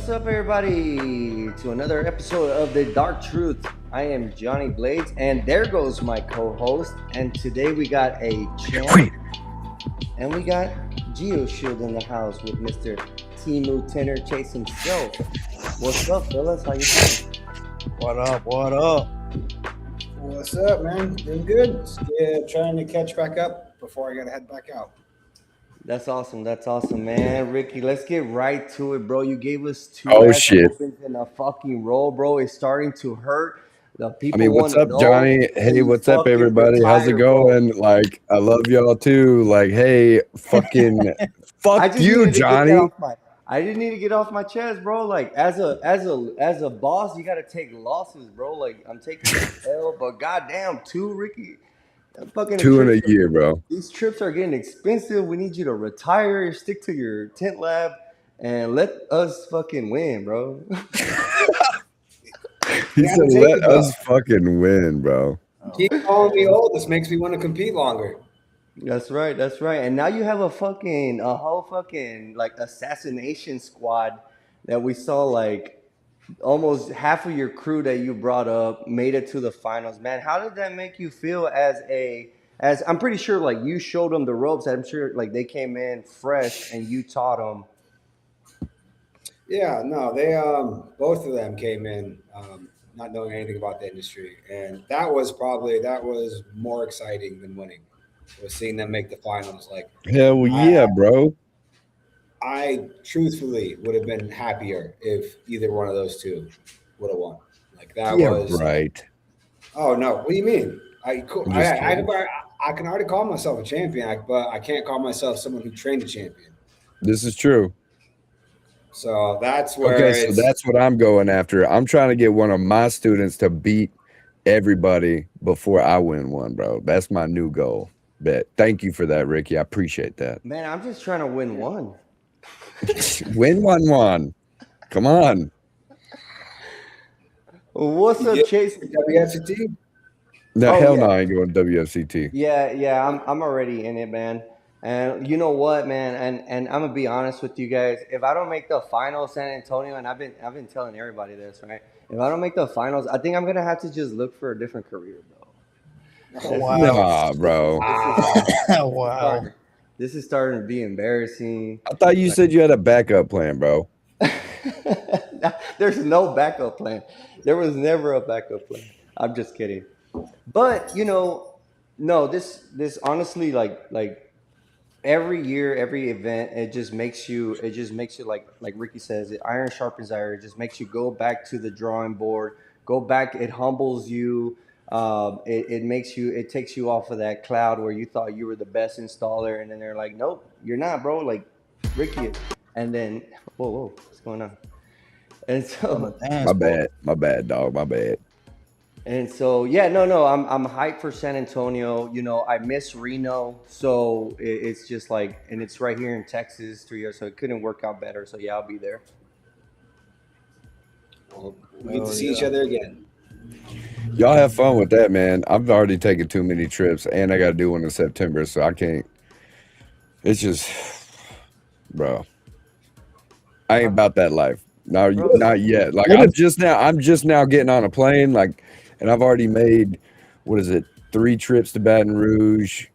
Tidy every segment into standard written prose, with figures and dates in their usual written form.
What's up, everybody, to another episode of The Dark Truth. I am Johnny Blades, and there goes my co-host. And today we got a champ, and we got GeoShield in the house with Mr. Timu Tinter Chase himself. What's up, fellas? How you doing? What up? What up? What's up, man? Doing good. Yeah, trying to catch back up before I gotta head back out. That's awesome. That's awesome, man. Ricky, let's get right to it, bro. You gave us two opens in a fucking row, bro. It's starting to hurt. The people what's up, Johnny? Hey, what's up, everybody? How's it going? Bro. Like, I love y'all too. Like, hey, fucking fuck you, Johnny. I didn't need to get off my chest, bro. Like, as a boss, you gotta take losses, bro. Like, I'm taking this L, but goddamn, Ricky. Fucking 2 in a year, bro. These trips are getting expensive. We need you to retire, stick to your tent lab, and let us fucking win, bro. He said, let us fucking win, bro. Keep calling me old. This makes me want to compete longer. That's right. That's right. And now you have a whole fucking like assassination squad that we saw, like almost half of your crew that you brought up made it to the finals, man. How did that make you feel as I'm pretty sure like you showed them the ropes. I'm sure like they came in fresh and you taught them. Yeah, no, they both of them came in not knowing anything about the industry, and that was more exciting than winning. Was seeing them make the finals. Like, hell yeah, bro. I truthfully would have been happier if either one of those two would have won. Like that was right. Oh no! What do you mean? I can already call myself a champion, but I can't call myself someone who trained a champion. This is true. So that's where. Okay, so that's what I'm going after. I'm trying to get one of my students to beat everybody before I win one, bro. That's my new goal. Bet. Thank you for that, Ricky. I appreciate that. Man, I'm just trying to win one. Win one. Come on. What's up, Chase? WFCT? No, hell no, I ain't going to WFCT. Yeah, I'm already in it, man. And you know what, man? And I'm gonna be honest with you guys. If I don't make the finals, San Antonio, and I've been telling everybody this, right? If I don't make the finals, I think I'm gonna have to just look for a different career, bro. Oh, wow. Nah, bro. Wow. This is starting to be embarrassing. I thought you said you had a backup plan, bro. There's no backup plan. There was never a backup plan. I'm just kidding. But no, this honestly, like every year, every event, it just makes you like Ricky says, iron sharpens iron. It just makes you go back to the drawing board, go back. It humbles you. It takes you off of that cloud where you thought you were the best installer, and then they're like, nope, you're not, bro. Like Ricky, and then whoa, what's going on? And so my bad, dog, my bad. And so yeah, no, I'm hyped for San Antonio. I miss Reno, so it's just like, and it's right here in Texas 3 years, so it couldn't work out better. So yeah, I'll be there. Well, we get to see each other again. Y'all have fun with that, man. I've already taken too many trips, and I got to do one in September, so I can't. It's just, bro, I ain't about that life. No, not yet. Like I'm just now getting on a plane, like, and I've already made 3 trips to Baton Rouge,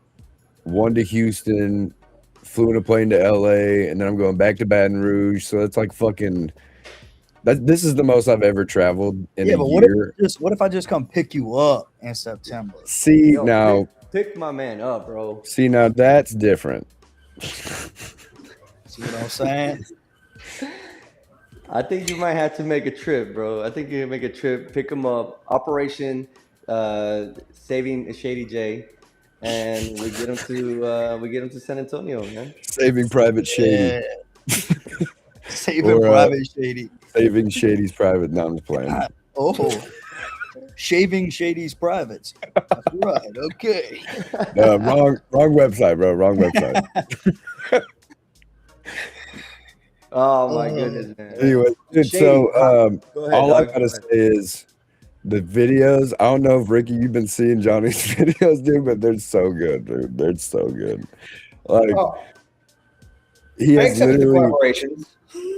1 to Houston, flew in a plane to LA, and then I'm going back to Baton Rouge. So it's like fucking. This is the most I've ever traveled in a year. What if I just come pick you up in September? See, now pick my man up, bro. See, now that's different. See what I'm saying? I think you might have to make a trip, bro. I think you can make a trip, pick him up, Operation Saving Shady J, and we get him to San Antonio, man. Saving Private Shady. Yeah. Saving Private Shady. Saving Shady's private. No, I'm just playing. Shaving Shady's privates. That's right. Okay. Wrong website, bro. Wrong website. Oh my goodness, man. Anyway, dude, so all I gotta say is the videos. I don't know if Ricky, you've been seeing Johnny's videos, dude, but they're so good, dude. They're so good. Like he has literally collaborations.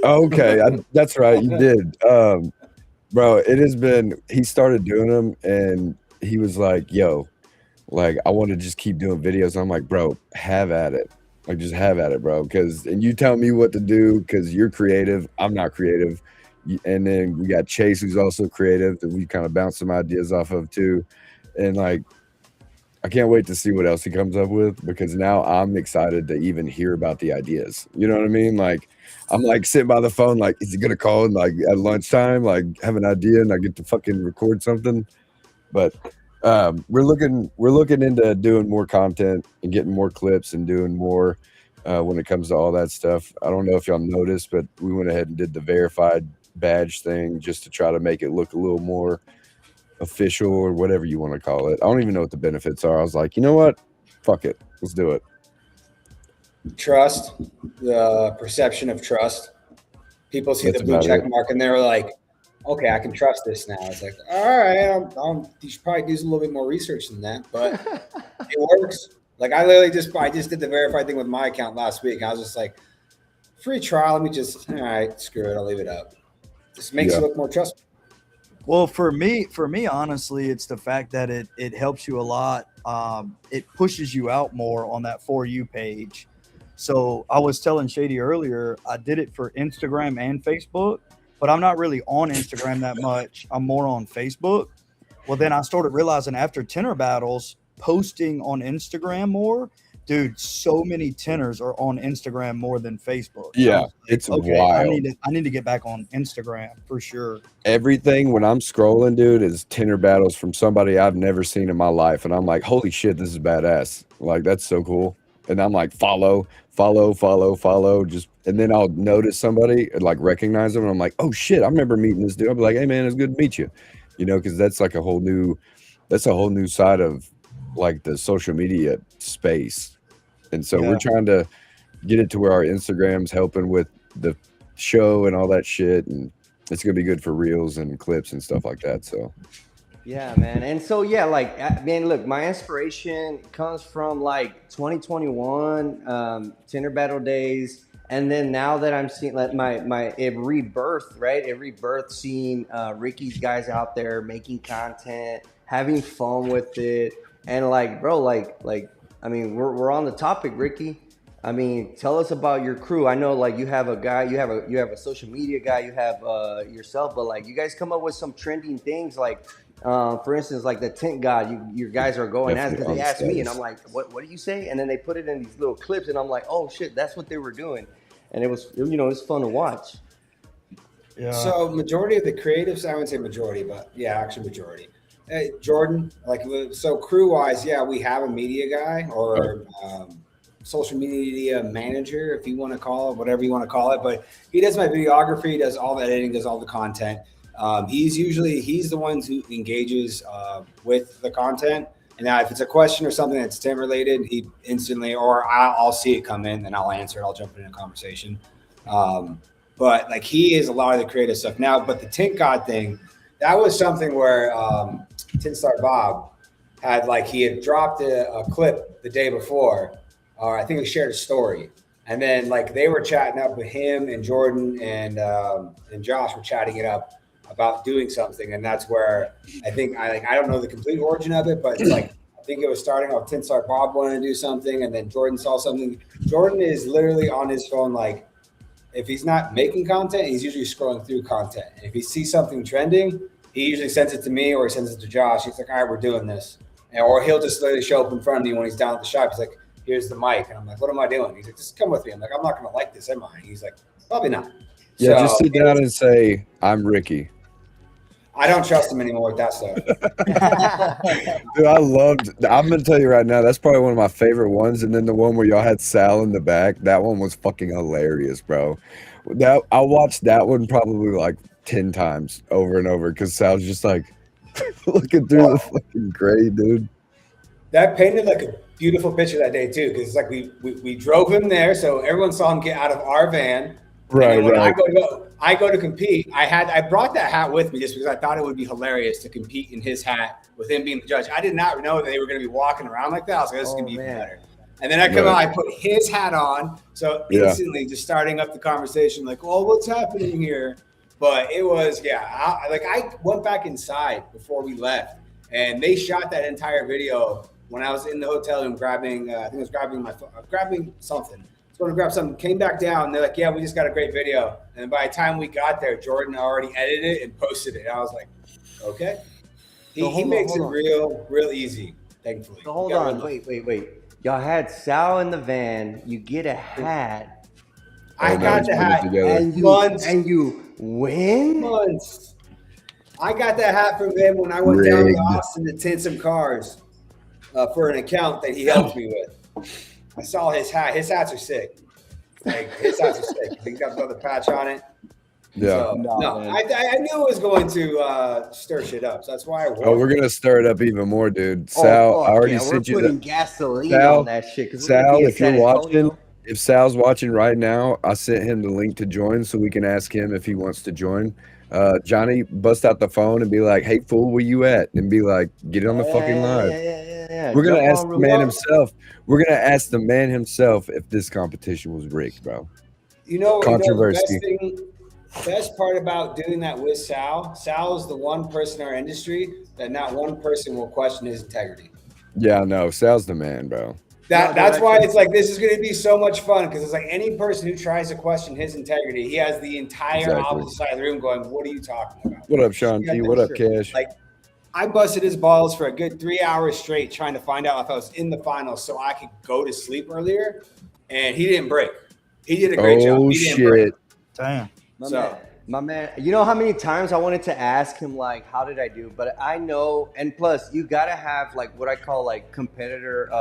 Okay, that's right. You did. Bro, it has been, he started doing them and he was like, yo, like, I want to just keep doing videos. I'm like, bro, have at it. Like, just have at it, bro. And you tell me what to do because you're creative. I'm not creative. And then we got Chase, who's also creative, that we kind of bounce some ideas off of too. And like, I can't wait to see what else he comes up with because now I'm excited to even hear about the ideas. You know what I mean? Like, I'm like sitting by the phone, like, is he gonna call like at lunchtime, like have an idea and I get to fucking record something? But we're looking into doing more content and getting more clips and doing more when it comes to all that stuff. I don't know if y'all noticed, but we went ahead and did the verified badge thing just to try to make it look a little more official or whatever you want to call it. I don't even know what the benefits are. I was like, you know what? Fuck it. Let's do it. Trust, the perception of trust. People see That's the blue about check it. mark and they're like, okay, I can trust this now. It's like, all right, you should probably do a little bit more research than that, but it works. Like I just did the verified thing with my account last week. I was just like, free trial. Let me just, all right, screw it. I'll leave it up. Just makes you look more trustworthy. Well, for me, honestly, it's the fact that it helps you a lot. It pushes you out more on that For You page. So I was telling Shady earlier, I did it for Instagram and Facebook, but I'm not really on Instagram that much. I'm more on Facebook. Well, then I started realizing after Tinter Battles, posting on Instagram more, dude, so many Tinters are on Instagram more than Facebook. Yeah, it's Okay, wild. I need to get back on Instagram for sure. Everything when I'm scrolling, dude, is Tinter Battles from somebody I've never seen in my life. And I'm like, holy shit, this is badass. Like, that's so cool. And I'm like, follow. Just, and then I'll notice somebody and like recognize them. And I'm like, oh shit, I remember meeting this dude. I'll be like, hey man, it's good to meet you. You know, because that's like a whole new side of like the social media space. And so we're trying to get it to where our Instagram's helping with the show and all that shit. And it's gonna be good for reels and clips and stuff like that. So Yeah, man. And so yeah, like man, look, my inspiration comes from like 2021, Tinder Battle days, and then now that I'm seeing like my it rebirth, right? It rebirth seeing Ricky's guys out there making content, having fun with it, and like, bro, like I mean, we're on the topic, Ricky. I mean, tell us about your crew. I know, like, you have a guy, you have a social media guy, you have yourself, but like, you guys come up with some trending things, like, for instance, like the tint god. Your guys are going as because they asked me, and I'm like, what do you say? And then they put it in these little clips, and I'm like, oh shit, that's what they were doing, and it was it's fun to watch. Yeah. So majority of the creatives, I wouldn't say majority, but yeah, actually majority. Hey, Jordan, like, so crew wise, yeah, we have a media guy or social media manager, if you want to call it, whatever you want to call it. But he does my videography, does all the editing, does all the content. He's the one who engages with the content. And now if it's a question or something that's Tim related, he instantly, or I'll see it come in and I'll answer it. I'll jump in a conversation. But like he is a lot of the creative stuff now. But the Tint God thing, that was something where Tint Star Bob had, like, he had dropped a clip the day before. I think he shared a story. And then like they were chatting up with him and Jordan and Josh were chatting it up about doing something. And that's where I think I don't know the complete origin of it, but it's like I think it was starting off Tint Star Bob wanted to do something and then Jordan saw something. Jordan is literally on his phone, like, if he's not making content, he's usually scrolling through content. And if he sees something trending, he usually sends it to me or he sends it to Josh. He's like, all right, we're doing this. Or he'll just literally show up in front of me when he's down at the shop. He's like, here's the mic. And I'm like, what am I doing? He's like, just come with me. I'm like, I'm not going to like this, am I? He's like, probably not. yeah, just sit down and say, I'm Ricky. I don't trust him anymore with that stuff. Dude, I'm gonna tell you right now, that's probably one of my favorite ones. And then the one where y'all had Sal in the back, that one was fucking hilarious, bro. I watched that one probably like 10 times over and over because Sal's just like looking through the fucking gray, dude. That painted like a beautiful picture that day too, because it's like we drove him there, so everyone saw him get out of our van. Right. I go to compete. I brought that hat with me just because I thought it would be hilarious to compete in his hat with him being the judge. I did not know that they were going to be walking around like that. I was like, this is going to be even better. And then I come out, Right. I put his hat on. So Yeah. instantly just starting up the conversation, like, oh, what's happening here? But it was, I went back inside before we left, and they shot that entire video when I was in the hotel room grabbing, I think I was grabbing my phone, grabbing something. I was going to grab something, came back down, and they're like, yeah, we just got a great video. And by the time we got there, Jordan already edited it and posted it. And I was like, okay. He makes it real easy, thankfully. So hold on, wait. Y'all had Sal in the van. You get a hat, I got the hat and you win. months. I got that hat from him when I went down to Austin to tint some cars for an account that he helped me with. I saw his hat. His hats are sick. Like, his hats are sick. He's got the other patch on it. Yeah. So, I knew it was going to stir shit up. So that's why I wore Oh, we're gonna stir it up even more, dude. Sal, I already sent you we're putting the gasoline Sal, on that shit. Sal, if you're watching, if Sal's watching right now, I sent him the link to join so we can ask him if he wants to join. Johnny, bust out the phone and be like, "Hey, fool, where you at?" And be like, "Get on the fucking live." Yeah. We're gonna ask the man himself. We're gonna ask the man himself if this competition was rigged, bro. Controversy. Best part about doing that with Sal is the one person in our industry that not one person will question his integrity. Yeah, no, Sal's the man, bro. That's why it's like, this is going to be so much fun, because it's like any person who tries to question his integrity, he has the entire opposite side of the room going, what are you talking about? What up, Sean T? What up, Cash? Like, I busted his balls for a good 3 hours straight trying to find out if I was in the finals so I could go to sleep earlier, and he didn't break. He did a great job. He didn't break. Damn. My man, you know how many times I wanted to ask him, like, how did I do? But I know, and plus, you gotta have like what I call like competitor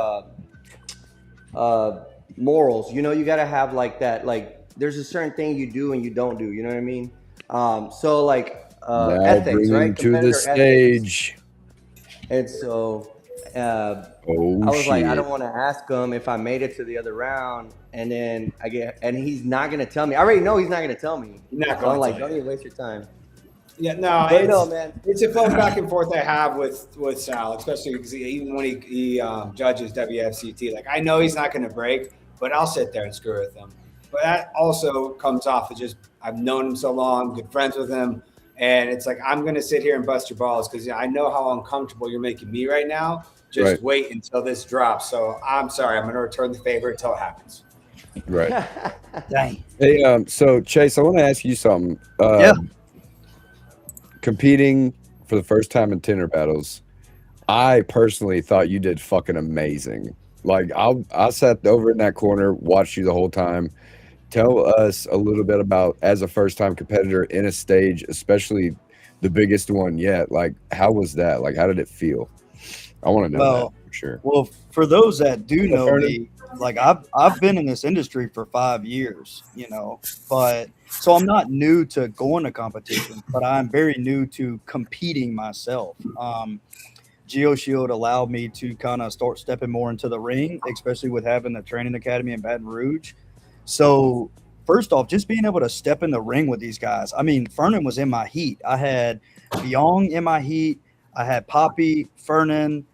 morals. You know, you gotta have like that. Like, there's a certain thing you do and you don't do. You know what I mean? So like ethics, right? To the stage. Ethics. And so I was like, I don't want to ask him if I made it to the other round, and then and he's not gonna tell me. I already know he's not gonna tell me. So I'm like, don't even waste your time. Yeah, no, man. It's a fun back and forth I have with Sal, especially because even when he judges WFCT, like, I know he's not gonna break, but I'll sit there and screw with him. But that also comes off of just, I've known him so long, good friends with him, and it's like, I'm gonna sit here and bust your balls because I know how uncomfortable you're making me right now. Just wait until this drops. So I'm sorry, I'm gonna return the favor until it happens. Right. Dang. Hey, so Chase, I want to ask you something. Competing for the first time in Tinter Battles, I personally thought you did fucking amazing. Like, I sat over in that corner, watched you the whole time. Tell us a little bit about, as a first-time competitor in a stage, especially the biggest one yet. Like, how was that? Like, how did it feel? I want to know that for sure. Well, for those that do know me, like, I've been in this industry for 5 years, you know, but so I'm not new to going to competition, but I'm very new to competing myself. GeoShield allowed me to kind of start stepping more into the ring, especially with having the training academy in Baton Rouge. So first off, just being able to step in the ring with these guys. I mean, Fernan was in my heat. I had Byong in my heat. I had Poppy, Fernan.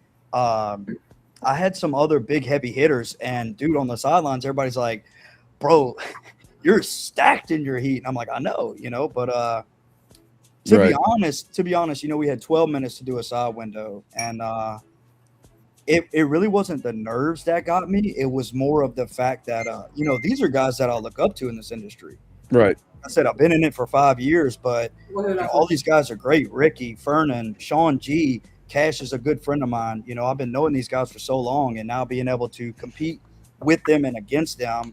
I had some other big heavy hitters, and dude, on the sidelines, everybody's like, bro, you're stacked in your heat. And I'm like, I know, you know, but to be honest, you know, we had 12 minutes to do a side window, and it really wasn't the nerves that got me. It was more of the fact that, you know, these are guys that I look up to in this industry. Right. I said, I've been in it for 5 years, but you know, all these guys are great. Ricky, Fernan, Sean G, Cash is a good friend of mine. You know, I've been knowing these guys for so long, and now being able to compete with them and against them,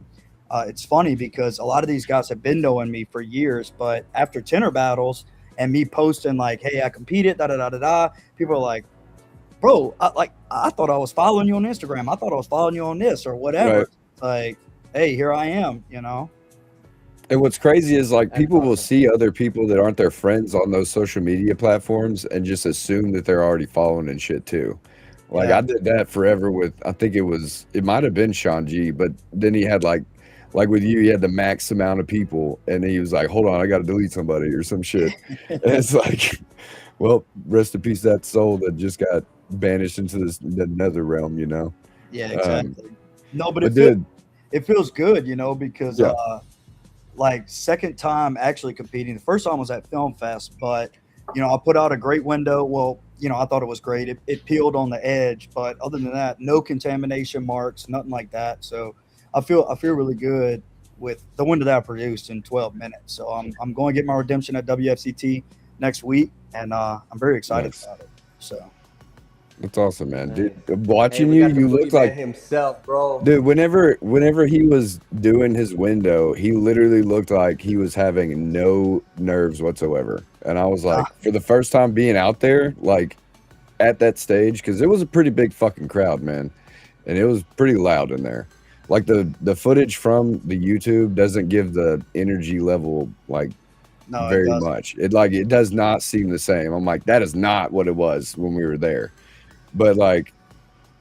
it's funny because a lot of these guys have been knowing me for years, but after Tinter Battles and me posting like, hey, I competed, people are like, bro, I thought I was following you on Instagram. I thought I was following you on this or whatever. Right. Like, hey, here I am, you know? And what's crazy is, like, people will see other people that aren't their friends on those social media platforms and just assume that they're already following and shit too. Like, I did that forever with, I think it might have been Sean G, but then he had like with you, he had the max amount of people, and he was like, hold on, I got to delete somebody or some shit. And it's like, well, rest in peace that soul that just got banished into the nether realm, you know? Yeah, exactly. No, but But dude, it feels good, because yeah, like second time actually competing. The first time was at Film Fest, but I put out a great window. Well, I thought it was great. It peeled on the edge, but other than that, no contamination marks, nothing like that. So I feel really good with the window that I produced in 12 minutes. So I'm going to get my redemption at WFCT next week, and I'm very excited nice. about it. So That's awesome, man. Dude, Nice. Hey, watching we you, got the you look boogeyman like himself, bro. dude. Whenever he was doing his window, he literally looked like he was having no nerves whatsoever. And I was like, ah, for the first time being out there, like at that stage, because it was a pretty big fucking crowd, man, and it was pretty loud in there. Like the footage from the YouTube doesn't give the energy level like no, it very doesn't. much. It does not seem the same. I'm like, that is not what it was when we were there. But like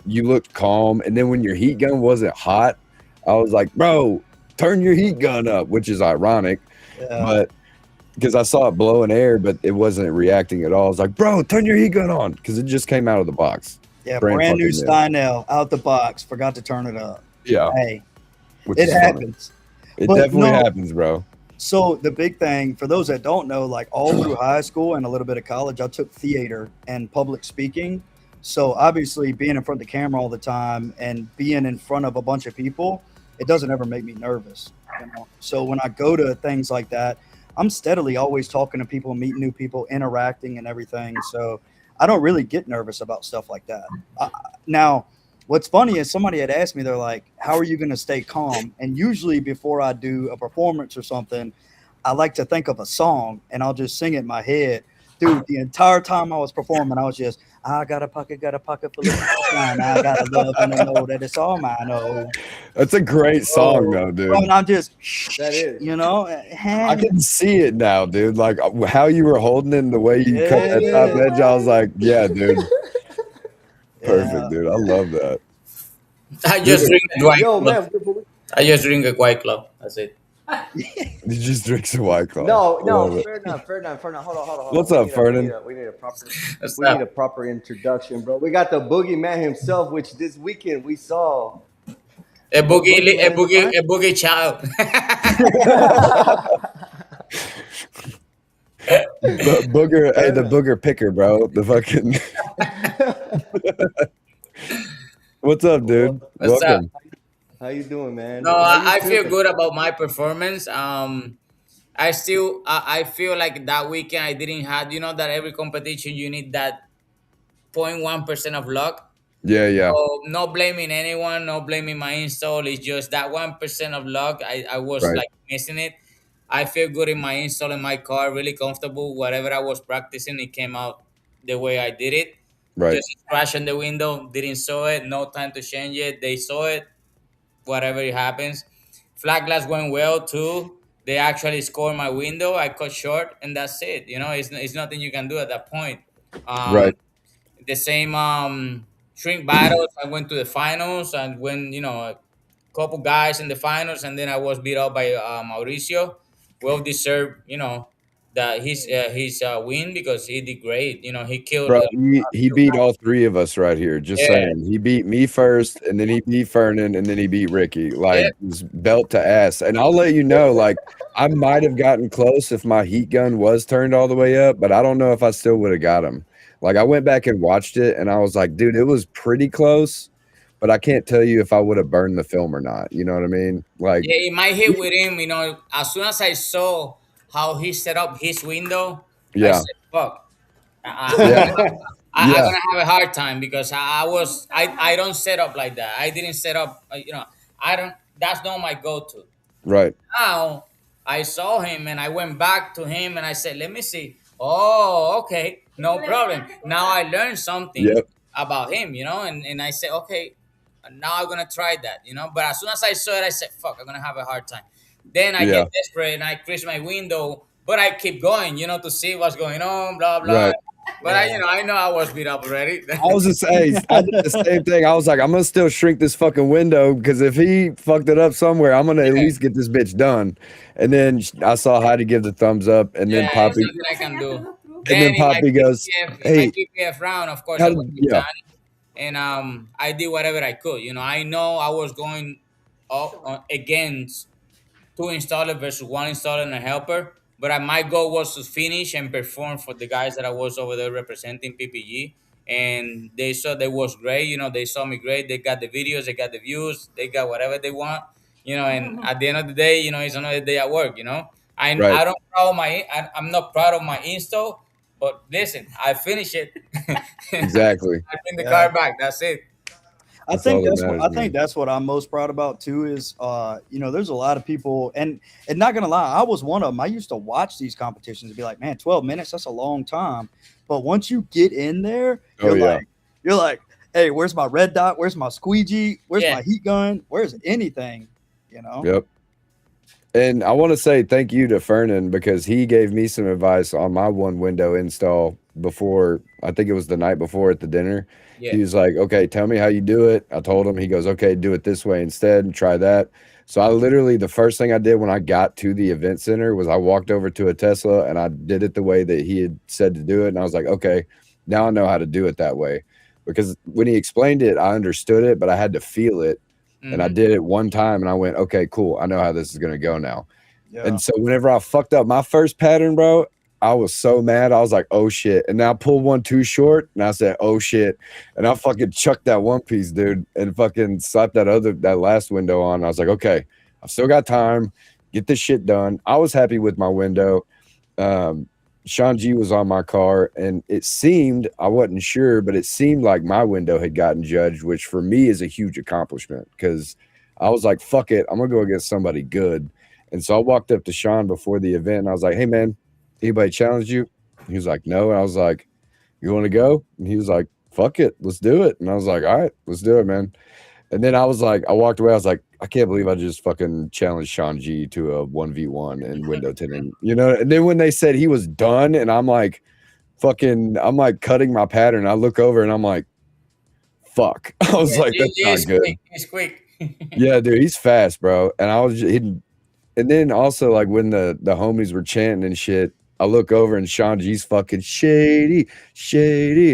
you looked calm, and then when your heat gun wasn't hot, I was like, bro, turn your heat gun up, which is ironic, Yeah. but because I saw it blowing air, but it wasn't reacting at all. I was like, bro, turn your heat gun on, because it just came out of the box. Yeah, Brand brand new fucking new. Steinel out the box. Forgot to turn it up. Yeah, Hey, which it is funny. happens. It But definitely no, happens, bro. so the big thing for those that don't know, like all through high school and a little bit of college, I took theater and public speaking. So obviously, being in front of the camera all the time and being in front of a bunch of people, it doesn't ever make me nervous. So when I go to things like that, I'm steadily always talking to people, meeting new people, interacting, and everything. So I don't really get nervous about stuff like that. Now, what's funny is somebody had asked me, they're like, how are you going to stay calm? And usually before I do a performance or something, I like to think of a song and I'll just sing it in my head. Dude, the entire time I was performing, I was just, I got a pocket full of sunshine. I got a love and I know that it's all mine. Oh, That's a great song, though, bro, dude. and I'm just, That is. I can see it now, dude. Like how you were holding it and the way you cut that top yeah, edge. I was like, yeah, dude, perfect, yeah. dude. I love that. I Dude, just drink a white Yo, club. man. I just drink a white club. That's it. you just drink some White Claw. No, I no, love it. Ferdinand. Hold What's on. up, Fernan? What's We need a up? proper introduction, bro. We got the boogeyman himself, which this weekend we saw. A boogie, a Boogeyman in the boogie, front. a boogie child. Booger, hey, the Ferdinand. booger picker, bro. The fucking. What's up, dude? What's up? Welcome. How you doing, man? No, How you I feel feeling? good about my performance. I feel like that weekend I didn't have. You know that every competition you need that 0.1% of luck. Yeah, yeah, So no blaming anyone, no blaming my install. It's just that 1% of luck. I was right, like missing it. I feel good in my install in my car, really comfortable. Whatever I was practicing, it came out the way I did it. right, Just crashing the window, didn't saw it, no time to change it. They saw it, whatever it happens. Flat glass went well too. They actually scored my window. I cut short, and that's it. It's nothing you can do at that point. Um, right. the same shrink battles. I went to the finals and when a couple guys in the finals, and then I was beat up by Mauricio. Well deserved, that his win because he did great. He killed. Bro, he beat all three of us right here. Just Yeah, saying, he beat me first, and then he beat Fernan, and then he beat Ricky. yeah, Like it was belt to ass. And I'll let you know, like I might have gotten close if my heat gun was turned all the way up, but I don't know if I still would have got him. Like I went back and watched it, and I was like, dude, it was pretty close, but I can't tell you if I would have burned the film or not. You know what I mean? Like, yeah. It might hit with him. As soon as I saw how he set up his window, I yeah, said, "Fuck." yeah, I'm yeah, gonna have a hard time because I don't set up like that. I didn't set up. I don't. That's not my go-to. right. Now I saw him and I went back to him and I said, "Let me see." Oh, okay, no problem. Now I learned something Yep, about him, and I said, "Okay, now I'm gonna try that." But as soon as I saw it, I said, "Fuck, I'm gonna have a hard time." Then I yeah, get desperate and I crash my window, but I keep going, to see what's going on, blah blah. right. But I know I was beat up already. I was just saying, I did the same thing. I was like, I'm gonna still shrink this fucking window because if he fucked it up somewhere, I'm gonna at Yeah, least get this bitch done. And then I saw Heidi give the thumbs up, and then yeah, it's Poppy, nothing I can do. and Then then Poppy goes, In my "Hey, PPF round, of course, how I did went with yeah, Johnny. and I did whatever I could. You know, I know I was going up against two installer versus one installer and a helper. But my goal was to finish and perform for the guys that I was over there representing PPG. And they saw they was great. You know, they saw me great. They got the videos, they got the views, they got whatever they want. You know, and at the end of the day, you know, it's another day at work. You know, Right. I don't proud of I'm not proud of my install, but listen, I finish it. Exactly. I bring the Yeah. car back. That's it. I That's all think that that's what matters, I man. think that's what I'm most proud about too is you know, there's a lot of people and not gonna lie, I was one of them. I used to watch these competitions and be like, man, 12 minutes, that's a long time. But once you get in there, Oh yeah. you're like, hey, where's my red dot? Where's my squeegee? Where's Yeah. my heat gun? Where's anything? You know? Yep. And I want to say thank you to Fernan because he gave me some advice on my one window install before. I think it was the night before at the dinner. Yeah. He was like, okay, tell me how you do it. I told him. He goes, okay, do it this way instead and try that. So I literally, the first thing I did when I got to the event center was I walked over to a Tesla and I did it the way that he had said to do it. And I was like, okay, now I know how to do it that way. Because when he explained it, I understood it, but I had to feel it. And I did it one time and I went, okay, cool. I know how this is going to go now. Yeah. And so whenever I fucked up my first pattern, bro, I was so mad. I was like, oh shit. And then I pulled one too short and I said, oh shit. And I fucking chucked that one piece, dude, and fucking slapped that last window on. I was like, okay, I've still got time. Get this shit done. I was happy with my window. Sean G was on my car and it seemed, I wasn't sure, but it seemed like my window had gotten judged, which for me is a huge accomplishment because I was like, fuck it, I'm gonna go against somebody good. And so I walked up to Sean before the event and I was like, hey man, anybody challenge you? He was like, no. And I was like, you want to go? And he was like, fuck it, let's do it. And I was like, all right, let's do it, man. And then I was like, I walked away. I was like, I can't believe I just fucking challenged Sean G to a 1v1 in window tinting, you know? And then when they said he was done, and I'm like, I'm like cutting my pattern. I look over and I'm like, fuck. I was like, that's not good. He's quick. Yeah, dude, he's fast, bro. And I was hitting. And then also, like, when the homies were chanting and shit, I look over and Sean G's fucking shady.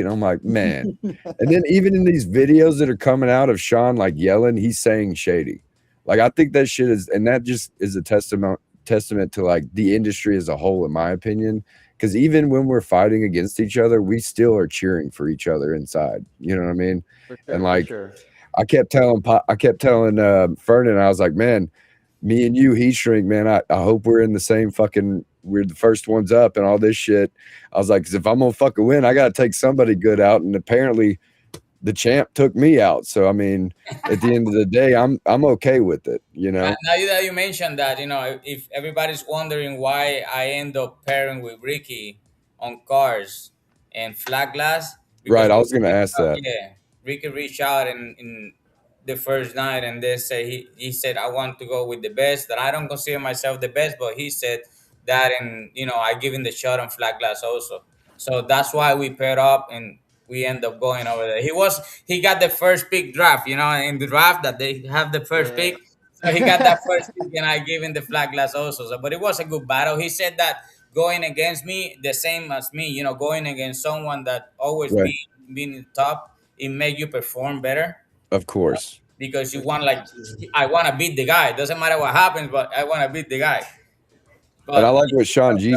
And I'm like, man. And then even in these videos that are coming out of Sean, like, yelling, he's saying shady. Like, I think that shit is, and that just is a testament to, like, the industry as a whole, in my opinion. Because even when we're fighting against each other, we still are cheering for each other inside. You know what I mean? For sure, And, like, for sure. I kept telling Fernan, I was like, man, me and you, heat shrink, man, I hope we're in the same fucking, we're the first ones up and all this shit. I was like, because if I'm gonna fucking win, I gotta take somebody good out. And apparently the champ took me out. So I mean, at the end of the day, I'm okay with it, you know. Now that you mentioned that, you know, if everybody's wondering why I end up pairing with Ricky on cars and flat glass, Right, I was Ricky gonna reached ask out- that. Yeah, Ricky reached out in the first night and they say he said I want to go with the best. That I don't consider myself the best, but he said that, and you know, I give him the shot on flat glass also. So that's why we paired up and we end up going over there. He got the first pick draft, you know, in the draft that they have the first Yeah. pick. So he got that first pick and I gave him the flat glass also. So, but it was a good battle. He said that going against me, the same as me, you know, going against someone that always Right. being in the top, it make you perform better Of course. because you want, like, I want to beat the guy. It doesn't matter what happens, but I want to beat the guy. And I But like what Sean G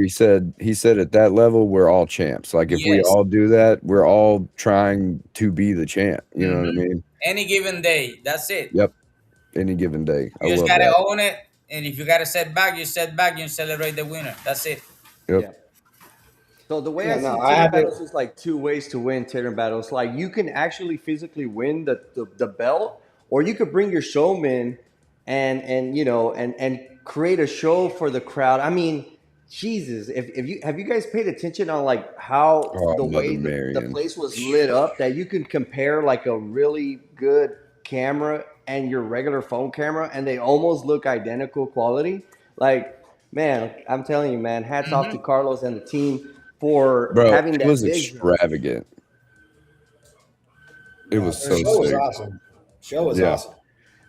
said. He said at that level, we're all champs. Like if we Yes. all do that, we're all trying to be the champ. You know what I mean? any given day, that's it. Yep. Any given day. I You just love gotta that. own it, and if you gotta set back, you set back. You celebrate the winner. That's it. Yep. Yeah. So the way Yeah, I see no, I Tinter had to- Battles is like two ways to win Tinter Battles. Like you can actually physically win the belt, or you could bring your showman and you know and create a show for the crowd. I mean, Jesus, if you have you guys paid attention on like how Oh, the Mother way the Marian. place was lit up that you can compare like a really good camera and your regular phone camera and they almost look identical quality. Like, man, I'm telling you, man, hats off to Carlos and the team for Bro, having it that was vision. extravagant. It was The so show was sick. awesome. Show was Yeah. awesome.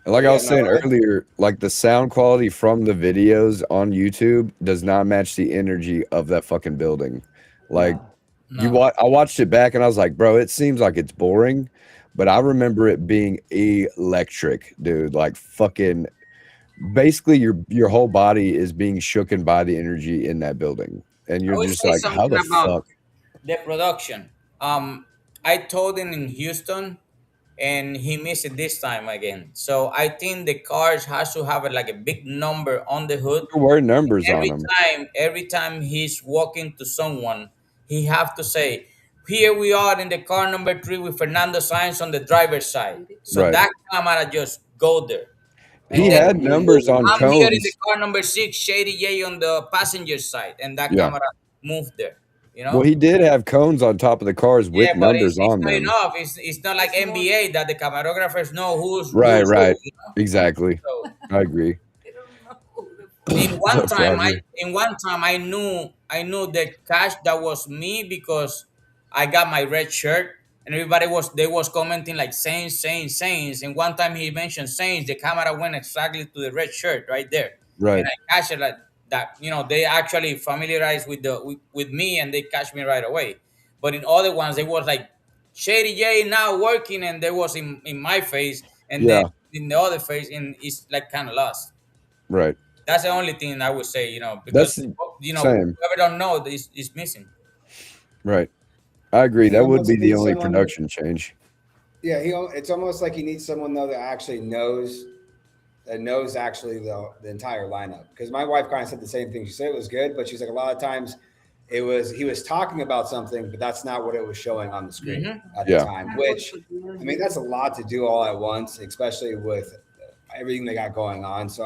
And like I Yeah, was saying no, I- earlier, like the sound quality from the videos on YouTube does not match the energy of that fucking building. Like Nah. No. I watched it back and I was like, bro, it seems like it's boring, but I remember it being electric, dude. Like fucking basically your whole body is being shooken by the energy in that building. And I you're would just say like, how something the about fuck? the production. I told him in Houston, and he missed it this time again. So I think the cars has to have like a big number on the hood. There were numbers on Every them. every time he's walking to someone, he have to say, "Here we are in the car number 3 with Fernando Sainz on the driver's side." So Right. that camera just go there, and He then Oh, had really? numbers on I'm here in the cones. car number 6, Shady J on the passenger side, and that Yeah. camera moved there. You Well, know. he did have cones on top of the cars Yeah, with but numbers it's on not them. enough. It's not like NBA that the cameragraphers know Right, who's who. right. You know? Exactly. So I agree. That's funny. in one time I knew the cash that was me because I got my red shirt and everybody was they was commenting like Saints, Saints, Saints. And one time he mentioned Saints, the camera went exactly to the red shirt right there, and Right. I cashed it like that. You know, they actually familiarized with with me and they cashed me right away. But in other ones, they was like Shady J now working, and they was in my face, and then Yeah. in the other face, and it's like kind of lost. Right. That's the only thing I would say, you know, because That's the same. whoever don't know is missing. Right. I agree. He That would almost be the needs only someone. production change. Yeah, it's almost like he needs someone though that actually knows actually the entire lineup. Because my wife kind of said the same thing. She said it was good, but she's like a lot of times he was talking about something, but that's not what it was showing on the screen at the Yeah. time. Which I mean, that's a lot to do all at once, especially with everything they got going on. So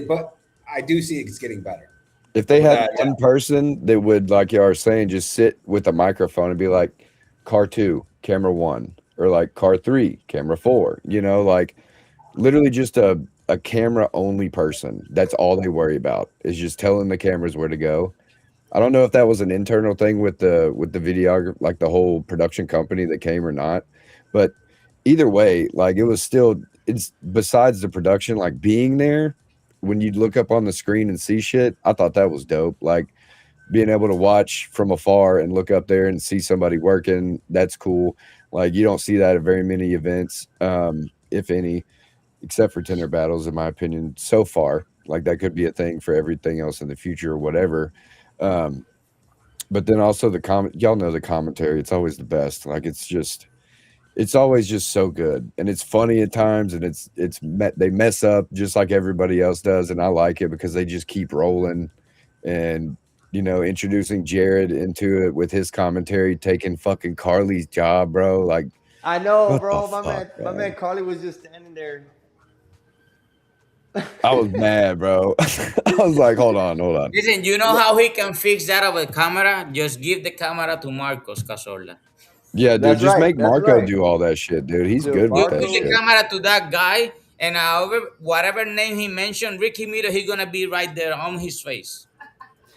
but I do see it's getting better. If they had Yeah. one person that would, like you are saying, just sit with a microphone and be like, car 2, camera 1, or like car 3, camera 4, like literally just a camera only person. That's all they worry about is just telling the cameras where to go. I don't know if that was an internal thing with the videographer, like the whole production company that came or not, but either way, like it's besides the production, like being there when you look up on the screen and see shit. I thought that was dope. Like being able to watch from afar and look up there and see somebody working, that's cool. Like you don't see that at very many events, if any, except for Tinter Battles, in my opinion, so far. Like that could be a thing for everything else in the future or whatever. Um, but then also y'all know the commentary. It's always the best. Like it's always just so good, and it's funny at times, and they mess up just like everybody else does, and I like it because they just keep rolling, and introducing Jared into it with his commentary, taking fucking Carly's job, bro. Like, I know, what the bro. fuck, My man? man Carly was just standing there. I was mad, bro. I was like, hold on. Listen, you know how he can fix that of a camera? Just give the camera to Marcos Casola. Yeah, dude, That's just right. make That's Marco right. do all that shit, dude. He's Dude, good with Give, that give the Marco. shit. camera to that guy, and whatever name he mentioned, Ricky Mito, he gonna be right there on his face.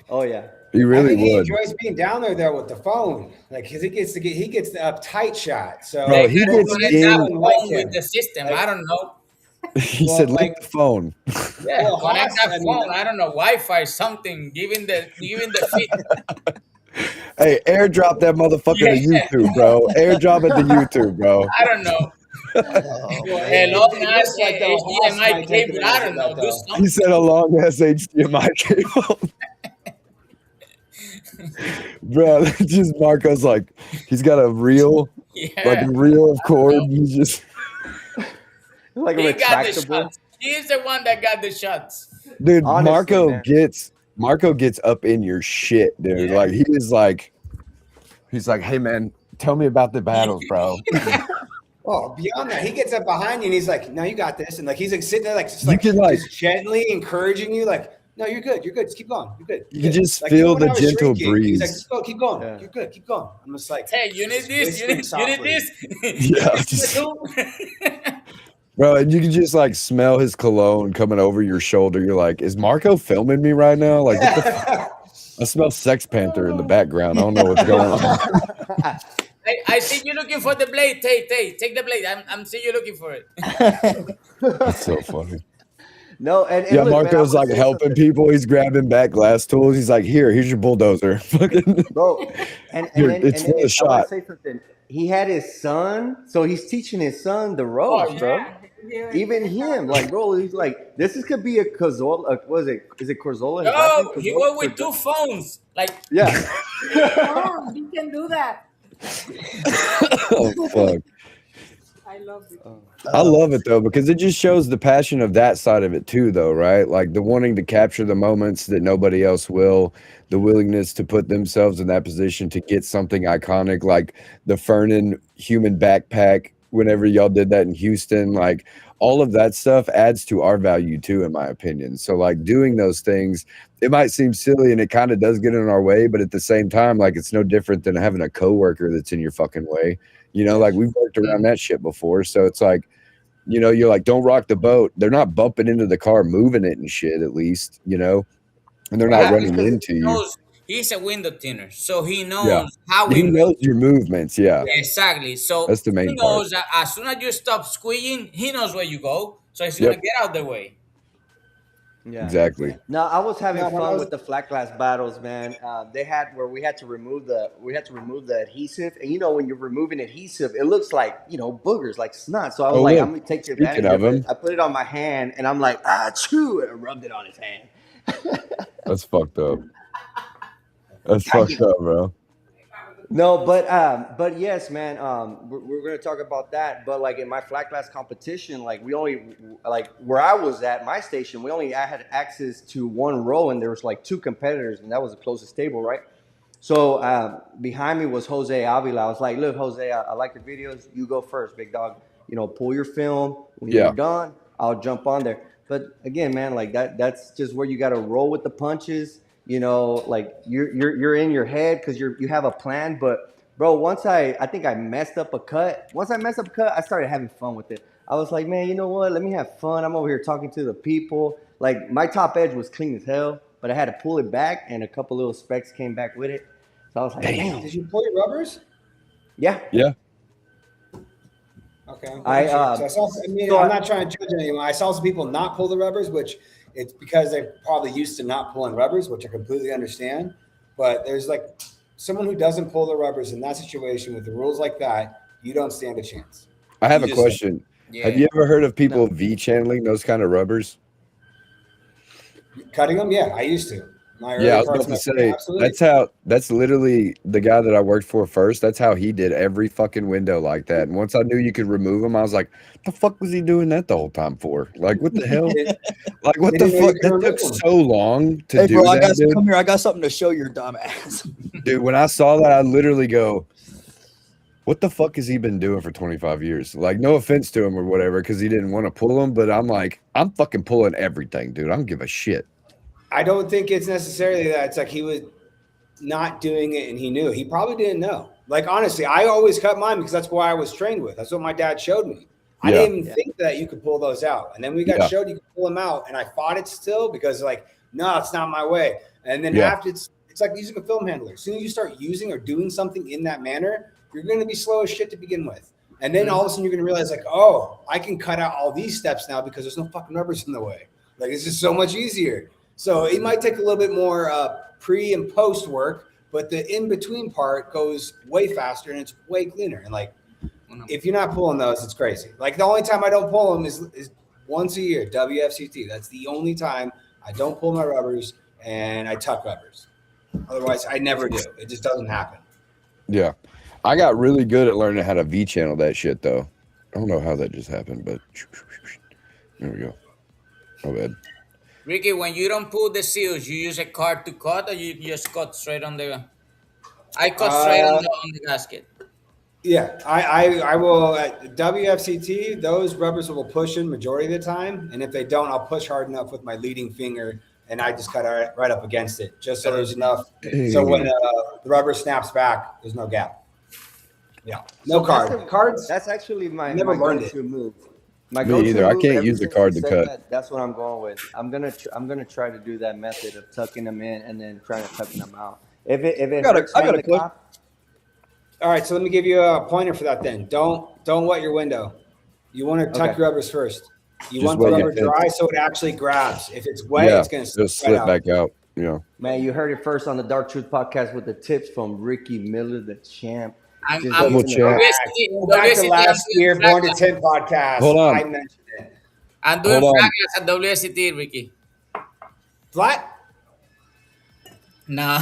Oh yeah. He I really think he would. enjoys being down there though with the phone, like because he gets the uptight shot. So Bro, They he gotta gets connect that in. phone with the system. Like- I don't know. He Well, said, like- lick the phone. Yeah, Well, connect Haas, that I mean- phone. I don't know, Wi-Fi, something. Giving the fit. Hey, airdrop that motherfucker to Yeah. YouTube, bro. Airdrop it to YouTube, bro. I don't know. Oh, A man. long It ass looks like though, Haas HDMI might take cable. it I as don't that, know. Do though. something. He said a long ass HDMI cable. Bro, just Marco's like, he's got a reel, like Yeah. a reel of cord. He's just, Like a He got the retractable. shots. He's the one that got the shots. dude, Honestly, man. Marco gets up in your shit, dude. Yeah. Like he's like, hey man, tell me about the battles, bro. Oh, beyond that, he gets up behind you and he's like, "No, you got this," and like he's like sitting there, like just You can, like- just gently encouraging you, like, "No, you're good, just keep going, you're good." You can just Like, feel even when the I was gentle shrinking, He's like, breeze. "Just go, keep going, Yeah. you're good, keep going." I'm just like, Hey, you need just this. You whispering need this. Yeah, You just- need Bro, and you can just like smell his cologne coming over your shoulder. You're like, is Marco filming me right now? Like, what the I smell Sex Panther in the background. I don't know what's going on. I see you looking for the blade. Take the blade. I'm seeing you looking for it. That's so funny. No, and Yeah, look, man, I Marco's want like to say helping something, people. He's grabbing back glass tools. He's like, here's your bulldozer. Fucking, bro. And it's for a I want shot. to say something. He had his son, so he's teaching his son the Oh ropes, bro. yeah. Yeah, Even him, like, bro, he's like, this is could be a Cazzola. What is it? Is it Corzola? His last name, yo, he Corzola? was with two phones. Like, Yeah. Oh, you can do that. Oh fuck. I love it. I love it though because it just shows the passion of that side of it too, though, right? Like the wanting to capture the moments that nobody else will, the willingness to put themselves in that position to get something iconic, like the Fernan human backpack. Whenever y'all did that in Houston, like all of that stuff adds to our value too, in my opinion. So, like doing those things, it might seem silly and it kind of does get in our way, but at the same time, like it's no different than having a coworker that's in your fucking way. You know, like we've worked around that shit before. So it's like, you know, you're like, don't rock the boat. They're not bumping into the car, moving it and shit, at least, you know, and they're not yeah, running because into he you. knows he's a window tinner, so he Yeah. knows how we He move. knows your movements. Yeah. Exactly. So That's the he main part. knows that as soon as you stop squeezing, he knows where you go. So he's Yep. gonna get out the way. Yeah. Exactly. No, I was having Yeah, when I fun was- with the flat glass battles, man. They had where we had to remove the adhesive, and you know when you're removing adhesive, it looks like boogers, like snot. So I was Oh, like, look, I'm gonna take speaking advantage of of it. them. I put it on my hand, and I'm like, chew, and I rubbed it on his hand. That's fucked up. That's fucked up, bro. No, but yes, man. We're gonna talk about that. But like in my flat glass competition, like we only like where I was at my station, I had access to one row, and there was like two competitors, and that was the closest table, right? So behind me was Jose Avila. I was like, look, Jose, I like your videos. You go first, big dog. Pull your film. When Yeah. you're done, I'll jump on there. But again, man, like that's just where you got to roll with the punches. Like you're in your head because you have a plan. But bro, once I think I messed up a cut. Once I messed up a cut, I started having fun with it. I was like, man, you know what? Let me have fun. I'm over here talking to the people. Like my top edge was clean as hell, but I had to pull it back, and a couple little specks came back with it. So I was like, damn. Did you pull your rubbers? Yeah. Yeah. Okay. So I'm not trying to judge anyone. I saw some people not pull the rubbers, which it's because they're probably used to not pulling rubbers, which I completely understand. But there's like someone who doesn't pull the rubbers in that situation with the rules like that, you don't stand a chance. I have You a just- question. Yeah. Have you ever heard of people V channeling those kind of rubbers? Cutting them? Yeah, I used to. My early Yeah, I was parts about of to my- say absolutely. that's literally the guy that I worked for first. That's how he did every fucking window like that. And once I knew you could remove them, I was like, the fuck was he doing that the whole time for? Like, what the hell? Like, what They the didn't know you fuck? could That remove took them. so long to Hey, do bro, that, dude. come here. I got something to show your dumb ass. Dude, when I saw that, I literally go, what the fuck has he been doing for 25 years? Like, no offense to him or whatever, because he didn't want to pull them, but I'm like, I'm fucking pulling everything, dude. I don't give a shit. I don't think it's necessarily that. It's like he was not doing it and he knew. He probably didn't know. Like, honestly, I always cut mine because that's why I was trained with. That's what my dad showed me. I Yeah. didn't even think that you could pull those out. And then we got Yeah. showed you could pull them out. And I fought it still because, like, no, it's not my way. And then Yeah. after it's like using a film handler. As soon as you start using or doing something in that manner, you're going to be slow as shit to begin with. And then all of a sudden you're going to realize, like, oh, I can cut out all these steps now because there's no fucking rubbers in the way. Like, it's just so much easier. So it might take a little bit more pre and post work, but the in between part goes way faster and it's way cleaner. And like, if you're not pulling those, it's crazy. Like the only time I don't pull them is once a year, WFCT. That's the only time I don't pull my rubbers and I tuck rubbers. Otherwise, I never do. It just doesn't happen. Yeah. I got really good at learning how to V channel that shit, though. I don't know how that just happened, but there we go. My bad. Ricky, when you don't pull the seals, you use a card to cut, or you just cut straight on the. I cut straight on the gasket. Yeah, I will at WFCT. Those rubbers will push in majority of the time, and if they don't, I'll push hard enough with my leading finger, and I just cut right up against it, just so there's enough. So when the rubber snaps back, there's no gap. Yeah, no card. Cards. That's actually my Never my learned go-to move. My Me go-to either. I move, can't ever use the since card you to said cut. that, that's what I'm going with. I'm gonna try to do that method of tucking them in and then trying to tucking them out. If it hurts I me got in a the question. cop, All right, so let me give you a pointer for that. Then don't wet your window. You want to tuck Okay. your rubbers first. You Just want the wet rubber your dry so it actually grabs. If it's wet, Yeah, it's going to it'll slip back out. You know. Man, you heard it first on the Dark Truth podcast with the tips from Ricky Miller, the champ. Just I'm Double giving it check. Go back to WSCT, last year, I'm Born doing to Tint podcast. Hold on. I mentioned it. I'm doing Hold on. flaggers at WSCT, Ricky. Flat? No.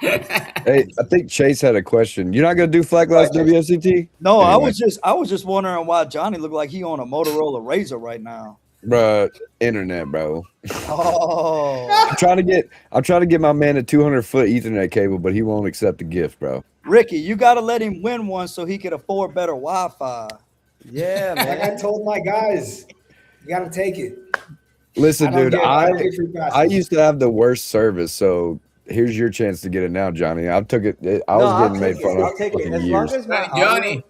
Hey, I think Chase had a question. You're not gonna do flag glass WFCT? No, Anyway. I was just wondering why Johnny looked like he on a Motorola Razor right now. Bruh, internet, bro. Oh, I'm trying to get my man a 200-foot Ethernet cable, but he won't accept the gift, bro. Ricky, you got to let him win one so he can afford better Wi-Fi. Yeah, Like I man. told my guys, you got to take it. Listen, dude, I don't get free passes. I used to have the worst service, so here's your chance to get it now, Johnny. I took it. I No, was I'll getting made take it. fun of I'll take it. for As years. long as my audio,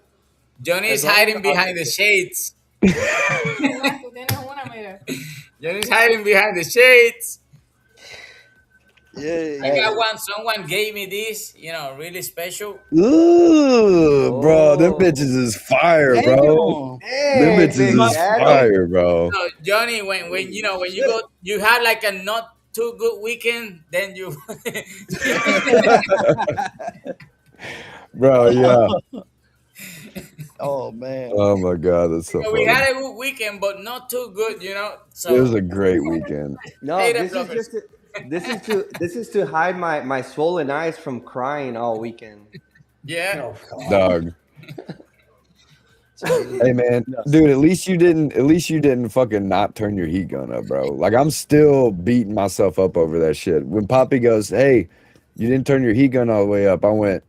Johnny is As long as hiding the behind audio- the shades. Tú tienes una, mira. Johnny's hiding behind the shades. Yeah, I got one. Someone gave me this, really special. Ooh, bro, them Oh. bitches is fire, bro. Them Hey, bitches Big is Daddy. fire, bro. So Johnny, when you go, you had like a not too good weekend, then you. Bro, yeah. Oh man. Oh my god, that's so We funny. had a good weekend, but not too good, So It was a great weekend. No, Hey, them this is bloggers. just this is to hide my swollen eyes from crying all weekend. yeah. Oh, God. Dog. Hey man, dude, at least you didn't fucking not turn your heat gun up, bro. Like I'm still beating myself up over that shit. When Poppy goes, "Hey, you didn't turn your heat gun all the way up," I went,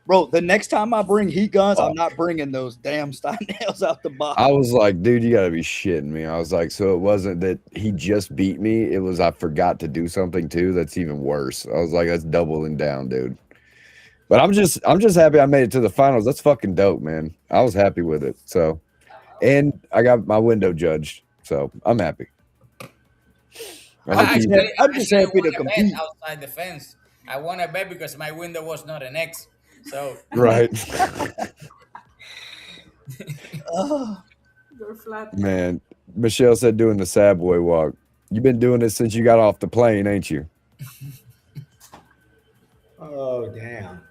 Bro, the next time I bring heat guns, I'm not bringing those damn Stein nails out the box. I was like, dude, you gotta be shitting me. I was like, so it wasn't that he just beat me, it was I forgot to do something too. That's even worse. I was like, that's doubling down, dude. But I'm just happy I made it to the finals. That's fucking dope, man. I was happy with it. So, and I got my window judged. So I'm happy. I'm just happy to won a bet compete. outside the fence. I won a bet because my window was not an X. So Right. You're flat. Man, Michelle said doing the sad boy walk. You've been doing this since you got off the plane, ain't you? Oh, damn.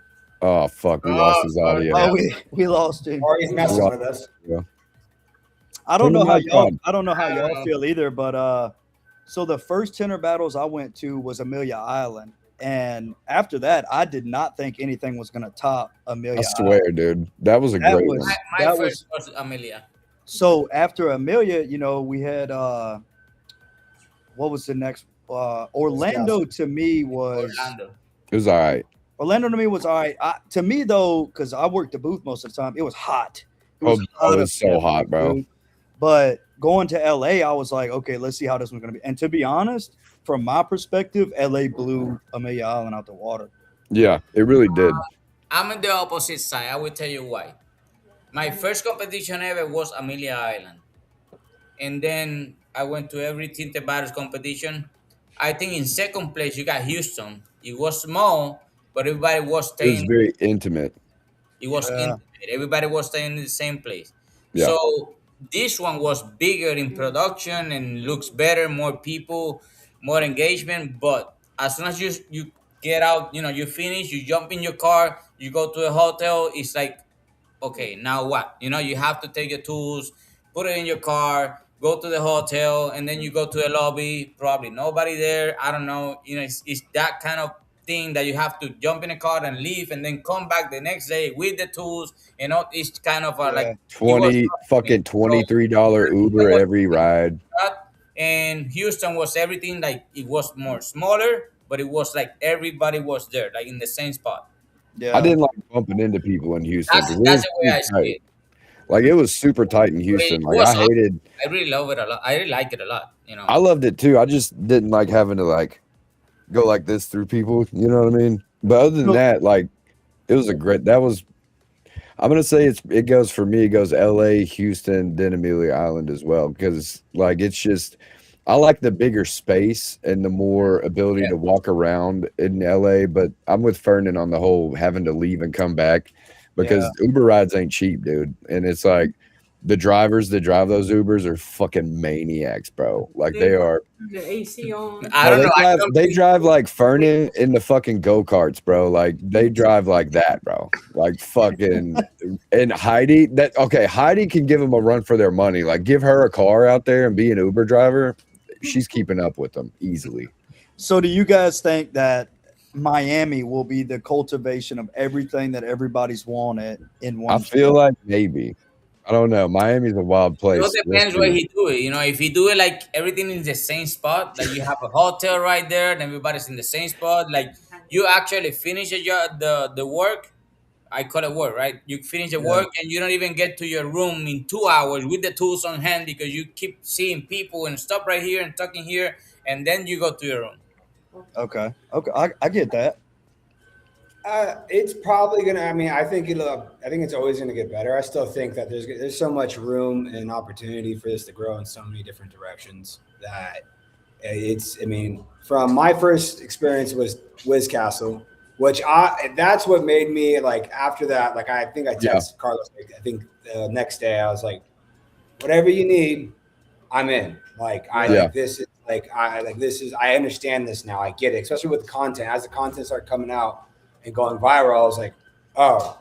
Oh fuck, we lost his audio. Oh, we lost him. Or he's messing with us. I don't Turn know the how mic y'all on. I don't know how y'all feel either, but so the first Tinter Battles I went to was Amelia Island. And after that, I did not think anything was gonna top Amelia I swear, dude. That was a That great was- one. my That first was Amelia. So after Amelia, we had what was the next? Orlando to me was Orlando. It was all right. Orlando to me was all right. To me though, because I worked the booth most of the time, it was hot. It Oh, was it was so hot, bro. booth. But going to LA, I was like, okay, let's see how this one's gonna be. And to be honest, from my perspective, LA blew Amelia Island out the water. Yeah, it really did. I'm on the opposite side. I will tell you why. My first competition ever was Amelia Island. And then I went to every Tinter Battles competition. I think in second place you got Houston. It was small, but everybody was It was staying. very intimate. It was Yeah. intimate. Everybody was staying in the same place. Yeah. So this one was bigger in production and looks better, more people, more engagement. But as soon as you get out, you finish, you jump in your car, you go to a hotel. It's like, okay, now what? You have to take your tools, put it in your car, go to the hotel, and then you go to the lobby. Probably nobody there. I don't know. It's that kind of thing that you have to jump in a car and leave, and then come back the next day with the tools. It's kind of like $23 Uber every ride. that. And Houston was everything like it was more smaller, but it was like everybody was there, like in the same spot. Yeah. I didn't like bumping into people in Houston. That's 'cause it that's was the way I too see tight. it. Like it was super tight in Houston. it Like was I hated. I really love it a lot. I really like it a lot. I loved it too. I just didn't like having to like go like this through people. You know what I mean? But other than that, like it was a great. That was. I'm gonna say it goes for me. It goes L.A., Houston, then Amelia Island as well because like it's just. I like the bigger space and the more ability to walk around in LA, but I'm with Fernan on the whole having to leave and come back because Uber rides ain't cheap, dude. And it's like the drivers that drive those Ubers are fucking maniacs, bro. Like they are. The AC on. I don't know. They drive like Fernan in the fucking go-karts, bro. Like they drive like that, bro. Like fucking and Heidi, Heidi can give them a run for their money. Like give her a car out there and be an Uber driver. She's keeping up with them easily. So do you guys think that Miami will be the cultivation of everything that everybody's wanted in one? I feel like maybe. I don't know. Miami's a wild place. It all depends where he do it. You know, if he do it like everything in the same spot, like you have a hotel right there, and everybody's in the same spot, like you actually finish the work. I call it work, right? You finish the work and you don't even get to your room in 2 hours with the tools on hand because you keep seeing people and stop right here and talking here, and then you go to your room. Okay. I get that. It's probably gonna. I mean, I think it's always gonna get better. I still think that there's so much room and opportunity for this to grow in so many different directions that it's. I mean, from my first experience was Wiz Castle, that's what made me like. After that, like I think I texted Carlos. I think the next day I was like, whatever you need, I'm in. Like this is like I understand this now. I get it, especially with the content. As the content started coming out and going viral, I was like, oh,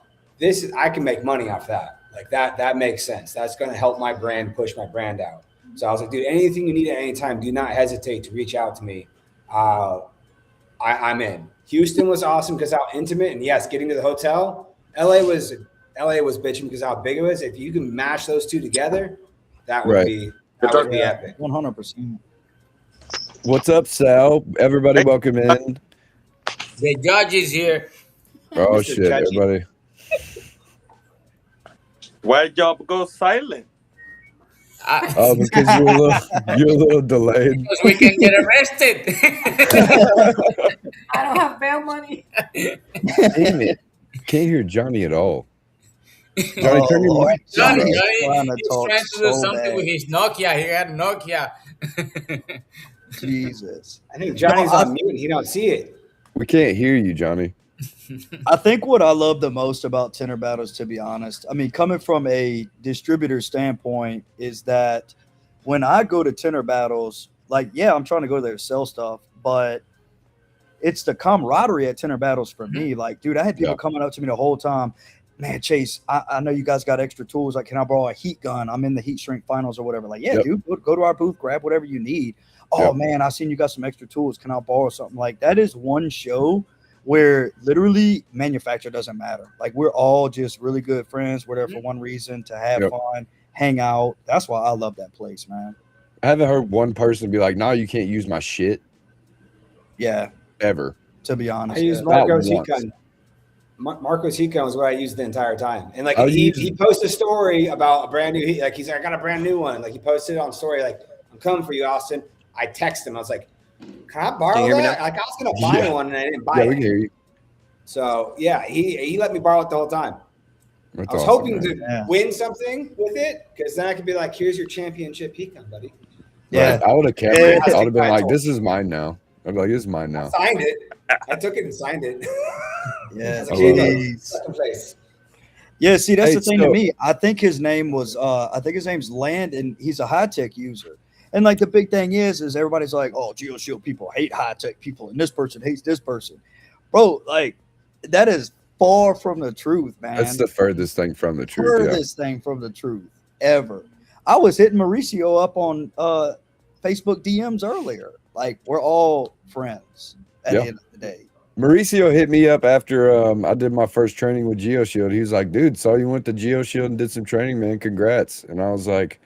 I can make money off that. Like that makes sense. That's going to help my brand, push my brand out. So I was like, dude, anything you need at any time, do not hesitate to reach out to me. I'm in. Houston was awesome because how intimate, and yes, getting to the hotel. LA was bitching because how big it was. If you can mash those two together, that would be epic. 100%. What's up, Sal? Everybody, welcome in. The judge is here. Oh Mr. shit, Judgy. everybody. Why y'all go silent? Oh, because you're a little delayed. Because we can get arrested. I don't have bail money. Damn it. Can't hear Johnny at all. Johnny, turn your mic. Johnny, Johnny's he's trying to talk trying to do so something bad. with his Nokia. He had Nokia. Jesus. I think Johnny's on mute. He don't see it. We can't hear you, Johnny. I think what I love the most about Tinter Battles, to be honest, I mean, coming from a distributor standpoint, is that when I go to Tinter Battles, like, yeah, I'm trying to go there to sell stuff, but it's the camaraderie at Tinter Battles for me. Like, dude, I had people coming up to me the whole time. Man, Chase, I know you guys got extra tools. Like, can I borrow a heat gun? I'm in the heat shrink finals or whatever. Like, yeah, dude, go to our booth, grab whatever you need. Oh, man, I seen you got some extra tools. Can I borrow something? Like, that is one show where literally manufacturer doesn't matter. Like, we're all just really good friends. We're there for one reason, to have fun, hang out. That's why I love that place, man. I haven't heard one person be like, "No, you can't use my shit." Yeah, ever. To be honest, I used Marco's heat gun. Marco's heat gun was what I used the entire time. And like he posted a story about a brand new heat. Like he's like, I got a brand new one. Like he posted it on story. Like, I'm coming for you, Austin. I texted him. I was like, can I borrow that? Like I was gonna buy one and I didn't buy it. We can hear you. So yeah, he let me borrow it the whole time. That's I was awesome, hoping to win something with it, because then I could be like, here's your championship heat gun, buddy. Yeah, I would have kept it. I would have been like, this is mine now. I'd be like, this is mine now. I signed it. I took it and signed it. Yeah, Yeah, see, that's the thing to me. I think his name's Land, and he's a high tech user. And like the big thing is everybody's like, oh, GeoShield people hate high tech people, and this person hates this person. Bro, like that is far from the truth, man. That's the furthest thing from the truth. Furthest thing from the truth ever. I was hitting Mauricio up on Facebook DMs earlier. Like, we're all friends at the end of the day. Mauricio hit me up after I did my first training with GeoShield. He was like, dude, saw you went to GeoShield and did some training, man. Congrats. And I was like,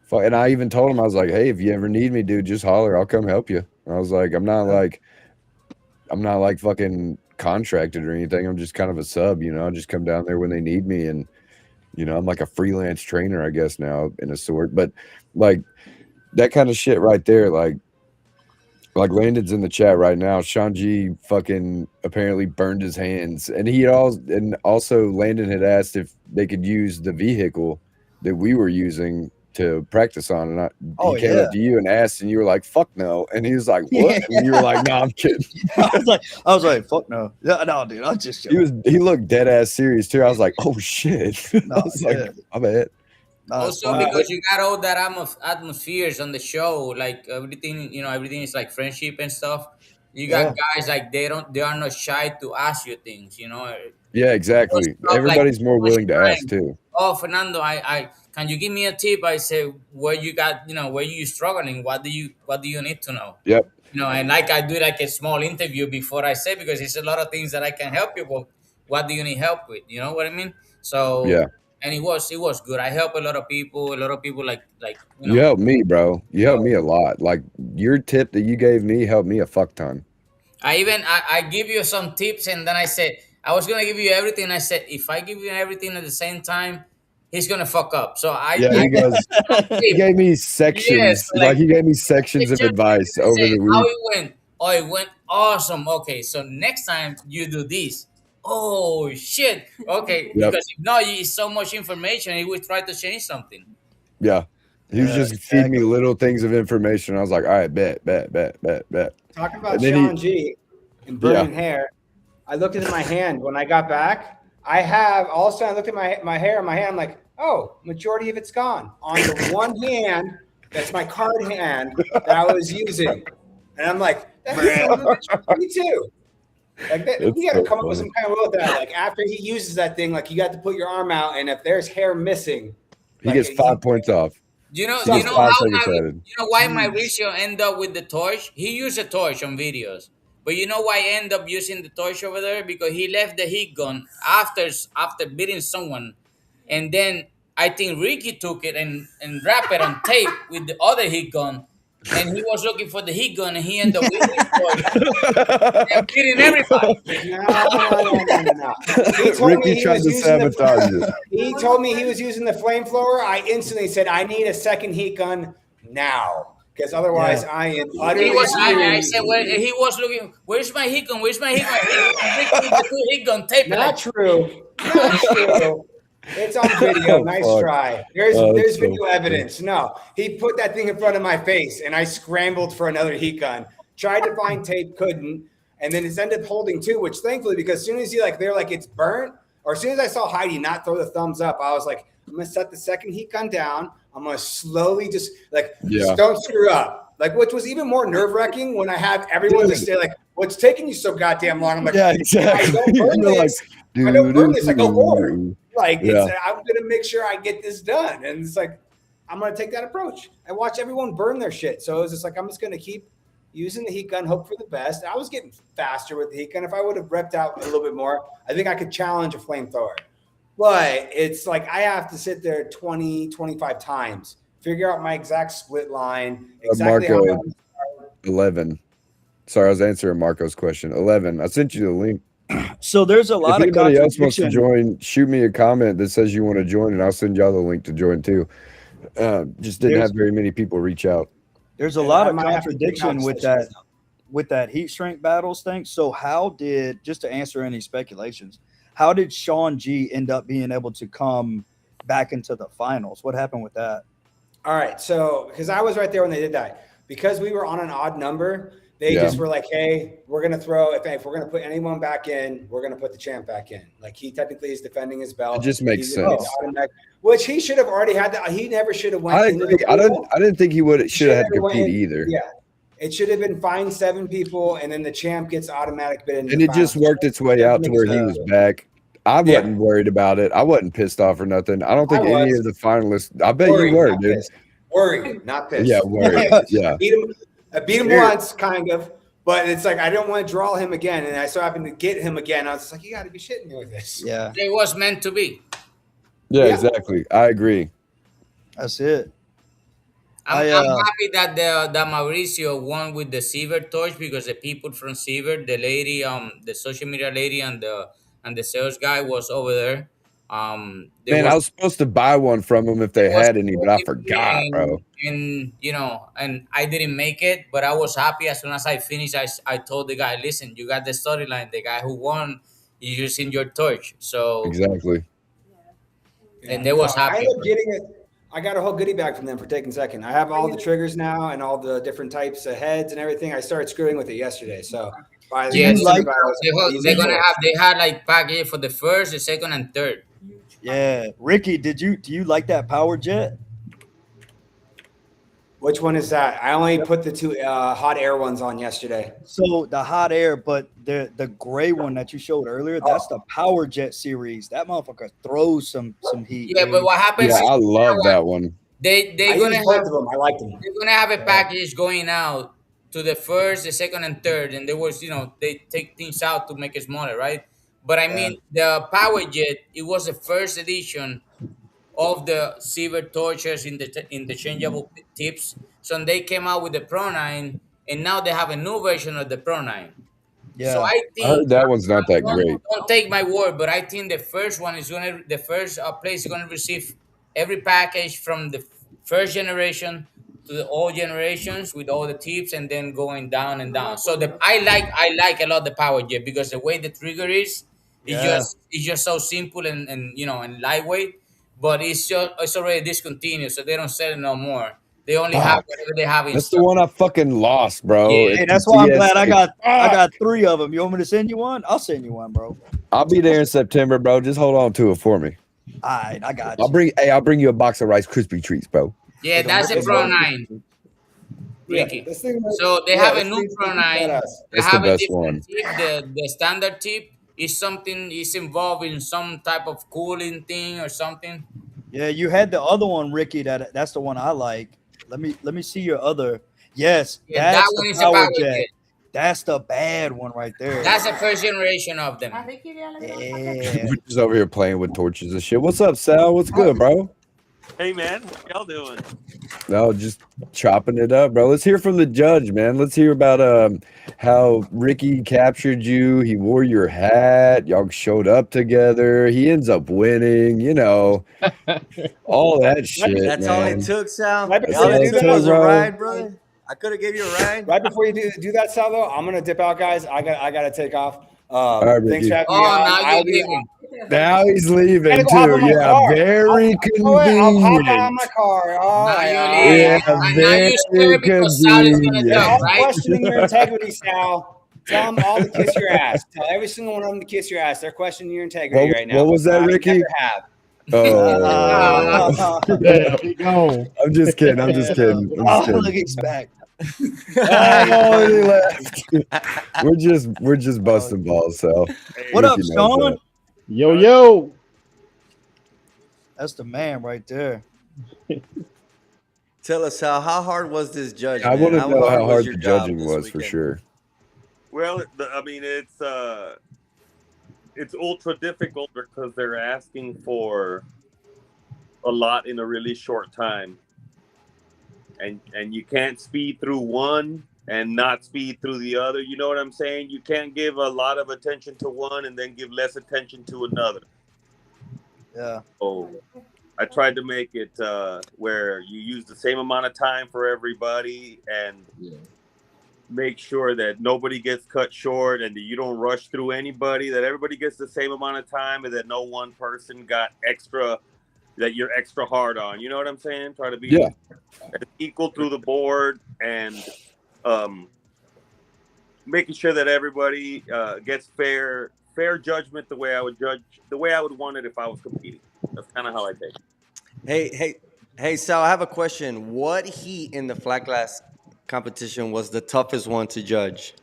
fuck. And I even told him, I was like, hey, if you ever need me, dude, just holler. I'll come help you. And I was like, I'm not like fucking contracted or anything. I'm just kind of a sub, you know. I just come down there when they need me. And, you know, I'm like a freelance trainer, I guess, now in a sort. But like that kind of shit right there, like Landon's in the chat right now. Sean G fucking apparently burned his hands, and also Landon had asked if they could use the vehicle that we were using to practice on, and he came up to you and asked, and you were like, "Fuck no," and he was like, "What?" And you were like, "No, I'm kidding." I was like, "Fuck no, no, dude, I'm just joking." He looked dead ass serious too. I was like, "Oh shit!" I was like, "I bet." That's Also, funny. because you got all that atmospheres on the show, like everything, everything is like friendship and stuff. You got Yeah. guys like they are not shy to ask you things. Yeah, Was exactly. stuff like Everybody's more so much willing to ask time. too. Oh, Fernando, I can you give me a tip? I say, where you got, where you struggling? What do you need to know? Yep. And like I do like a small interview before I say, because it's a lot of things that I can help you with. What do you need help with? You know what I mean? Yeah. So, and it was good. I help a lot of people. A lot of people like You helped me, bro. You helped me so a lot. Like your tip that you gave me helped me a fuck ton. I give you some tips, and then I said I was gonna give you everything. I said if I give you everything at the same time, he's gonna fuck up. So I Yeah, I he goes. He tip. gave me Yes, sections. like Like he gave me I sections of check with you advice and over say the how week. it went. Oh, it went awesome. Okay, so next time you do this. Oh shit. Okay, Yep. because if not, it's so much information. He will try to change something. Yeah. He was Yeah, just feeding me exactly. little things of information. I was like, all right, bet, bet, bet, bet, bet. Talking about And then he, Sean G and yeah, burning hair, I looked at my hand when I got back. I have all of a sudden I looked at my hair in my hand. I'm like, oh, majority of it's gone on the one hand. That's my card hand that I was using, and I'm like, that son of a bitch for me too. Like that, it's we got to so come up with funny. some kind of rule with that. Like after he uses that thing, like you got to put your arm out, and if there's hair missing, He like gets 5 points off. Do He you gets know something. 5 seconds added. why Jeez. Mauricio end up with the torch? He used a torch on videos, but you know why I end up using the torch over there? Because he left the heat gun after beating someone, and then I think Ricky took it and wrapped it on tape with the other heat gun, and he was looking for the heat gun, and he ended up with his torch and beating everybody. No. He told me Ricky he tried was to using sabotage it. he told me he was using the flamethrower. I instantly said, I need a second heat gun now. Because otherwise Yeah. I am He utterly was. I screwed. said, well, he was looking. Where's my heat gun? Where's my heat gun? And Ricky with the two heat gun tape it like. Not true. Not true. It's on video. Oh Nice fuck. try. There's Oh, there's it's so video funny. evidence. No, he put that thing in front of my face, and I scrambled for another heat gun. Tried to find tape, couldn't, and then it's ended up holding two. Which thankfully, because as soon as they're like it's burnt, or as soon as I saw Heidi not throw the thumbs up, I was like, I'm gonna set the second heat gun down. I'm gonna slowly just like Yeah. don't screw up. Like which was even more nerve wracking when I have everyone Dude. just say like, "What's taking you so goddamn long?" I'm like, Yeah, I exactly. don't burn You're like, this. I don't burn this. I go forward. doo-doo-doo. Like Yeah. I'm gonna make sure I get this done, and it's like I'm gonna take that approach. I watch everyone burn their shit, so it was just like I'm just gonna keep using the heat gun, hope for the best. I was getting faster with the heat gun. If I would have repped out a little bit more, I think I could challenge a flamethrower. But it's like I have to sit there 20, 25 times, figure out my exact split line, exactly how Marco, much 11. Sorry, I was answering Marco's question. 11. I sent you the link. So there's a If lot of anybody else wants to contradiction. join, shoot me a comment that says you want to join, and I'll send y'all the link to join too. Just didn't have very many people reach out. There's a and lot I of might have to take contradiction with conversations. that heat shrink battles thing. So how did, just to answer any speculations, how did Sean G end up being able to come back into the finals? What happened with that? All right. So, because I was right there when they did that, because we were on an odd number, they Yeah. just were like, hey, we're going to throw, if we're going to put anyone back in, we're going to put the champ back in. Like he technically is defending his belt. It just makes He's sense. automatic, which he should have already had that. He never should have went I into agree. the I pool. didn't think he should have had to Should've compete went- either. Yeah. It should have been find 7 people, and then the champ gets automatic bid into And the it just finals. worked its way out to where he was back. I Yeah. wasn't worried about it. I wasn't pissed off or nothing. I don't think I any was. of the finalists. I bet Worried, you were, not dude. pissed. Worried, not pissed. Yeah, worried. Yeah. I beat him once, kind of, but it's like I don't want to draw him again, and I so happened to get him again. I was just like, you got to be shitting me with this. Yeah, It was meant to be. Yeah, Yeah. exactly. I agree. that's it. I'm I, happy that Mauricio won with the Seaver torch, because the people from Seaver, the lady, the social media lady, and the sales guy was over there. There Man, was I was supposed to buy one from them if they was had any, but I forgot, and, bro. and I didn't make it, but I was happy. As soon as I finished, I told the guy, listen, you got the storyline. The guy who won is using your torch. So Exactly. and they was I happy. ended up getting it. I got a whole goodie bag from them for taking second. I have all the triggers now and all the different types of heads and everything. I started screwing with it yesterday. So by the Yes, end of the battle, they had like package for the first, the second, and third. Yeah, Ricky, do you like that power jet? Which one is that? I only put the two hot air ones on yesterday. So the hot air, but the gray one that you showed earlier, that's the power jet series. That motherfucker throws some heat. Yeah, but Dude. what happens Yeah, is I love that one. I they're use gonna both have of them. I like them. they're gonna have a package going out to the first, the second, and third, and there was they take things out to make it smaller, right? But I Yeah. mean the power jet, it was the first edition of the silver torches in the interchangeable tips. So they came out with the Pro 9, and now they have a new version of the Pro 9. So Yeah, I I heard think that one's not that great. don't take my word, but I think the first one is gonna the first place is gonna receive every package from the first generation to the all generations with all the tips, and then going down and down. So I like a lot the power jet because the way the trigger is yeah, just so simple and and lightweight, but it's already discontinued, so they don't sell it no more. They only have Fuck. whatever they have in That's the stock. one I fucking lost, bro. Yeah. hey, It's that's the why I'm glad I TSA. got Fuck. 3 of them. You want me to send you one? I'll send you one, bro. I'll be there in September, bro. Just hold on to it for me. All right, I got I'll you. bring you a box of Rice Krispie treats, bro. Yeah, Hey, the that's a red Pro one? 9, Yeah, Ricky. this thing. So they Yeah, have a this new thing's Pro pretty 9. badass. They It's the have a best different one. tip. The standard tip is something is involved in some type of cooling thing or something. Yeah, you had the other one, Ricky. That's the one I like. Let me see your other. Yes, Yeah, that that's the one is a power power jet. jet. That's the bad one right there. That's the first generation of them. A Ricky le alegró el paquete. Yeah. We're just over here playing with torches and shit. What's up, Sal? What's good, bro? Hey man, what y'all doing? No, just chopping it up, bro. Let's hear from the judge, man. Let's hear about how Ricky captured you. He wore your hat. Y'all showed up together. He ends up winning. All that shit, That's all it man. took, Sal. Right That's before All you all it do it took that, took, was a bro. ride, brother. I could have gave you a ride. right before you do that, Sal, though, I'm gonna dip out, guys. I gotta take off. All right, Thanks for Ricky. having me Oh, on. now I'll you're be. leaving. Now he's I gotta leaving go hop too. in my Yeah, car. very You know what? I'll hop out of convenient. my car. All Now right, you're all leaving. Yeah, right. And now very you're scared because Sal is gonna They're talk, convenient. all right? questioning your integrity, Sal. Tell them all to kiss your ass. Tell every single one of them to kiss your ass. They're questioning your integrity right now. What was that, You Ricky? never have. Oh, Damn, he gone. I'm just kidding. I'm just kidding. I'm just Oh, look, kidding. he's back. Oh, he left. We're just busting balls, so What up, Ricky knows Sean? that. Yo, yo. That's the man right there. Tell us, Sal, how hard was this judge, I man? want to How know hard how was hard your the job judging this was for weekend? sure. Well, it's ultra difficult because they're asking for a lot in a really short time, and you can't speed through one and not speed through the other. You know what I'm saying? You can't give a lot of attention to one and then give less attention to another. Yeah. So I tried to make it where you use the same amount of time for everybody and make sure that nobody gets cut short and that you don't rush through anybody, that everybody gets the same amount of time and that no one person got extra, that you're extra hard on. You know what I'm saying? Try to be equal through the board and making sure that everybody gets fair judgment the way I would want it if I was competing. That's kind of how I take it. Hey, Sal, I have a question. What heat in the flat glass competition was the toughest one to judge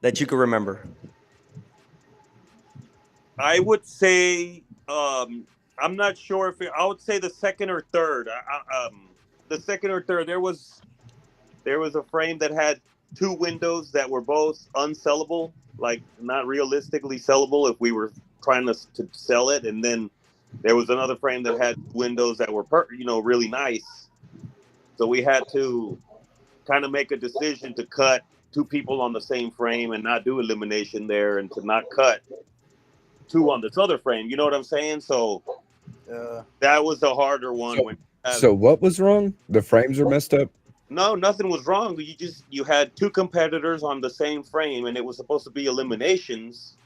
that you could remember? I would say I'm not sure if I would say the second or third. The second or third, there was a frame that had two windows that were both unsellable, like not realistically sellable if we were trying to sell it, and then there was another frame that had windows that were really nice. So we had to kind of make a decision to cut two people on the same frame and not do elimination there, and to not cut two on this other frame. You know what I'm saying? So that was the harder one. So what was wrong? The frames are messed up? No, nothing was wrong. You had two competitors on the same frame, and it was supposed to be eliminations,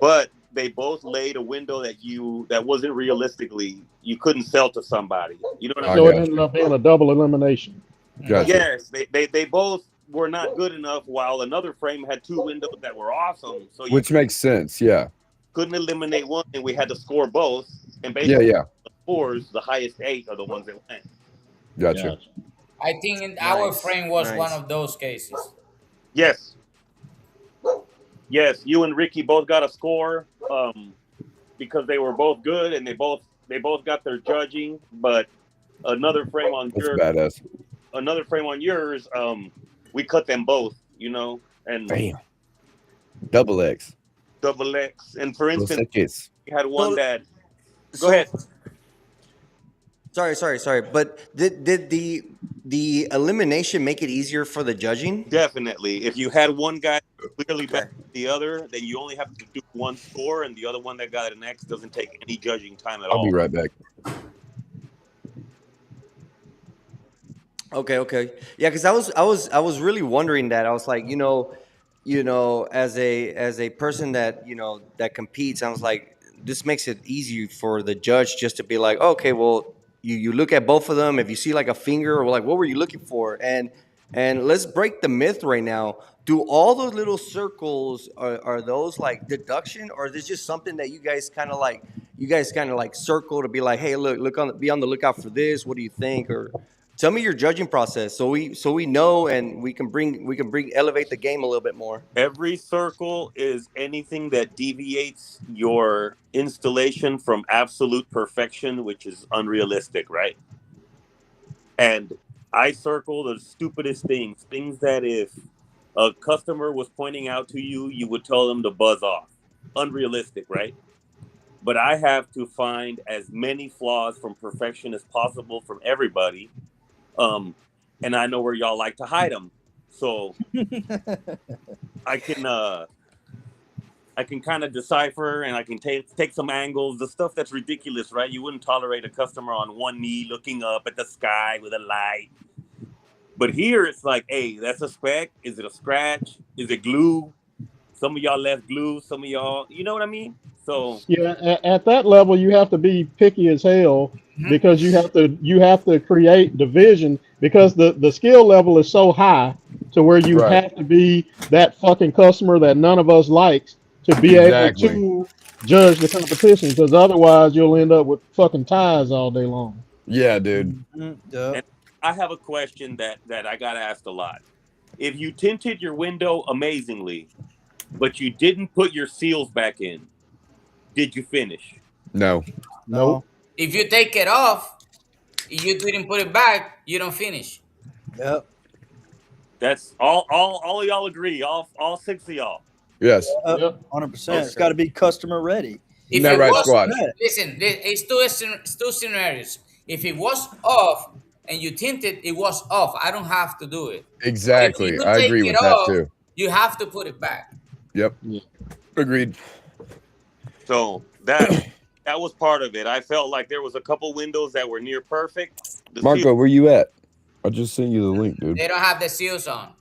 but they both laid a window that wasn't realistically, you couldn't sell to somebody. You know what I'm So saying? it ended up being a double elimination. Gotcha. Yes, they both were not good enough, while another frame had two windows that were awesome. So Which makes sense, yeah. couldn't eliminate one, and we had to score both. And Yeah, basically, yeah. the scores, the highest 8 are the ones that win. Gotcha. I think in our Nice, frame was one nice. of those cases. Yes, yes. You and Ricky both got a score because they were both good, and they both got their judging. But another frame on That's your badass. another frame on yours, we cut them both. You know, and Damn. Double X. double X. And for Dos instance, X's. we had one So, that. Go so ahead. sorry. But did the elimination make it easier for the judging? Definitely. If you had one guy clearly better Okay. than the other, then you only have to do one score, and the other one that got an X doesn't take any judging time at I'll all. be right back. Okay. Yeah, because I was really wondering that. I was like, as a person that that competes, I was like, this makes it easy for the judge just to be like, okay, well, you look at both of them. If you see like a finger or like, what were you looking for? And let's break the myth right now. Do all those little circles are those like deduction, or is this just something that you guys kind of like circle to be like, hey, be on the lookout for this. What do you think? Or tell me your judging process so we know and we can elevate the game a little bit more. Every circle is anything that deviates your installation from absolute perfection, which is unrealistic, right? And I circle the stupidest things that if a customer was pointing out to you, you would tell them to buzz off. Unrealistic, right? But I have to find as many flaws from perfection as possible from everybody. And I know where y'all like to hide them. So I can kind of decipher, and I can take some angles, the stuff that's ridiculous, right? You wouldn't tolerate a customer on one knee looking up at the sky with a light. But here it's like, hey, that's a speck. Is it a scratch? Is it glue? Some of y'all left glue. Some of y'all, you know what I mean? So Yeah, at that level, you have to be picky as hell because you have to create division because the skill level is so high to where you Right. have to be that fucking customer that none of us likes to be able Exactly. to judge the competition because otherwise you'll end up with fucking ties all day long. Yeah, dude. and I have a question that I got asked a lot. If you tinted your window amazingly, but you didn't put your seals back in, did you finish? No. Nope. If you take it off, you didn't put it back, you don't finish. Yep. That's all y'all agree. All 6 of y'all. Yes. Yep. 100%. It's got to be customer ready. If That it right, was, squad. listen, it's two scenarios. If it was off and you tinted, it was off. I don't have to do it. But if Exactly. you I take agree it with that off, too. you have to put it back. Yep. Yeah. Agreed. So that was part of it. I felt like there was a couple windows that were near perfect. The Marco, seal, where you at? I just sent you the link, dude. They don't have the seals on.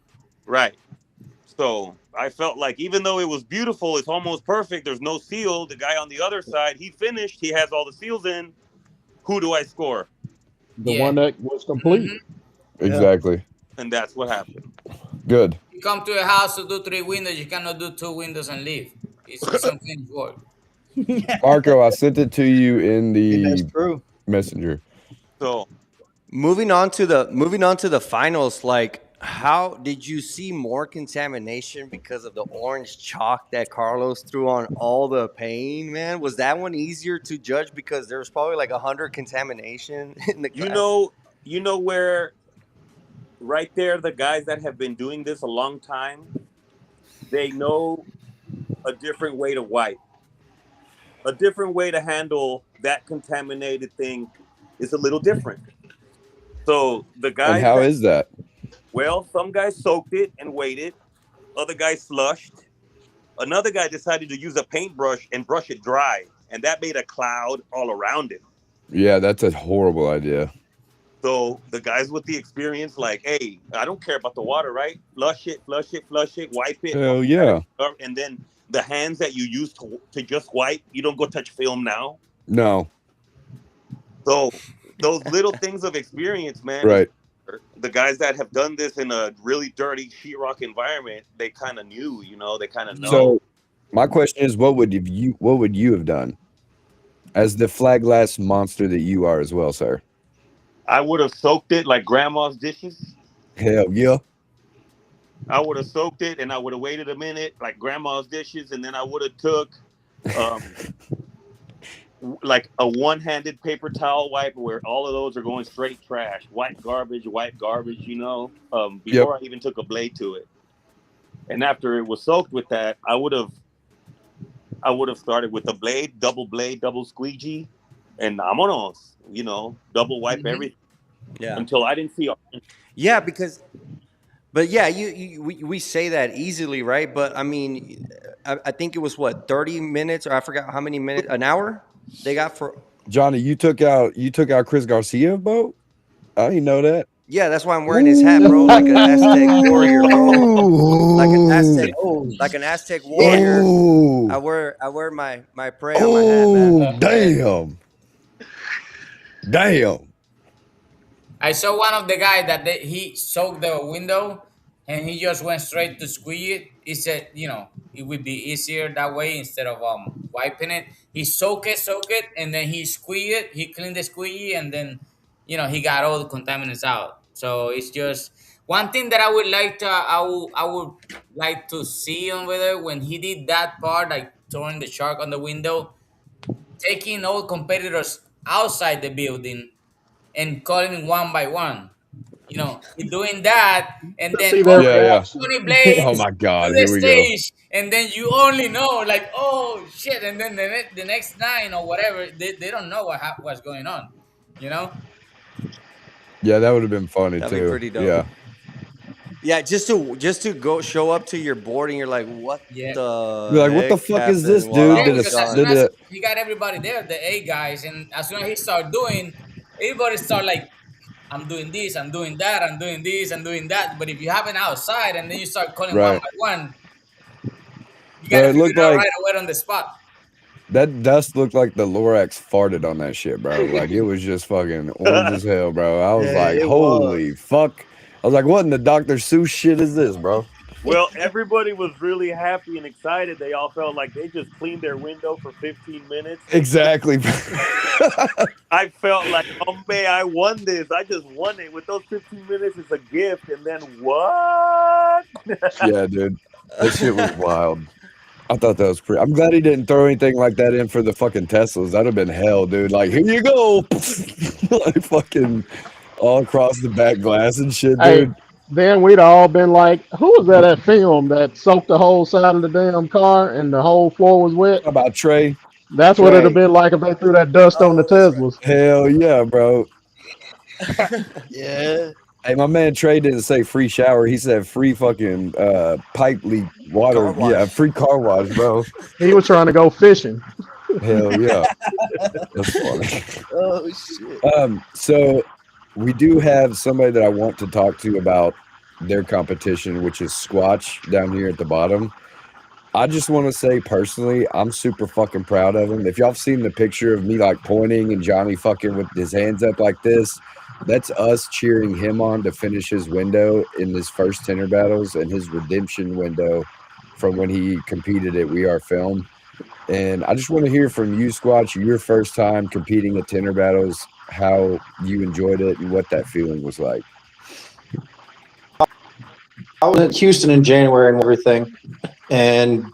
right. So I felt like even though it was beautiful, it's almost perfect. There's no seal. The guy on the other side, he finished. He has all the seals in. Who do I score? The Yeah. one that was complete. Exactly. And that's what happened. Good. You come to a house to do 3 windows, you cannot do 2 windows and leave. It's unfinished work. Marco, I sent it to you in That's the true. messenger. So Moving on to the finals, like how did you see more contamination because of the orange chalk that Carlos threw on all the paint, man? Was that one easier to judge because there was probably like 100 contamination in the class? you know where right there, the guys that have been doing this a long time, they know a different way to wipe. A different way to handle that contaminated thing is a little different. So the And guys how is that? well, some guys soaked it and waited. Other guys flushed. Another guy decided to use a paintbrush and brush it dry, and that made a cloud all around it. Yeah, that's a horrible idea. So the guys with the experience, like, hey, I don't care about the water, right? Flush it, wipe it. Hell yeah. And then the hands that you use to just wipe, you don't go touch film now. No. So those little things of experience, man. Right. The guys that have done this in a really dirty sheetrock environment, they kind of knew, they kind of know. So My question is, what would you have done as the flag glass monster that you are as well, sir? I would have soaked it like grandma's dishes. Hell yeah. I would have soaked it, and I would have waited a minute like grandma's dishes, and then I would have took um, like a one-handed paper towel wipe where all of those are going straight trash, white garbage, Yep. before I even took a blade to it. And after it was soaked with that, I would have started with a blade, double squeegee, and vámonos, double wipe everything Yeah. until I didn't see orange. Yeah, because, but yeah, we say that easily, right? But I mean, I think it was what, 30 minutes, or I forgot how many minutes, an hour they got for. Johnny, you took out Chris Garcia boat? I didn't know that. Yeah, that's why I'm wearing his hat, bro, like an Aztec warrior, bro. Like an Aztec warrior. Oh, I wear my prey on my hat, man. Damn. I saw one of the guys that he soaked the window and he just went straight to squeeze it. He said, it would be easier that way instead of wiping it. He soak it, and then he squeeze it. He cleaned the squeegee, and then he got all the contaminants out. So it's just one thing that I would like to I would like to see on whether when he did that part, like throwing the shark on the window, taking all competitors outside the building and calling one by one. He's doing that, and then See all their Yeah. 20 blades Oh my to God, the here we go. stage, and then you only know, like, oh shit, and then the next 9 or whatever, they don't know what's going on, Yeah, that would have been funny That'd too. be pretty dope. Yeah. Yeah, just to go show up to your board and you're like, what Yeah. the You're like, what the heck fuck is happened this, while dude? I Yeah, was because as gone? soon as he got everybody there, the A guys, and as soon as he started doing, everybody start like, I'm doing this, I'm doing that, I'm doing this, I'm doing that. But if you have it outside and then you start calling one Right. by one, you Bro, gotta it figure looked it out like right away on the spot. that dust looked like the Lorax farted on that shit, bro. Like it was just fucking orange as hell, bro. I was Yeah, like, it holy was. fuck. I was like, what in the Dr. Seuss shit is this, bro? Well, everybody was really happy and excited. They all felt like they just cleaned their window for 15 minutes. Exactly. I felt like, oh man, I won this. I just won it. With those 15 minutes, it's a gift. And then what? Yeah, dude. That shit was wild. I thought that was pretty. I'm glad he didn't throw anything like that in for the fucking Teslas. That'd have been hell, dude. Like, here you go. Like fucking all across the back glass and shit, Hey, dude. then we'd all been like, who was that film that soaked the whole side of the damn car and the whole floor was wet? How about Trey? That's what it'd have Trey. been like if they threw that dust on the Oh, that's right. Teslas. Hell yeah, bro. Yeah. Hey, my man Trey didn't say free shower. He said free fucking pipe leak water. Car wash. Yeah, free car wash, bro. He was trying to go fishing. Hell yeah. That's funny. Oh shit. So we do have somebody that I want to talk to about their competition, which is Squatch down here at the bottom. I just want to say personally, I'm super fucking proud of him. If y'all have seen the picture of me like pointing and Johnny fucking with his hands up like this, that's us cheering him on to finish his window in his first Tinter Battles and his redemption window from when he competed at We Are Film. And I just want to hear from you, Squatch, your first time competing at Tinter Battles, how you enjoyed it and what that feeling was like. I was in Houston in January and everything, and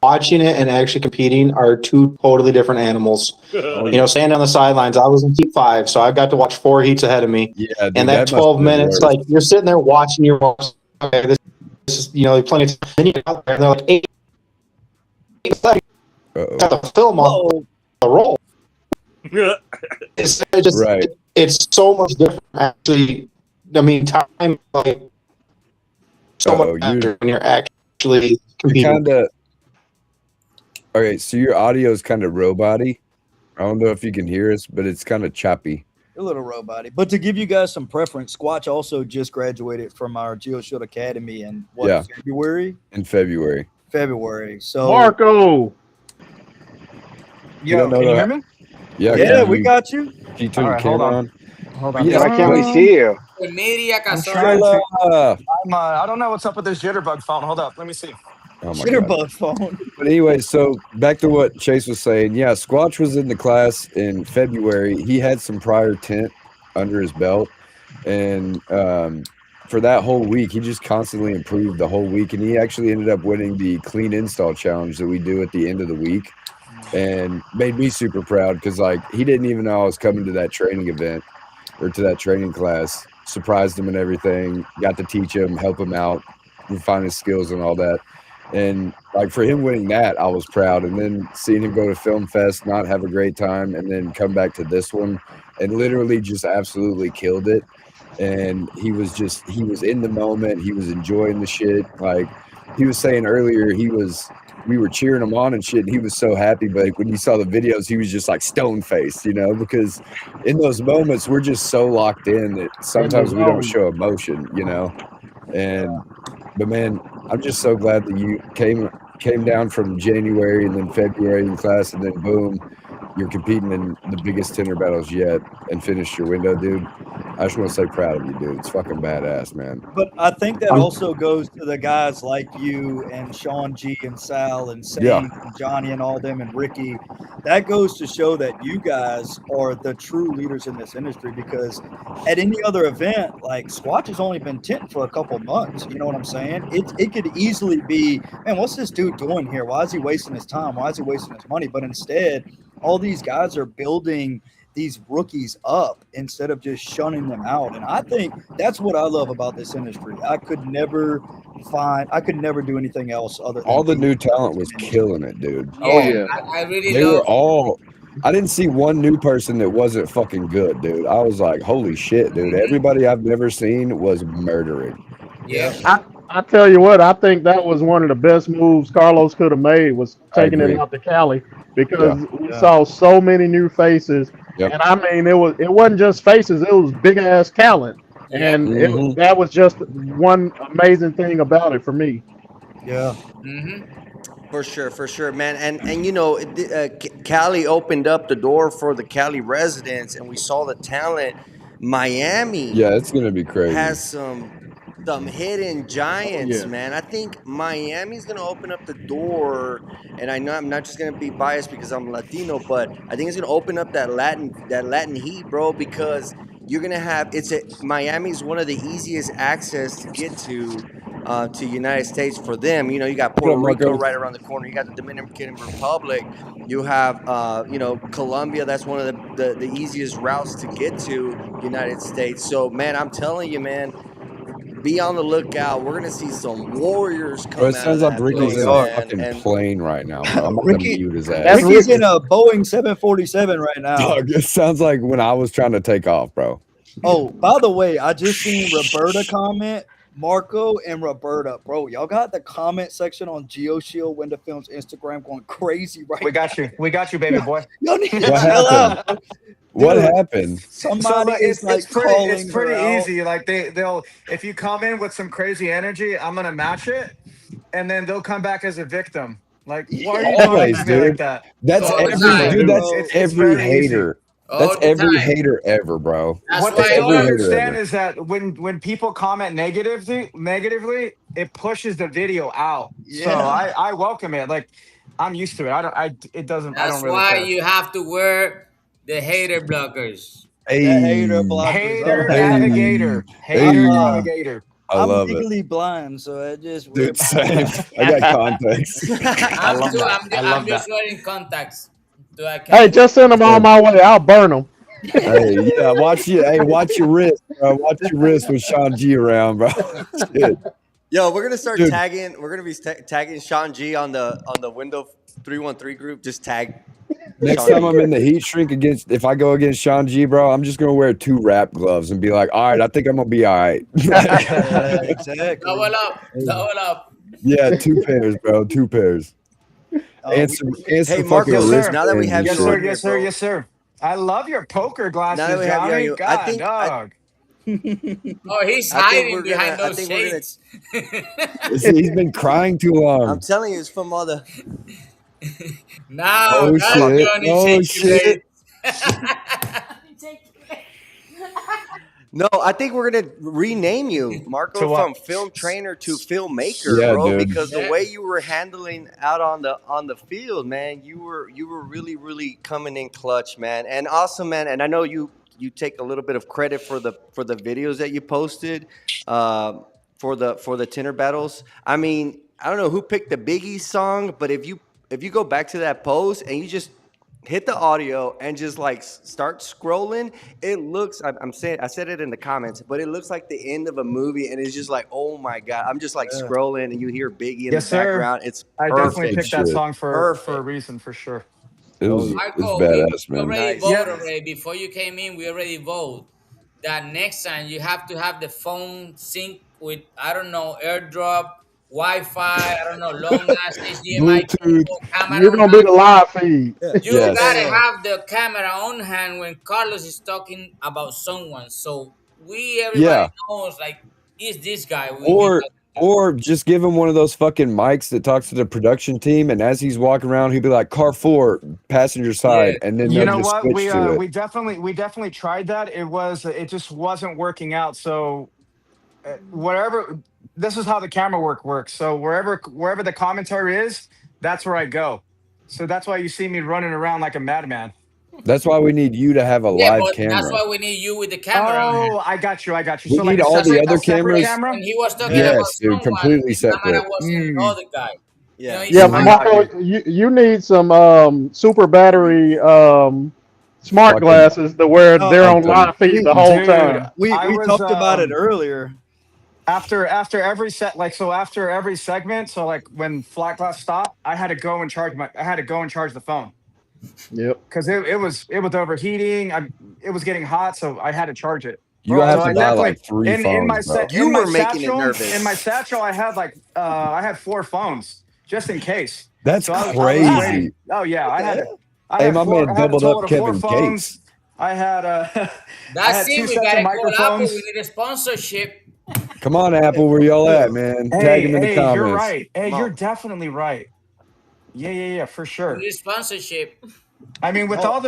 watching it and actually competing are two totally different animals. Standing on the sidelines, I was in heat 5, so I got to watch 4 heats ahead of me. Yeah, dude, And that must 12 have been minutes, worse. like you're sitting there watching your okay, this is plenty of time. Then you get out there and they're like 8 seconds. Uh-oh. Got the film on the roll. It's just Right. it's so much different actually. I mean, time like so Uh-oh, much better when you're actually You're competing. kind of okay. So your audio is kind of roboty. I don't know if you can hear us, but it's kind of choppy. A little roboty. But to give you guys some preference, Squatch also just graduated from our GeoShield Academy in Yeah. February? In February. So Marco, You Yo, don't know can you that- hear me? Yeah, yeah, can we you- got you. Can you turn All the right, hold camera on. on? Hold on. Yeah. Why can't we see you? Media I'm Casor. trying to. Hola. I don't know what's up with this jitterbug phone. Hold up. Let me see. Oh my Shitter god. bug phone. But anyway, so back to what Chase was saying. Yeah, Squatch was in the class in February. He had some prior tint under his belt, and for that whole week, he just constantly improved the whole week, and he actually ended up winning the clean install challenge that we do at the end of the week, and made me super proud because like he didn't even know I was coming to that training event or to that training class. Surprised him and everything. Got to teach him, help him out, refine his skills and all that. And like for him winning that, I was proud. And then seeing him go to Film Fest, not have a great time, and then come back to this one and literally just absolutely killed it. And he was in the moment. He was enjoying the shit. Like he was saying earlier, we were cheering him on and shit. And he was so happy. But when you saw the videos, he was just like stone faced, because in those moments, we're just so locked in that sometimes we don't show emotion, but man, I'm just so glad that you came down from January and then February in class, and then boom, you're competing in the biggest Tinter Battles yet and finished your window, dude. I just want to say proud of you, dude. It's fucking badass, man. But I think that also goes to the guys like you and Sean G and Sal and Saint and Johnny and all them and Ricky. That goes to show that you guys are the true leaders in this industry, because at any other event, like Squatch has only been tinting for a couple months. You know what I'm saying? It could easily be, man, what's this dude doing here? Why is he wasting his time? Why is he wasting his money? But instead, all these guys are building these rookies up instead of just shunning them out. And I think that's what I love about this industry. I could never do anything else other than all the new talent was killing it, dude. Yeah, I really They love. were all. I didn't see one new person that wasn't fucking good, dude. I was like, holy shit, dude. Everybody I've never seen was murdering. Yeah. I tell you what, I think that was one of the best moves Carlos could have made, was taking it out to Cali, because we saw so many new faces. Yep. And I mean, it wasn't just faces; it was big ass talent, and that was just one amazing thing about it for me. Yeah. For sure, man. And Cali opened up the door for the Cali residents, and we saw the talent. Miami, yeah, it's gonna be crazy. Has some hidden giants, man. I think Miami's gonna open up the door, and I know I'm not just gonna be biased because I'm Latino, but I think it's gonna open up that Latin heat, bro. Because you're gonna have Miami's one of the easiest access to get to United States for them. You got Puerto Rico right around the corner. You got the Dominican Republic. You have Colombia. That's one of the easiest routes to get to United States. So man, I'm telling you, man, be on the lookout. We're gonna see some warriors come It out sounds of like that Ricky's place, in a man. fucking plane right now, bro. I'm gonna mute his ass. Ricky's in a Boeing 747 right now. Dog, it sounds like when I was trying to take off, bro. Oh, by the way, I just seen Roberta comment. Marco and Roberta, bro, y'all got the comment section on GeoShield Window Films Instagram going crazy right We got now. you. We got you, baby boy. Y'all need to What chill happened? out. What Dude, happened? Somebody is like it's pretty her easy. Like they'll if you come in with some crazy energy, I'm gonna match it, and then they'll come back as a victim. Like, why are you Always, talking to me like dude. that? That's All the every time. dude. That's It's every very easy. hater. All That's the every time. hater ever, bro. That's What why they I don't love. understand is that when people comment negatively, it pushes the video out. So I welcome it. Like, I'm used to it. I don't That's really why care. you have to wear the hater blockers. Hey, The hater blockers. Hater Hey. navigator. Hater navigator. I I'm love it. legally blind, so I just Dude, same. I got context. I love that. I love I'm just that. wearing contacts. So I Hey, can just send them on my way. I'll burn them. Hey, yeah, watch your wrist, bro. Watch your wrist with Sean G around, bro. Shit. Yo, we're gonna start Dude. tagging. We're gonna be tagging Sean G on the Window 313 group. Just tag. Next Sean time G. I'm in the heat shrink if I go against Sean G, bro, I'm just gonna wear 2 wrap gloves and be like, all right, I think I'm gonna be all right. exactly. double up. Yeah, 2 pairs, bro. 2 pairs. And some Hey, fucking Marcos, wrist now that we have bands you and on shit. here, bro. Yes, sir. I love your poker glasses, Now that we have you on Johnny. your- God, I think- dog. Oh, he's I think hiding we're behind gonna- I those think we're gonna- shades. He's been crying too long. I'm telling you, it's from all the. Now, Oh, that's shit. Johnny Oh, shaking shit. blades. No, I think we're gonna rename you, Marco, To what? from film trainer to filmmaker, Yeah, bro. dude. Because the Yeah. way you were handling out on the field, man, you were really coming in clutch, man, and awesome, man. And I know you take a little bit of credit for the videos that you posted, for the Tinter Battles. I mean, I don't know who picked the Biggie song, but if you go back to that post and you just hit the audio and just like start scrolling, it looks, I'm saying, I said it in the comments, but it looks like the end of a movie, and it's just like, oh my god, I'm just like Yeah. scrolling and you hear Biggie in Yes, the sir. background. It's I definitely perfect. picked that Shit. song for a Perfect. reason, for sure. It Oh was yeah. it's Marco, badass, we man. already Nice. voted Yeah. already. Before you came in, we already voted that next time you have to have the phone sync with, I don't know, AirDrop, Wi-Fi, I don't know, long ass HDMI Bluetooth. cable, camera You're on gonna be the hand. live feed. Yeah. You Yes. gotta Yeah. have the camera on hand when Carlos is talking about someone. So everybody Yeah. knows, like, is this guy when he's Or talking to. or just give him one of those fucking mics that talks to the production team, and as he's walking around, he'd be like, "Car 4, passenger side," and then You they'll know just what? switch to it. We definitely tried that. It just wasn't working out. So whatever, this is how the camera works. So wherever the commentary is, that's where I go. So that's why you see me running around like a madman. That's why we need you to have a Yeah, live but that's camera. why we need you with the camera on hand. Oh, I got you. We So like need a all the separate, other separate cameras. camera. When he was talking Yeah. about Yes, dude, someone, completely the camera separate. was in the other guy. Yeah. It's Yeah, I but hard. got Marco, you. you need some super battery smart Fucking glasses to where they're on something. live feed the We whole Dude, time. I we was talked about it earlier. after every set, like, so after every segment, so like when flat glass stopped, I had to go and charge the phone Yep. because it was overheating. It was getting hot, so I had to charge it. You Bro, have So to I buy definitely like 3 in my phones, bro. set you were making it in my nervous. satchel I had like I had 4 phones just in case. That's So I was crazy. ready. Oh yeah, What the hell? Hey, my man I had a doubled total up of 4 Kevin phones. Gates. I had I That's had 2 it. We sets of gotta call Apple. We microphones. need a sponsorship. Come on, Apple, where y'all at, man? Tag him in the Hey, you're comments. right. Hey, Come you're on. definitely right. Yeah, for We sure. need a sponsorship. I mean, with Oh, all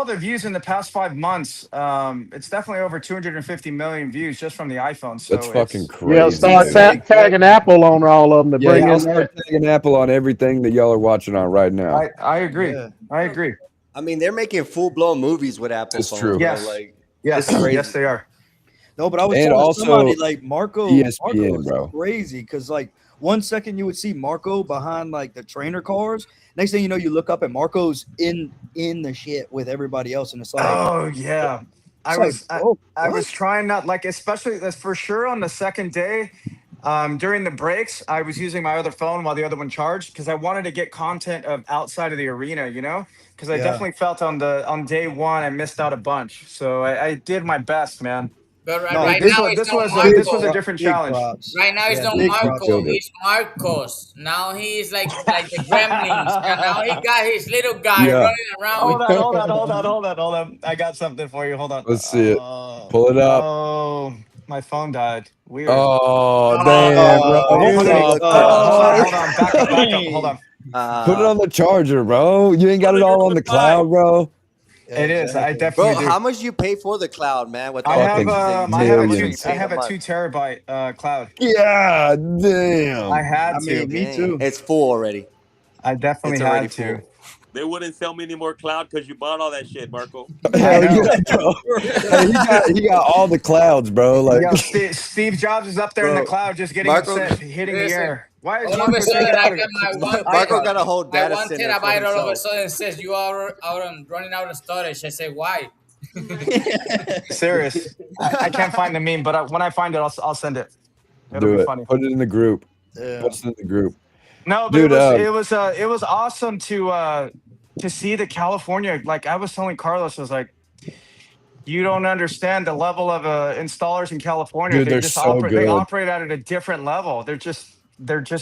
the views in the past 5 months, it's definitely over 250 million views just from the iPhone. That's So fucking it's Yeah, crazy, start dude. big. tagging Apple on all of them to Yeah, bring Yeah, y'all in start that. tagging Apple on everything that y'all are watching on right now. I agree. yeah. I agree. I mean, they're making full blown movies with Apple It's phones, true. bro. Yes, Like, it's yes, crazy. yes, they are. No, but I was And telling somebody also like Marco ESPN, is bro. crazy because like 1 second you would see Marco behind like the trainer cars. Next thing you know, you look up and Marco's in the shit with everybody else, and it's like, Oh yeah. it's like, bro, I was what? trying not, like, especially that's for sure on the second day. During the breaks, I was using my other phone while the other one charged because I wanted to get content of outside of the arena, because I Yeah. definitely felt on day one I missed out a bunch. So I did my best, man. But No, right This now was it's this no was big, a Marco. different big challenge. props. Right now it's Yeah, no big You props. Marco. killed it. It's Marcos. Now he's like the Gremlins, and now he got his little guy Yeah. running around with. Hold on. I got something for you. Hold on. Let's see it. Pull it up. Oh, my phone died. Weird. Oh, damn, bro. Oh, Oh, You Put he it. soft looked at ass. Hold on. Back up. Hold on. Put it on the charger, bro. You ain't got Put it it all on on the the cloud, bro. Yeah, It is. I exactly. definitely bro, do. how much you pay for the cloud, man? With I all the have pictures that you I take, have how a much two are you millions. I paying a have a month? 2 terabyte cloud. Yeah, I damn. had I to. mean, me Dang, too. it's full already. I definitely It's already had to. full. They wouldn't sell me any more cloud because you bought all that shit, Marco. I Hell know. yeah, bro. Hey, he got all the clouds, bro. Like, Yo, Steve Jobs is up there in the Bro, cloud just getting Marco, upset, hitting the Listen, air. Why is all of a Marco sudden taking I out got my Marco iCloud? got a whole my data one center for terabyte all of a himself. sudden says you are running out of storage. I say why? Serious. I can't find the meme, but when I find it, I'll send it. It'll do be it. funny. Put it in the group. Yeah. Post it in the group. No, but Dude, it was awesome to see the California. Like I was telling Carlos, I was like, you don't understand the level of installers in California. dude, They they're just so operate. They good. operate at a different level. They're just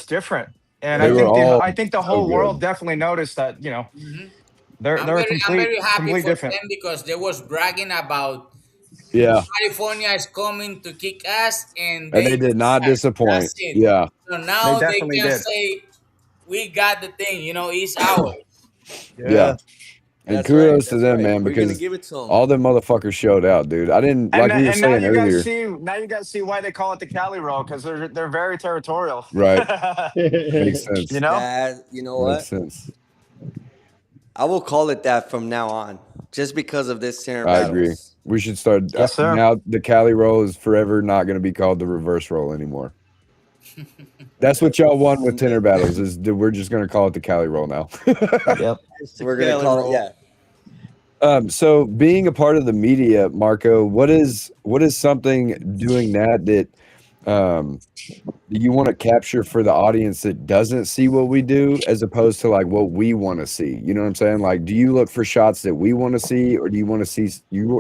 different. And They were all I think the so whole good. world definitely noticed that. Mhm. They're I'm a very happy complete for different. them because they was bragging about Yeah. California is coming to kick ass, and And they they did not did. disappoint. That's it. Yeah. So They now they definitely can did. say we got the thing. It's ours. Yeah. And That's kudos right. to That's them, right. man, We're gonna because give it to them. all them motherfuckers showed out, dude. I didn't And like we were and now saying you guys earlier. see why they call it the Cali roll, because they're very territorial. Right. Makes sense. You know? That, you know Makes what? sense. I will call it that from now on, just because of this Tinter I agree. Battles. We should start Yes, sir. now. The Cali roll is forever not going to be called the reverse roll anymore. That's what y'all won with Tinter Battles. Is that we're just going to call it the Cali roll now. Yep. We're gonna call it, yeah. So being a part of the media, Marco, what is something doing that you want to capture for the audience that doesn't see what we do, as opposed to like what we want to see? You know what I'm saying? Like, do you look for shots that we want to see, or do you want to see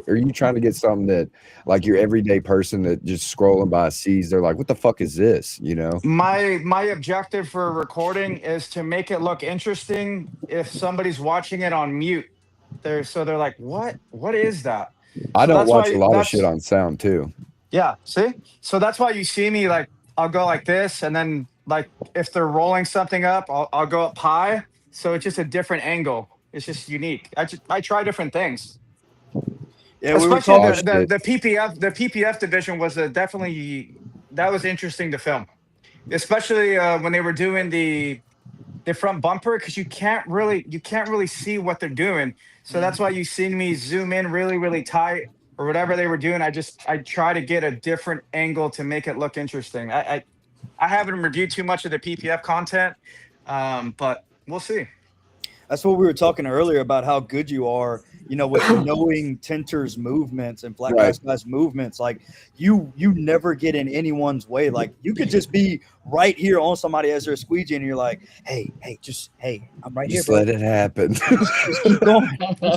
are you trying to get something that like your everyday person that just scrolling by sees, they're like, what the fuck is this? You know? My objective for recording is to make it look interesting if somebody's watching it on mute. They're like, what is that? I So don't that's watch why a lot of shit on sound too. Yeah, see? So that's why you see me like I'll go like this, and then like if they're rolling something up, I'll go up high. So it's just a different angle. It's just unique. I try different things. Yeah, we were Especially talking. the PPF division was definitely that was interesting to film. Especially when they were doing the front bumper, because you can't really see what they're doing. So that's why you see me zoom in really tight or whatever they were doing. I try to get a different angle to make it look interesting. I haven't reviewed too much of the PPF content, but we'll see. That's what we were talking earlier about, how good you are, you know, with knowing Tinter's movements and Black Right. Guy's movements. Like you never get in anyone's way. Like you could just be right here on somebody as they're squeegeeing, and you're like, hey, I'm right Just here, let bro. it happen. Just keep going.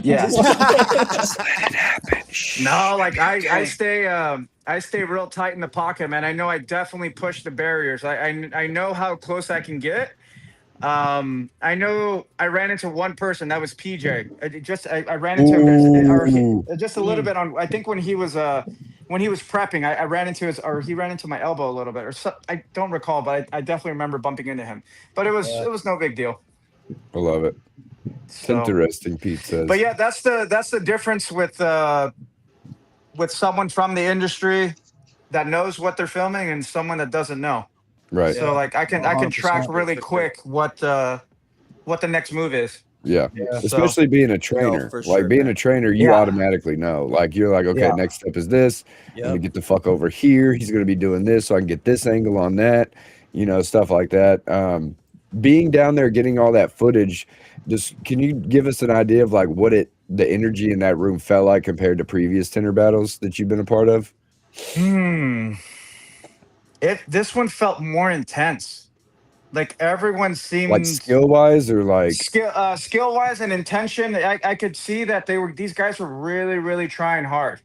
Yeah. Just let it happen. No, like I stay real tight in the pocket, man. I know I definitely push the barriers. I know how close I can get. I know I ran into one person, that was PJ. I ran into him Ooh. just a little bit on. I think when he was prepping, I ran into he ran into my elbow a little bit, or so, I don't recall, but I definitely remember bumping into him. But it was no big deal. I love it. It's So, interesting, Pete says. but yeah, that's the difference with someone from the industry that knows what they're filming and someone that doesn't know. Right. So like I can track 100%. really quick what the next move is. Yeah. Yeah. Especially being a trainer. for like sure, being man. a trainer, you Yeah. automatically know. Like you're like, okay, Yeah. next step is this. Let me Yep. get the fuck over here. He's gonna be doing this, so I can get this angle on that, you know, stuff like that. Being down there getting all that footage, just can you give us an idea of like what the energy in that room felt like compared to previous Tinter battles that you've been a part of? This one felt more intense. Like everyone seemed Like skill wise, or like skill wise and intention. I could see that these guys were really trying hard.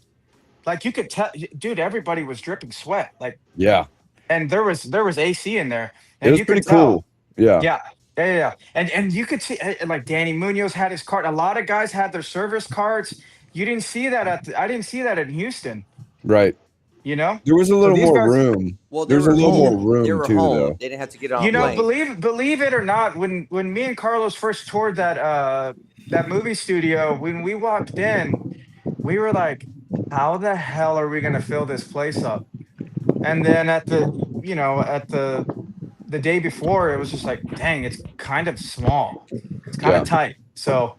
Like you could tell, dude, everybody was dripping sweat. Like, yeah, and there was AC in there, and it was you pretty could tell. cool. Yeah. Yeah. And you could see like Danny Munoz had his card. A lot of guys had their service cards. You didn't see that I didn't see that in Houston. Right. You know, There was a little these more guys- room. Well, they There's were a little home. more room They were too, home. though. They didn't have to get on you a know, plane. believe it or not, when me and Carlos first toured that movie studio, when we walked in, we were like, how the hell are we gonna fill this place up? And then at the day before, it was just like, dang, it's kind of small. It's kind of tight. So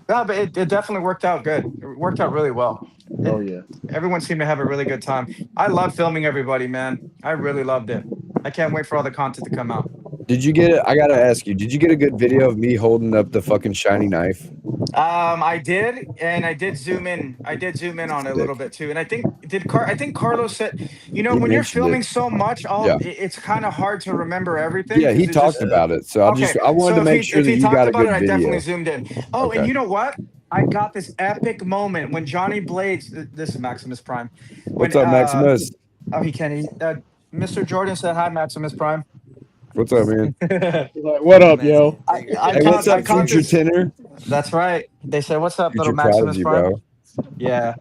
no, but it definitely worked out good. It worked out really well. Oh yeah. Everyone seemed to have a really good time. I love filming everybody, man. I really loved it. I can't wait for all the content to come out. Did you get it? I gotta ask you, did you get a good video of me holding up the fucking shiny knife? I did, and I did zoom in. I did zoom in on it a little bit too. And I think Carlos said, He when you're mentioned filming it. so much, Yeah. it's kind of hard to remember everything. Yeah, 'cause he it's talked about it. So I wanted to if make sure if that he you talked got a about good it, I video. definitely zoomed in. Oh, Okay. and you know what? I got this epic moment when Johnny Blades. This is Maximus Prime. What's up, Maximus? Oh, he can't. Mr. Jordan said hi, Maximus Prime. What's up, man? He's like, what up, yo? Hey, what's up, future Tinter? That's right. They said, "What's up, little Future Maximus prodigy, Prime?" bro. Yeah.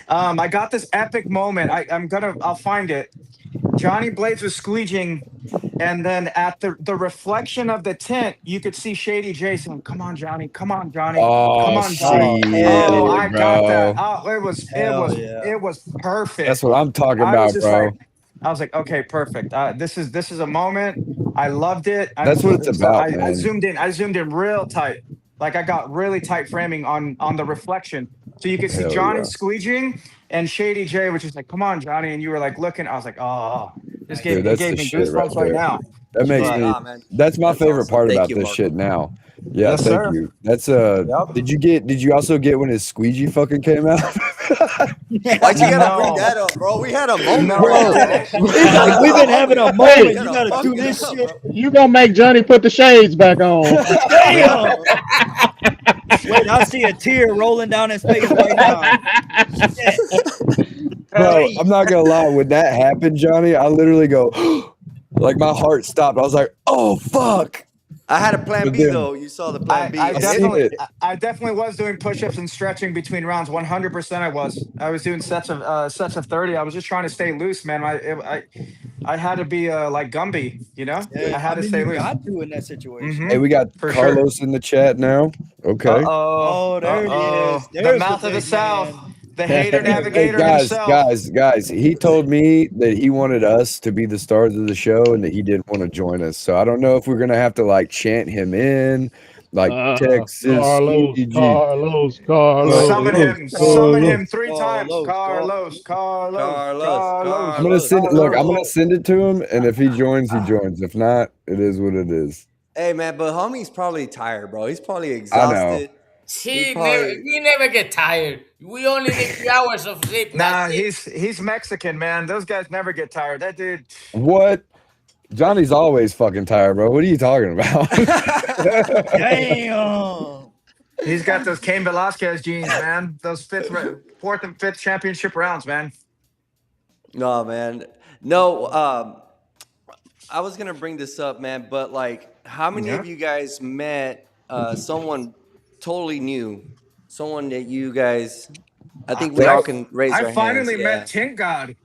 I got this epic moment. I'll find it. Johnny Blaze was squeegeeing, and then at the reflection of the tint, you could see Shady Jason. Come on, Johnny. Come on, Johnny. Come Oh, on, Johnny. Oh, Oh, hell shit, I yeah. got that. bro. Oh, Hell yeah. it was That's perfect. what I'm talking I was about, just like, bro. I was like, okay, perfect. This is a moment. I loved it. That's what it's So about, I man. zoomed in. I zoomed in real tight. Like I got really tight framing on the reflection, so you could see Hell Johnny yeah. squeegeeing and Shady J, which is like, come on, Johnny, and you were like looking. I was like, oh, Dude, that's gave the me shit right goosebumps right there. now. That makes But me. Nah, man, That's my that's favorite awesome. part Thank about you, this Marco. shit now. Yeah, yes, thank sir. you. That's Yep. Did you also get when his squeegee fucking came out? Why'd you gotta bring No, that up, bro? We had a moment no, right I now, Bro, man. didn't. he's We like, had we've a been having a moment. moment. Hey, You You gotta got to fuck do it this up, shit. bro. you gonna make Johnny put the shades back on? Damn. Wait, I see a tear rolling down his face right now. Shit. Bro, Wait. I'm not gonna lie. When that happened, Johnny, I literally go, like my heart stopped. I was like, oh fuck. I had a plan But B then though. You saw the plan B. I seen it. I definitely was doing push-ups and stretching between rounds. 100% I was doing sets of 30. I was just trying to stay loose, man. I had to be like Gumby, you know? Yeah, I had I to mean, stay you loose. got to in that situation. Hey, Mm-hmm. we got For sure. Carlos in the chat now. Okay. Uh-oh. Oh, there it is. Uh-oh. The There's the mouth of the big South. man. The hater Hey navigator guys, himself. guys, he told me that he wanted us to be the stars of the show and that he didn't want to join us. So I don't know if we're gonna have to like chant him in, like Texas squeegee. Summon him Carlos. 3 times. Carlos, Carlos, Carlos, Carlos, Carlos, I'm gonna Carlos. send it. Look, I'm gonna Carlos. send it to him, and if he joins, he joins. If not, it is what it is. Hey, man, but homie's probably tired, bro. He's probably I know. exhausted. He probably. We never get tired. We only need 3 hours of sleep. That's Nah, it. he's Mexican, man. Those guys never get tired. That dude. What? Johnny's always fucking tired, bro. What are you talking about? Damn. He's got those Cain Velasquez genes, man. Those fourth and fifth championship rounds, man. No, man. No, I was gonna bring this up, man, but like, how many Yeah. of you guys met someone totally new? Someone that you guys, I think we I, all can raise I our hands. finally Yeah. met Tint God.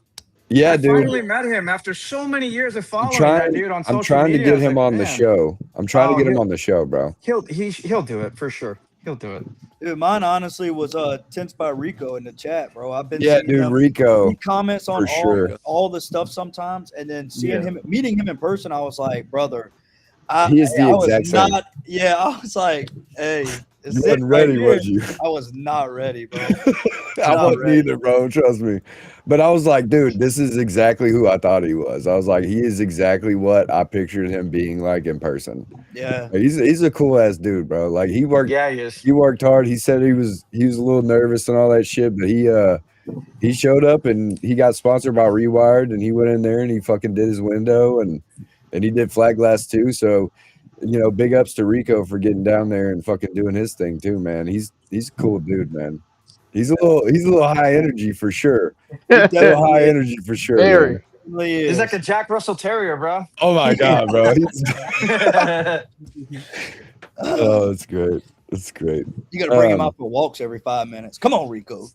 Yeah, I dude. finally met him after so many years of I'm following that trying. dude on I'm social trying to media. I get was him like, on the man, show. I'm trying to oh, get him on the show, bro. he'll do it for sure. He'll do it. Dude, mine honestly was Tense by Rico in the chat, bro. I've been Yeah, seeing dude, him. Rico. He comments on For sure. all the stuff sometimes, and then seeing Yeah. him, meeting him in person, I was like, brother, He is the I was exact same. not. Yeah, I was like, hey, You is it wasn't right ready, here? was you? I was not ready, bro. I Not wasn't ready. either, bro. Trust me. But I was like, dude, this is exactly who I thought he was. I was like, he is exactly what I pictured him being like in person. Yeah, Like, he's a cool ass dude, bro. Like he worked He is. hard. He said he was a little nervous and all that shit, but he showed up and he got sponsored by Rewired and he went in there and he fucking did his window and he did Flag Glass too. So, you know, big ups to Rico for getting down there and fucking doing his thing too, man. He's a cool dude, man. He's a little high energy for sure. A little high energy for sure. Very. Man. really He's is. like a Jack Russell Terrier, bro. Oh my god, bro. Oh, it's great. It's great. You got to bring him out for walks every 5 minutes. Come on, Rico.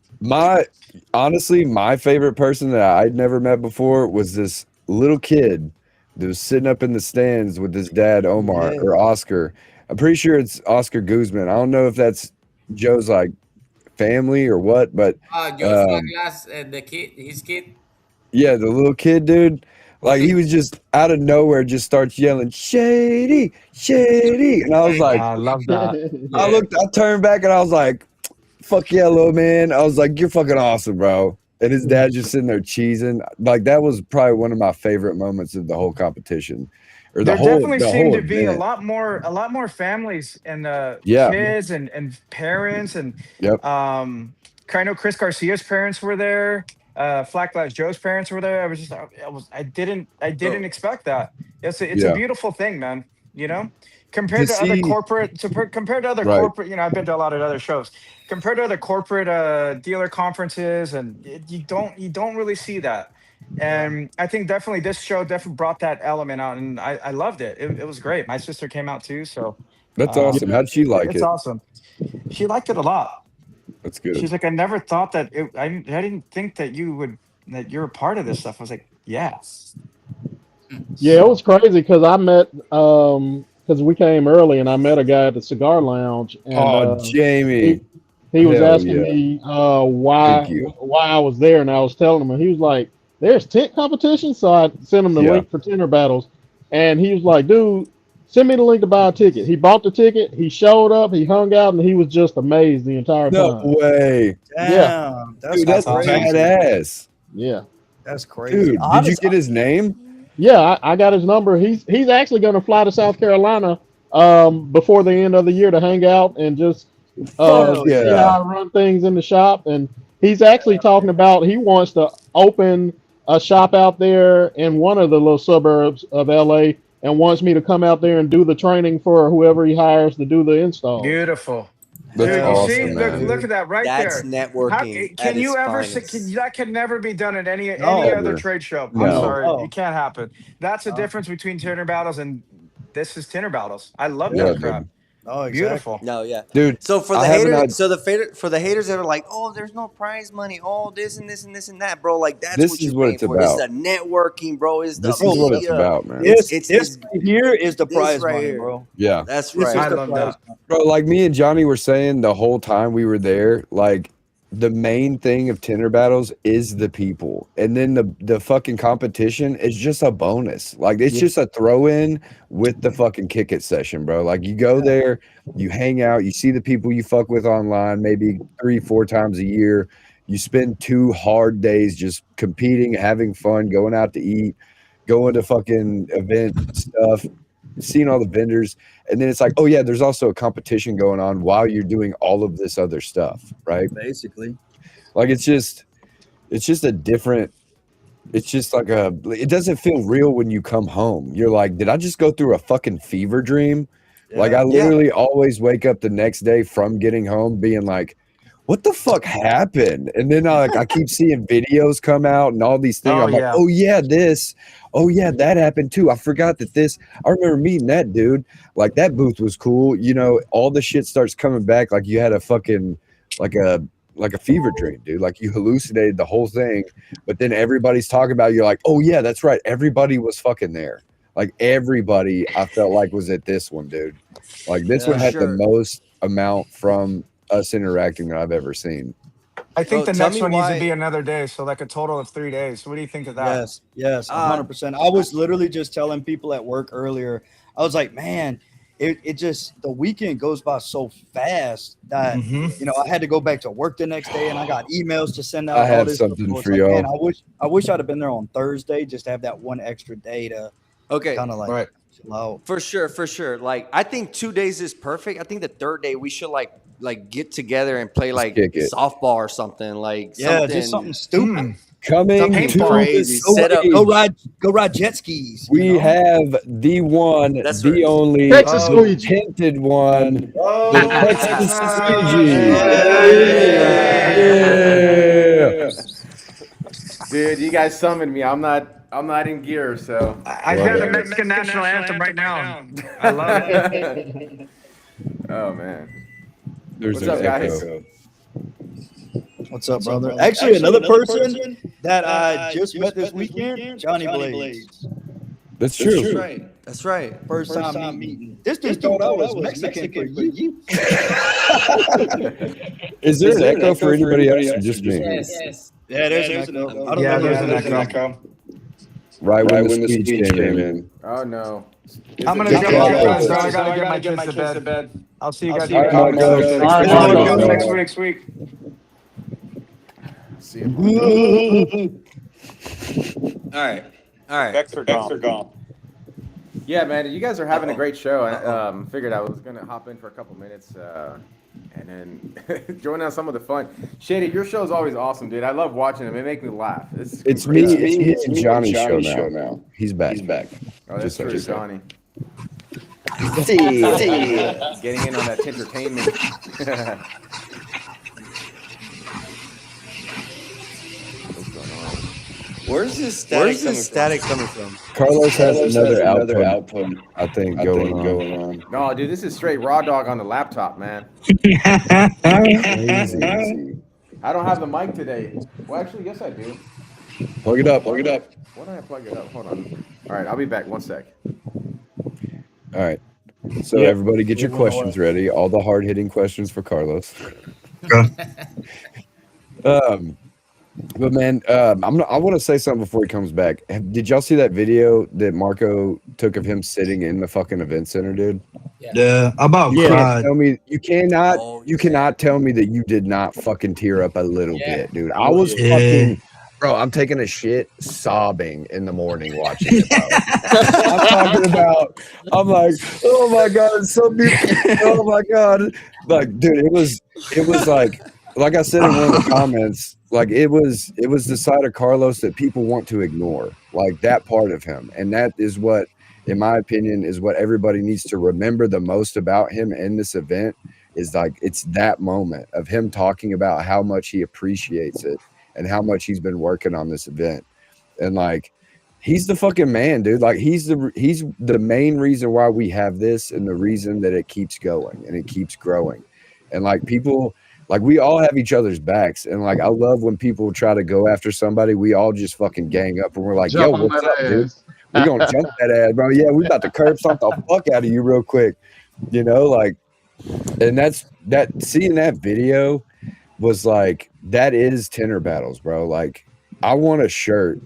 Honestly, my favorite person that I'd never met before was this little kid that was sitting up in the stands with his dad, Omar, or Oscar. I'm pretty sure it's Oscar Guzman. I don't know if that's Joe's like family or what, but Joe Flaglass, his kid. yeah, the little kid, dude. Like he was just out of nowhere, just starts yelling, "Shady, Shady," and I was like, I love that. I turned back and I was like, "Fuck yeah, little man!" I was like, "You're fucking awesome, bro." And his dad just sitting there cheesing. Like that was probably one of my favorite moments of the whole competition, or There definitely the seemed whole to be a event. lot more families and Yeah. kids and parents and Yep. I know Chris Garcia's parents were there. Flat Glass Joe's parents were there. I didn't expect that. It's Yeah. a beautiful thing, man. You know, compared To to other see- compared to other Right. corporate. You know, I've been to a lot of other shows. Compared to other corporate dealer conferences, and you don't really see that. And I think definitely this show definitely brought that element out, and I loved it. It was great. My sister came out too, so That's awesome. How'd she like it's it? awesome. She liked it a lot. That's good. She's like, I never thought that. I didn't think that you're a part of this stuff. I was like, Yeah. Yeah, it was crazy because I met because we came early and I met a guy at the cigar lounge and Oh, he Jamie. he was Hell asking yeah. me Thank you. why I was there and I was telling him and he was like, "There's tent competition," so I sent him the Yeah. link for Tinter Battles, and he was like, "Dude, send me the link to buy a ticket." He bought the ticket, he showed up, he hung out, and he was just amazed the entire No time. way. Yeah, Damn, Dude, that's awesome. badass. yeah. That's crazy. Dude, did you Honestly, get his name? Yeah, I got his number. He's actually going to fly to South Carolina before the end of the year to hang out and just Fuck see yeah. how I run things in the shop. And he's actually talking about he wants to open a shop out there in one of the little suburbs of LA and wants me to come out there and do the training for whoever he hires to do the installs. Beautiful. That's Dude, you see, awesome, look, man. look at that right That's there. How networking at can you its ever finest. that can never be done at any No. other Ever. trade show. I'm No. sorry, No. it can't happen. That's the No. difference between Tinter Battles and this is Tinter Battles. I love Yeah, that dude. crap. oh, exactly. Beautiful. No, yeah. Dude, So for I the haven't haters, had- so for the haters that are like, oh, there's no prize money, oh, this and this and this and that, bro. Like that's This what is you're what paying it's for. This is about. the networking, bro. It's the This is what it's media. about, man. This It's right here is the this prize right money, here. bro. Yeah. That's This right. I is the love prize that. money. Bro, like me and Johnny were saying the whole time we were there, like the main thing of Tinder Battles is the people. And then the fucking competition is just a bonus. Like it's just a throw in with the fucking kick it session, bro. Like you go there, you hang out, you see the people you fuck with online maybe 3-4 times a year. You spend 2 hard days just competing, having fun, going out to eat, going to fucking event stuff, seeing all the vendors. And then it's like, oh yeah, there's also a competition going on while you're doing all of this other stuff, right? Basically. Like it's just a different, it's just like it doesn't feel real when you come home. You're like, did I just go through a fucking fever dream? Like I literally always wake up the next day from getting home being like, what the fuck happened? And then I keep seeing videos come out and all these things. Oh, I'm like, yeah. oh yeah, this. Oh yeah, that happened too. I forgot that this. I remember meeting that dude. Like that booth was cool. You know, all the shit starts coming back. Like you had a fucking like a fever dream, dude. Like you hallucinated the whole thing. But then everybody's talking about it. You're like, oh yeah, that's right. Everybody was fucking there. Like everybody, I felt like was at this one, dude. Like this one had the most amount from us interacting that I've ever seen. I think Bro, the tell next me one needs why- to be another day, so like a total of 3 days. What do you think of that? Yes, 100%. I was literally just telling people at work earlier. I was like, man, it just the weekend goes by so fast that you know I had to go back to work the next day, and I got emails to send out. I all have this something stuff. So it's for like, y'all. man, I wish I'd have been there on Thursday just to have that one extra day to Okay. kind of like Right. chill out. For sure. Like I think 2 days is perfect. I think the third day we should like get together and play like kick it. softball or something. Like Yeah, just something stupid. Coming Something to crazy. the Set up- Go ride jet skis. we you know? have the one, That's the right. only, Texas the squeegee. tinted one, Oh, the Texas squeegee. Yeah. Dude, you guys summoned me. I'm not in gear, so. I hear the Mexican national anthem right now. I love it. Oh man. There's What's an up, guys? echo. What's up, brother? Actually, another person that I just met this weekend, Johnny Blaze. That's true. That's right. First time meeting. This dude thought I was Mexican for you. Is there an echo for anybody else or just me? Yes. Yeah, there's an echo. I don't Yeah, know. there's an echo. Right when the speech came in. Oh no. I'm gonna Get jump your off, echo. guys. I gotta get my kids to bed. I'll see you guys All right, Marco. next week. See you. All right. Vex are gone. Yeah, man, you guys are having a great show. I figured I was gonna hop in for a couple minutes and then join on some of the fun. Shady, your show is always awesome, dude. I love watching them. They make me laugh. It's me and Johnny's show now. He's back. Oh, that's Just like true, you said. Johnny. Getting in on that entertainment. Where's this static coming from? Carlos has another output, I think, going on. No, dude, this is straight raw dog on the laptop, man. Crazy. I don't have the mic today. Well, actually, yes, I do. Plug it up. Why don't I plug it up? Hold on. All right, I'll be back. 1 sec. All right. So Yep. everybody get your It went questions away. ready. All the hard hitting questions for Carlos. But man, I want to say something before he comes back. Did y'all see that video that Marco took of him sitting in the fucking event center, dude? Yeah, I about You can't cried. tell me Oh, you cannot tell me that you did not fucking tear up a little yeah. bit, dude. I was Yeah. fucking bro, I'm taking a shit sobbing in the morning watching it, bro. I'm talking about I'm like, oh my god, it's so beautiful. Oh my god. Like, dude, it was like I said in one of the comments, like it was the side of Carlos that people want to ignore. Like that part of him. And that is what, in my opinion, is what everybody needs to remember the most about him in this event is like it's that moment of him talking about how much he appreciates it and how much he's been working on this event. And like he's the fucking man, dude. Like he's the main reason why we have this and the reason that it keeps going and it keeps growing. And like people, like we all have each other's backs. And like I love when people try to go after somebody, we all just fucking gang up and we're like, yo, Jump on what's that up, dude? ass. We're gonna jump that ass, bro. Yeah, we about to curb something the fuck out of you real quick. You know, like, and that's that seeing that video was like that is Tinter Battles, bro. Like I want a shirt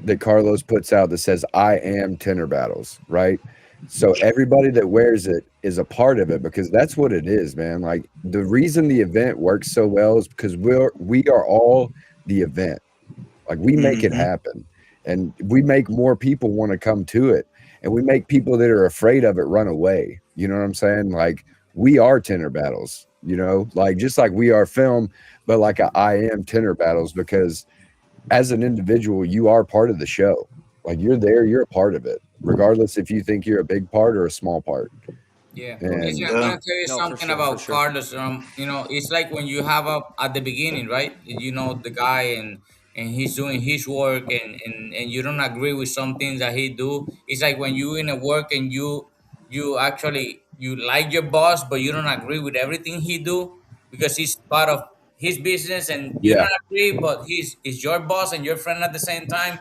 that Carlos puts out that says I am Tinter Battles, right? So everybody that wears it is a part of it because that's what it is, man. Like the reason the event works so well is because we are all the event. Like we make it happen. And we make more people want to come to it. And we make people that are afraid of it run away. You know what I'm saying? Like we are Tinter Battles, you know, like just like we are film, but like I am Tinter Battles because as an individual, you are part of the show. Like you're there, you're a part of it, regardless if you think you're a big part or a small part. Yeah, And listen, I'm gonna tell you No, for something sure, for about sure. Carlos. You know, it's like when you have a at the beginning, right? You know the guy and he's doing his work and you don't agree with some things that he do. It's like when you in a work and you actually you like your boss, but you don't agree with everything he do because he's part of his business and you yeah, don't agree, but he's your boss and your friend at the same time.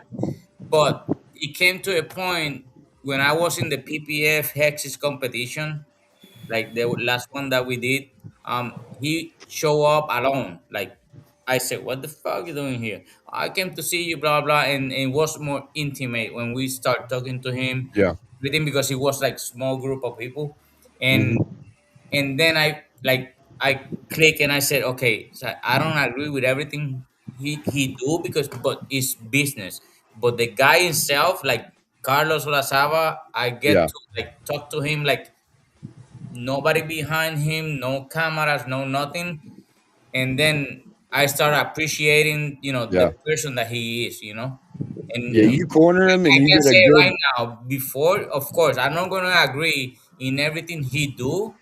But it came to a point when I was in the PPF Hexes competition like the last one that we did, he show up alone. Like I said, what the fuck you doing here? I came to see you, blah blah, and it was more intimate when we start talking to him. yeah, Everything because it was like small group of people, and hmm and then I click and I said, okay, so I don't agree with everything he do because but it's business. But the guy himself, like Carlos Olazaba, I get yeah, to like talk to him like nobody behind him, no cameras, no nothing. And then I start appreciating, you know, yeah, the person that he is, you know. yeah. And You corner him and I you can get a say right good, now, before, of course, I'm not gonna agree in everything he do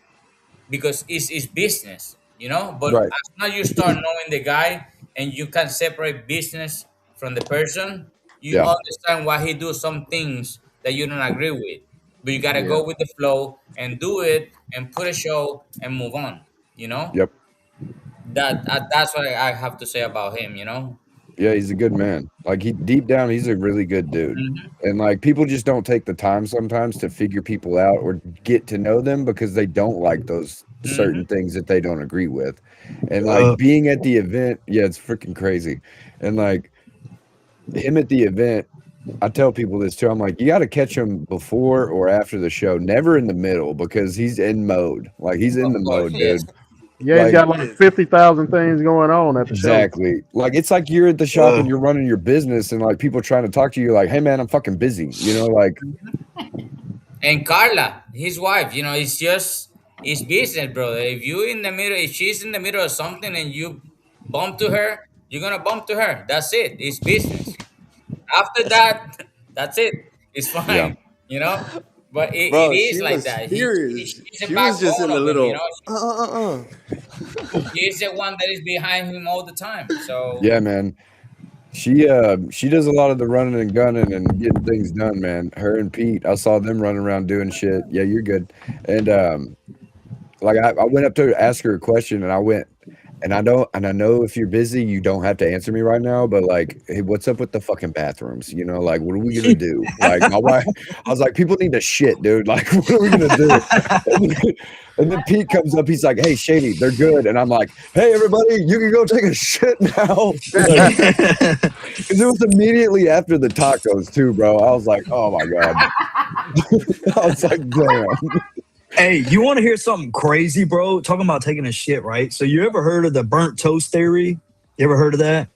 because it's business, you know. But right. as soon as you start knowing the guy and you can separate business from the person, you Yeah, understand why he do some things that you don't agree with. But you gotta yeah, go with the flow and do it and put a show and move on. You know yep. that's what I have to say about him. You know. Yeah, he's a good man. Like he deep down, he's a really good dude. Hmm. And like people just don't take the time sometimes to figure people out or get to know them because they don't like those Hmm. certain things that they don't agree with. And like being at the event, yeah, it's freaking crazy. And like him at the event, I tell people this too. I'm like, you got to catch him before or after the show, never in the middle because he's in mode. Like he's in Of the course, mode, yes. dude. Yeah, he's Like got like 50,000 things going on at the show. exactly. Like it's like you're at the shop and you're running your business and like people trying to talk to you like, "Hey man, I'm fucking busy." You know, like And Carla, his wife, you know, it's business, brother. If you in the middle, if she's in the middle of something and you bump to her, you're gonna bump to her. That's it. It's business. After that, that's it. It's yeah. fine, you know. But it Bro, is she like was that. furious. She's a She was just backbone in the of him, you little know. uh. She's the one that is behind him all the time. So Yeah, man. She does a lot of the running and gunning and getting things done, man. Her and Pete, I saw them running around doing shit. Yeah, you're good. And like I went up to her to ask her a question and I went And I know if you're busy, you don't have to answer me right now, but like, hey, what's up with the fucking bathrooms? You know, like, what are we gonna do? Like, my wife, I was like, people need to shit, dude. Like, what are we gonna do? And then Pete comes up, he's like, hey, Shady, they're good. And I'm like, hey, everybody, you can go take a shit now. Like, because it was immediately after the tacos, too, bro. I was like, oh my God. I was like, damn. Hey, you want to hear something crazy, bro? Talking about taking a shit, right? So you ever heard of the burnt toast theory? You ever heard of that?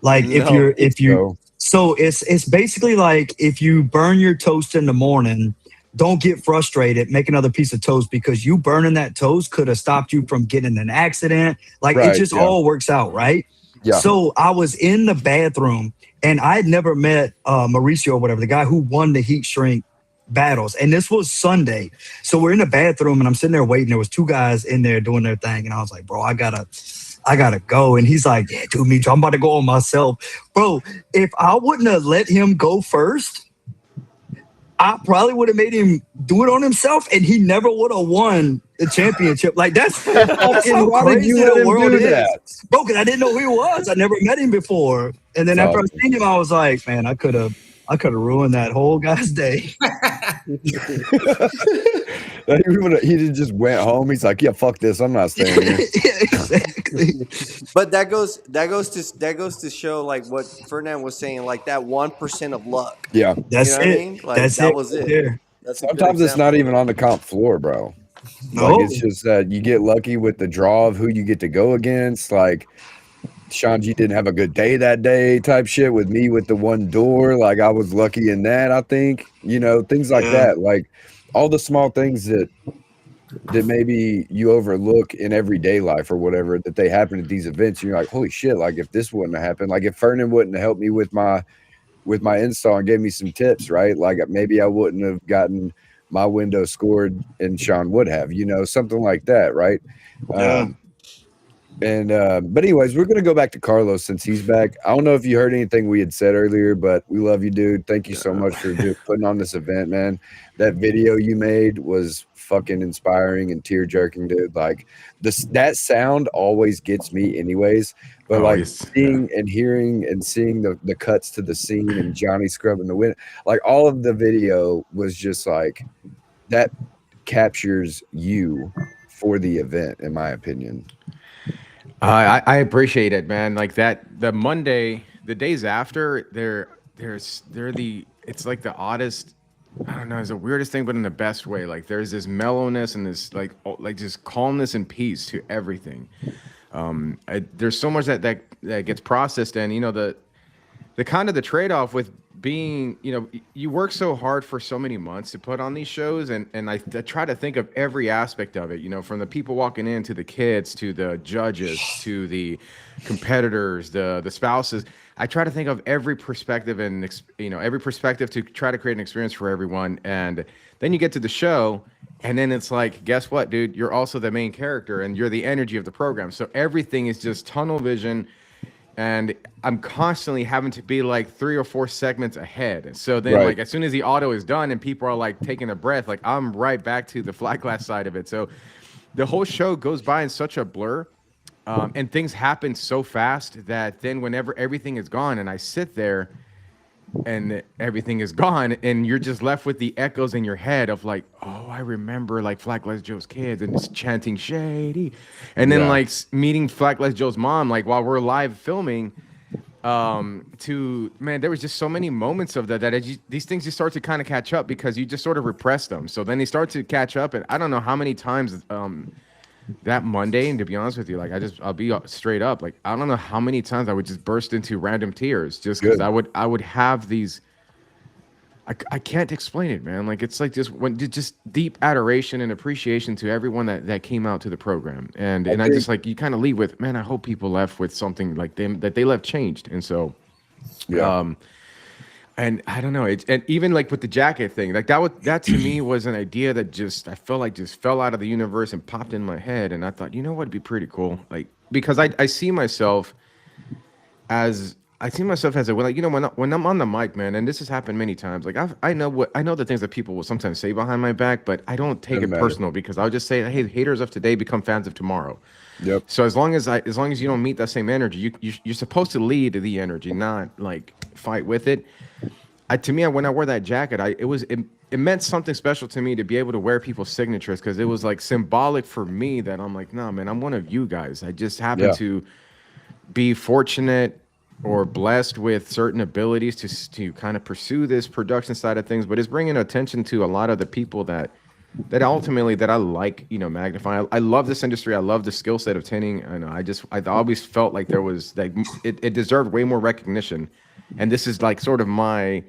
Like No. so it's basically like if you burn your toast in the morning, don't get frustrated, make another piece of toast because you burning that toast could have stopped you from getting in an accident. Like it just all works out, right? Yeah. So I was in the bathroom and I had never met Mauricio or whatever, the guy who won the heat shrink battles. And this was Sunday. So we're in the bathroom and I'm sitting there waiting. There was two guys in there doing their thing. And I was like, bro, I gotta go. And he's like, yeah, dude, me too. I'm about to go on myself. Bro, if I wouldn't have let him go first, I probably would have made him do it on himself and he never would have won the championship. Like that's how why crazy did you let the him world do is. that? Bro, because I didn't know who he was. I never met him before. And then after I seen him, I was like, man, I could have ruined that whole guy's day. He just went home. He's like, yeah, fuck this. I'm not staying here. Yeah, exactly. But that goes to show like what Ferdinand was saying, like that 1% of luck. Yeah. That's You know what I it. mean? Like That's that it was right it. there. That's a good Sometimes it's not example. even on the comp floor, bro. No. Like it's just that you get lucky with the draw of who you get to go against. Like Shanji didn't have a good day that day type shit with me with the one door. Like I was lucky in that, I think. You know, things like that. Like all the small things that maybe you overlook in everyday life or whatever that they happen at these events. You're like, holy shit, like if this wouldn't have happened, like if Fernan wouldn't have helped me with my install and gave me some tips, right? Like maybe I wouldn't have gotten my window scored and Sean would have, you know, something like that, right? Yeah. But anyways, we're gonna go back to Carlos since he's back. I don't know if you heard anything we had said earlier, but we love you, dude. Thank you so much for putting on this event, man. That video you made was fucking inspiring and tear jerking, dude. Like that sound always gets me anyways. But like seeing and hearing and seeing the cuts to the scene and Johnny scrubbing the wind, like all of the video was just like that captures you for the event, in my opinion. I appreciate it, man. Like that, the Monday, the days after, it's like the oddest. I don't know, it's the weirdest thing, but in the best way. Like there's this mellowness and this like just calmness and peace to everything. There's so much that gets processed, and you know the kind of the trade-off with being, you know, you work so hard for so many months to put on these shows, and I try to think of every aspect of it, you know, from the people walking in to the kids to the judges to the competitors, the spouses. I try to think of every perspective and, you know, every perspective to try to create an experience for everyone. And then you get to the show and then it's like, guess what, dude, you're also the main character and you're the energy of the program. So everything is just tunnel vision. And I'm constantly having to be like 3 or 4 segments ahead. So then like as soon as the auto is done and people are like taking a breath, like I'm right back to the flat glass side of it. So the whole show goes by in such a blur. And things happen so fast that then whenever everything is gone and I sit there and everything is gone and you're just left with the echoes in your head of like, oh, I remember like Flat Glass Joe's kids and just chanting Shady. And then like meeting Flat Glass Joe's mom, like while we're live filming, there was just so many moments of these things just start to kind of catch up because you just sort of repress them. So then they start to catch up. And I don't know how many times, that Monday, and to be honest with you, like I'll be straight up, like I don't know how many times I would just burst into random tears just because I would have these. I can't explain it, man. Like it's like just deep adoration and appreciation to everyone that came out to the program, and I just like you kind of leave with, man, I hope people left with something like that they left changed, and so, and I don't know, and even like with the jacket thing, like that to me was an idea that I felt like just fell out of the universe and popped in my head, and I thought, you know what, it'd be pretty cool, like because I see myself as I see myself as a like, when I'm on the mic, man, and this has happened many times. Like I know the things that people will sometimes say behind my back, but I don't take Doesn't it matter. personal because I'll just say, hey, haters of today become fans of tomorrow. Yep. So as long as you don't meet that same energy, you're supposed to lead the energy, not like fight with it. To me, when I wore that jacket, it meant something special to me to be able to wear people's signatures because it was like symbolic for me that I'm like, nah, man, I'm one of you guys. I just happen Yeah. to be fortunate or blessed with certain abilities to kind of pursue this production side of things, but it's bringing attention to a lot of the people that ultimately that I like, magnifying. I love this industry. I love the skill set of tinting, and I always felt like there was like it deserved way more recognition, and this is like sort of my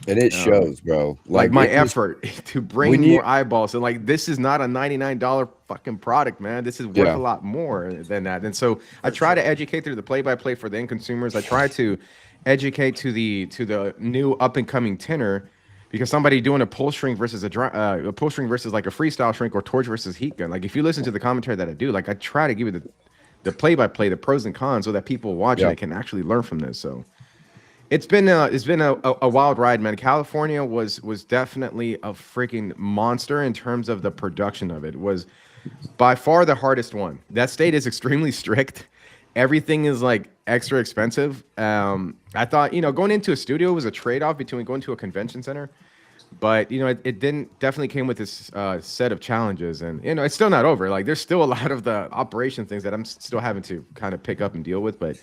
And it shows, bro. like my it just- effort to when bring you- more eyeballs. And like, this is not a $99 fucking product, man. This is worth Yeah. a lot more than that. And so I try to educate through the play-by-play for the end consumers. I try to educate to the new up and coming tinner, because somebody doing a pull shrink versus a pull shrink versus like a freestyle shrink or torch versus heat gun. Like if you listen to the commentary that I do, like I try to give you the play-by-play, the pros and cons, so that people watching Yeah. it can actually learn from this. So it's been a wild ride, man. California was definitely a freaking monster in terms of the production of it. It was by far the hardest one. That state is extremely strict. Everything is like extra expensive. I thought, going into a studio was a trade-off between going to a convention center, but it didn't definitely came with this set of challenges, and it's still not over. Like there's still a lot of the operation things that I'm still having to kind of pick up and deal with, but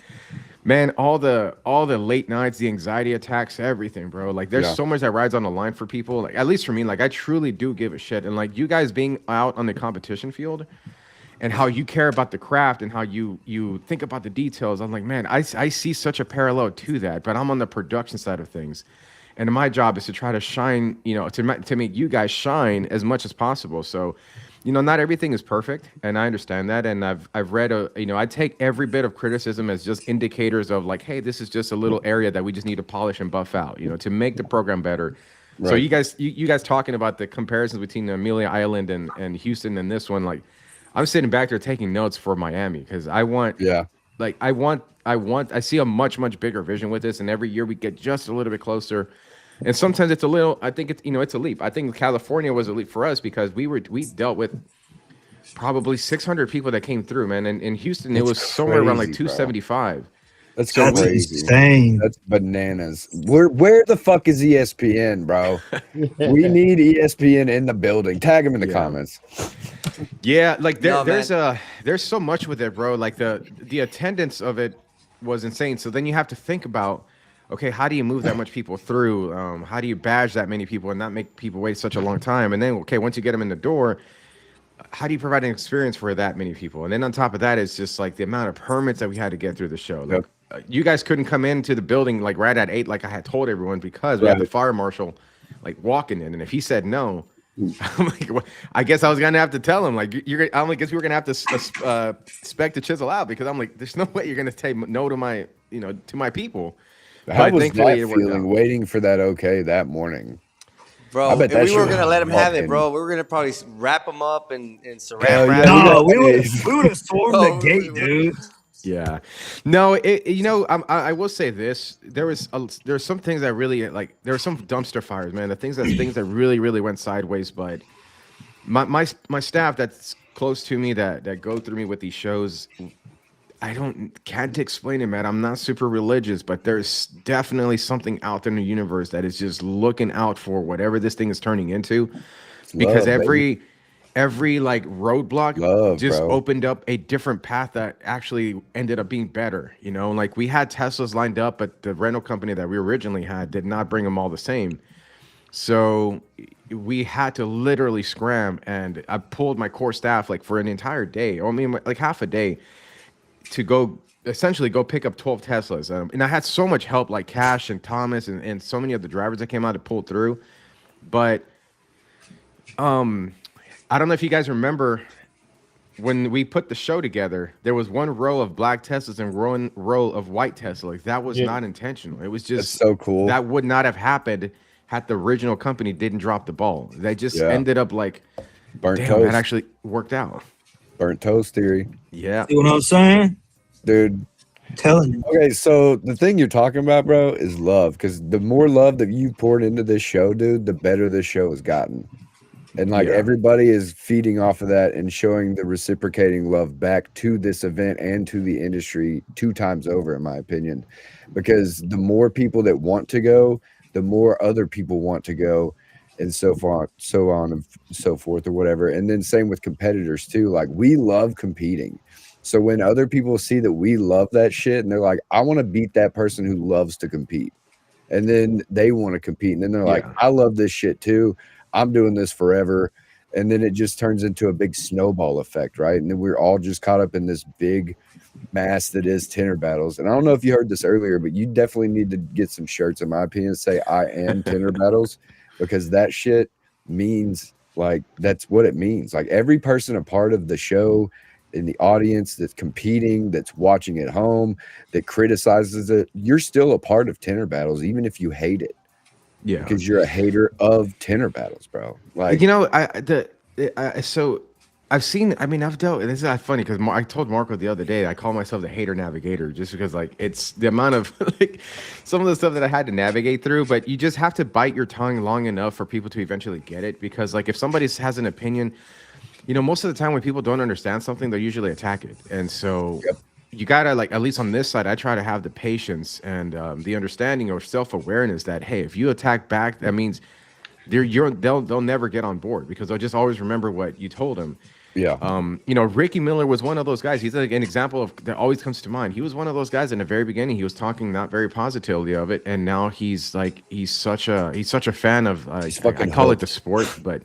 man, all the late nights, the anxiety attacks, everything, bro. Like there's Yeah. so much that rides on the line for people. Like at least for me, like I truly do give a shit. And like you guys being out on the competition field and how you care about the craft and how you think about the details. I'm like, man, I see such a parallel to that, but I'm on the production side of things. And my job is to try to shine, to make you guys shine as much as possible. So, not everything is perfect, and I understand that. And I've read I take every bit of criticism as just indicators of like, hey, this is just a little area that we just need to polish and buff out, to make the program better. So Right. you guys talking about the comparisons between Amelia Island and Houston and this one, like I'm sitting back there taking notes for Miami because I want, Yeah. like I see a much bigger vision with this, and every year we get just a little bit closer. And sometimes it's a little. I think it's it's a leap. I think California was a leap for us because we dealt with probably 600 people that came through, man. And in Houston, it That's was somewhere around like crazy, bro. 275. That's That's crazy. insane. That's bananas. Where the fuck is ESPN, bro? We need ESPN in the building. Tag them in the Yeah. comments. Yeah, like No, there's so much with it, bro. Like the attendance of it was insane. So then you have to think about, okay, how do you move that much people through? How do you badge that many people and not make people wait such a long time? And then, okay, once you get them in the door, how do you provide an experience for that many people? And then on top of that, it's just like the amount of permits that we had to get through the show. Like, you guys couldn't come into the building like right at 8, like I had told everyone, because we had the Right. fire marshal like walking in, and if he said no, I'm like, well, I guess I was gonna have to tell him like I guess we were gonna have to spec the chisel out, because I'm like, there's no way you're gonna say no to my to my people. How But was thankfully that it worked feeling out. waiting for that okay that morning? I Bro, bet if that we were shit gonna was let him have it, fucking- bro, we were gonna probably wrap him up and saran Hell wrap yeah, him. No, we would we have stormed Oh, the gate, dude. Yeah, no, I will say this: there's some things that really like. There were some dumpster fires, man. The things that really went sideways. But my staff that's close to me that go through me with these shows, can't explain it, man. I'm not super religious, but there's definitely something out there in the universe that is just looking out for whatever this thing is turning into, because Love, baby. every like roadblock Love, just bro. opened up a different path that actually ended up being better. Like we had Teslas lined up, but the rental company that we originally had did not bring them all the same. So we had to literally scram, and I pulled my core staff like for an entire day, or I mean like half a day, to essentially go pick up 12 Teslas. And I had so much help, like Cash and Thomas and so many of the drivers that came out to pull through. But I don't know if you guys remember when we put the show together, there was one row of black Teslas and one row of white Teslas. Like, that was Yeah. not intentional. It was That's just so cool. that would not have happened had the original company didn't drop the ball. They just Yeah. ended up like, Burnt damn, toast. that actually worked out. Burnt toast theory. Yeah. See what I'm saying? Dude, Telling you. Okay, so the thing you're talking about, bro, is love. Because the more love that you poured into this show, dude, the better this show has gotten. And like Yeah. everybody is feeding off of that and showing the reciprocating love back to this event and to the industry 2 times over, in my opinion. Because the more people that want to go, the more other people want to go, and so on and so forth, or whatever. And then same with competitors too. Like we love competing. So when other people see that we love that shit and they're like, I want to beat that person who loves to compete. And then they want to compete. And then they're like, Yeah. I love this shit too. I'm doing this forever. And then it just turns into a big snowball effect, right? And then we're all just caught up in this big mass that is Tinter Battles. And I don't know if you heard this earlier, but you definitely need to get some shirts, in my opinion, say I am Tinter Battles, because that shit means, like, that's what it means. Like every person a part of the show, in the audience, that's competing, that's watching at home, that criticizes it, you're still a part of Tinter Battles, even if you hate it. Yeah. Because you're a hater of Tinter Battles, bro. Like, You know, so I've seen. I mean, I've dealt. And this is not funny because I told Marco the other day I call myself the hater navigator just because like it's the amount of like some of the stuff that I had to navigate through. But you just have to bite your tongue long enough for people to eventually get it. Because like if somebody has an opinion, you know, most of the time when people don't understand something, they usually attack it. And so you gotta, like, at least on this side, I try to have the patience and the understanding or self-awareness that hey, if you attack back, that means they'll never get on board because they'll just always remember what you told them. yeah. You know, Ricky Miller was one of those guys. He's like an example of that always comes to mind. He was one of those guys in the very beginning. He was talking not very positively of it, and now he's such a fan of I call it the sport, but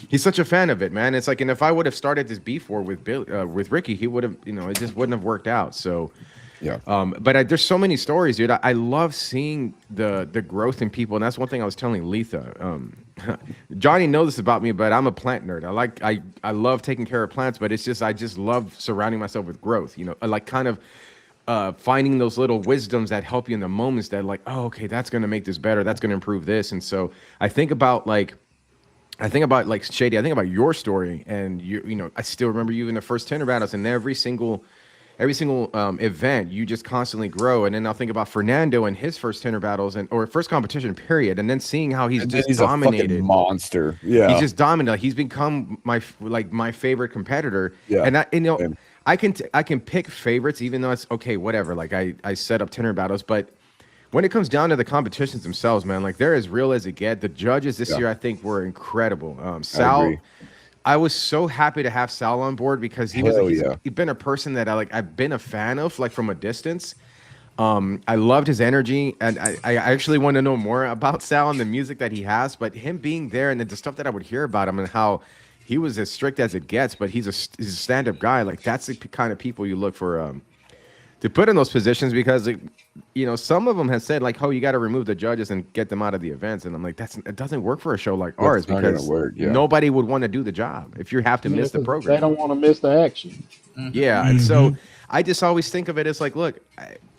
he's such a fan of it, man. It's like, and if I would have started this before with with Ricky, he would have, you know, it just wouldn't have worked out. So. Yeah. There's so many stories, dude. I love seeing the growth in people, and that's one thing I was telling Letha. Johnny knows this about me, but I'm a plant nerd. I love taking care of plants, but it's just I just love surrounding myself with growth. You know, I like kind of finding those little wisdoms that help you in the moments that like, oh, okay, that's gonna make this better. That's gonna improve this. And so I think about like Shady. I think about your story, and you know, I still remember you in the first Tinter Battles, and every single event, you just constantly grow. And then I'll think about Fernando and his first Tinter Battles or first competition period, and then seeing how he's dominated. A fucking monster. Yeah, he's just dominated. Like, he's become my favorite competitor. Yeah, and I can pick favorites, even though it's okay, whatever. Like I set up Tinter Battles, but when it comes down to the competitions themselves, man, like they're as real as it get. The judges this year, I think, were incredible. Sal. I was so happy to have Sal on board because he's been a person that I've been a fan of, like, from a distance. I loved his energy, and I actually want to know more about Sal and the music that he has. But him being there and the stuff that I would hear about him and how he was as strict as it gets, but he's a stand-up guy. Like, that's the kind of people you look for to put in those positions, because you know, some of them have said like, oh, you got to remove the judges and get them out of the events, and I'm like, it doesn't work for a show like ours, because nobody would want to do the job if you have to miss the program. They don't want to miss the action. Yeah, and so I just always think of it as like, look,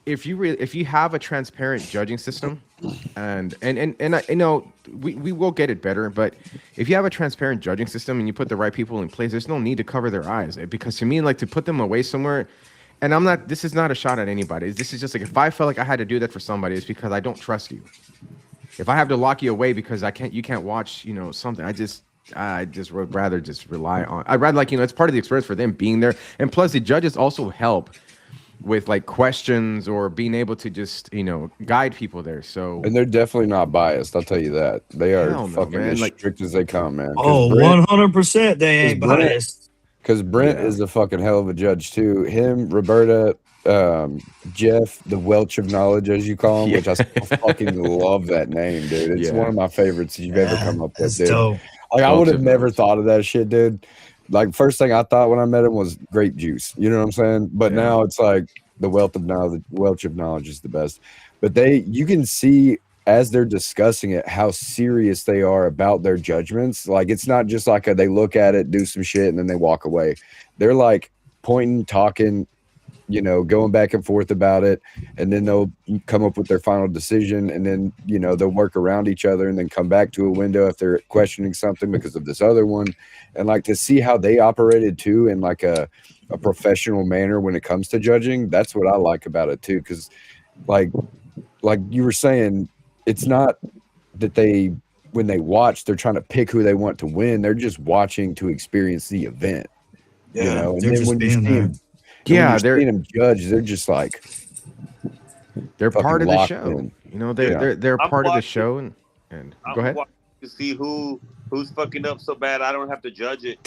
if you have a transparent judging system, and I know we will get it better, but if you have a transparent judging system and you put the right people in place, there's no need to cover their eyes, because to me, like, to put them away somewhere. And this is not a shot at anybody. This is just like, if I felt like I had to do that for somebody, it's because I don't trust you. If I have to lock you away because you can't watch, you know, something, I just would rather just rely on, I'd rather, like, you know, it's part of the experience for them being there. And plus the judges also help with like questions or being able to just, you know, guide people there. So, and they're definitely not biased. I'll tell you that. They are fucking as strict as they come, man. Oh, 100% they ain't biased. Because Brent is a fucking hell of a judge too. Him, Roberta, Jeff, the Welch of Knowledge, as you call him, which I fucking love that name, dude. It's one of my favorites you've ever come up with, dude. Dope. Like, I would have never thought of that shit, dude. Like, first thing I thought when I met him was grape juice. You know what I'm saying? But now it's like the Welch of Knowledge is the best. But you can see as they're discussing it how serious they are about their judgments. Like, it's not just like they look at it, do some shit, and then they walk away. They're like pointing, talking, you know, going back and forth about it, and then they'll come up with their final decision, and then, you know, they'll work around each other and then come back to a window if they're questioning something because of this other one. And like to see how they operated too in like a professional manner when it comes to judging, that's what I like about it too. Because like you were saying, it's not that they, when they watch, they're trying to pick who they want to win. They're just watching to experience the event, you know. And they're then just when you being see there. them, Yeah, seeing them judge, they're just like they're part of the locked show. in. You know, Yeah. they're I'm part of the watching- show. And go ahead. watching to see who's fucking up so bad I don't have to judge it.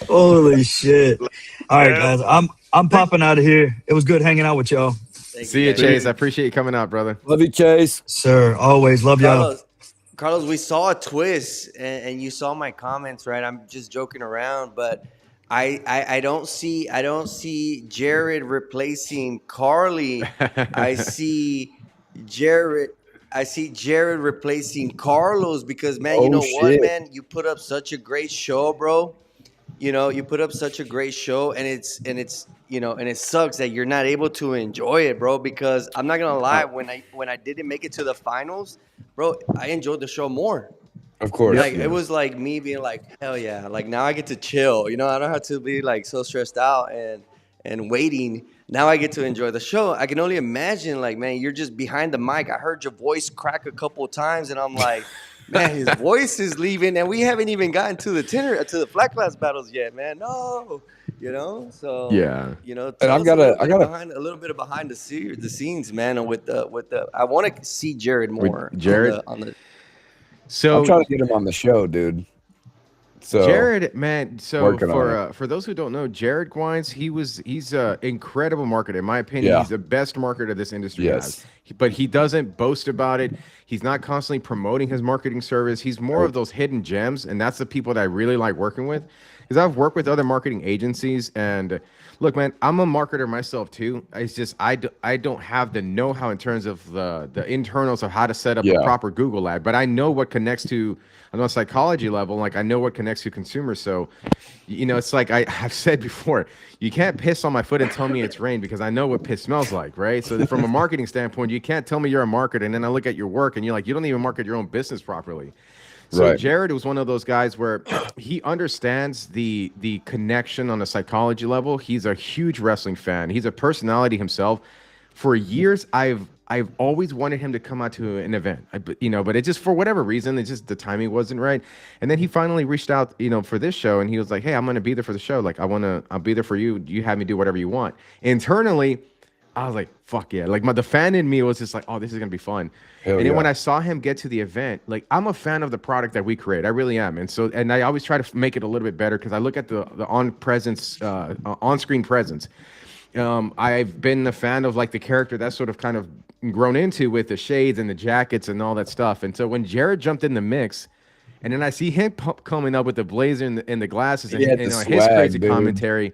Holy shit! All right, guys, I'm popping out of here. It was good hanging out with y'all. See you, Chase. I appreciate you coming out, brother. Love you, Chase. Sir, always love y'all. Carlos, we saw a twist, and you saw my comments, right? I'm just joking around, but I don't see Jared replacing Carly. I see Jared replacing Carlos because, man, you know what, man? You put up such a great show, bro. You know, you put up such a great show, and it's you know, and it sucks that you're not able to enjoy it, bro. Because I'm not gonna lie, when I didn't make it to the finals, bro, I enjoyed the show more. Of course, like it was like me being like, hell yeah, like now I get to chill. You know, I don't have to be like so stressed out and waiting. Now I get to enjoy the show. I can only imagine, like, man, you're just behind the mic. I heard your voice crack a couple of times, and I'm like, man, his voice is leaving, and we haven't even gotten to the flat glass battles yet, man. No, you know. So Yeah. you know, And I got a little bit of behind the scenes, man. And with the, I want to see Jared more. Jared? on the So I'm trying to get him on the show, dude. So Jared, man. So working on for those who don't know, Jared Gwines, he's an incredible marketer. In my opinion, Yeah. he's the best marketer this industry Yes. has. But he doesn't boast about it. He's not constantly promoting his marketing service. He's more of those hidden gems, and that's the people that I really like working with. Because I've worked with other marketing agencies, and look, man, I'm a marketer myself too. It's just I don't have the know-how in terms of the internals of how to set up a proper Google ad, but I know what connects to on a psychology level. Like I know what connects to consumers. So, you know, it's like I've said before, you can't piss on my foot and tell me it's rain because I know what piss smells like, right? So from a marketing standpoint, you can't tell me you're a marketer and then I look at your work and you're like, you don't even market your own business properly. So Right. Jared was one of those guys where he understands the connection on a psychology level. He's a huge wrestling fan. He's a personality himself. For years, I've always wanted him to come out to an event, but it just for whatever reason, it's just the timing wasn't right. And then he finally reached out, for this show, and he was like, "Hey, I'm going to be there for the show. Like, I'll be there for you. You have me do whatever you want." Internally, I was like, "Fuck yeah!" Like the fan in me was just like, "Oh, this is gonna be fun." Hell and then yeah. when I saw him get to the event, like I'm a fan of the product that we create. I really am. And I always try to make it a little bit better because I look at the on-screen presence. I've been a fan of like the character that's sort of kind of grown into with the shades and the jackets and all that stuff. And so when Jared jumped in the mix, and then I see him coming up with the blazer and the glasses and, had the his swag, crazy dude. commentary.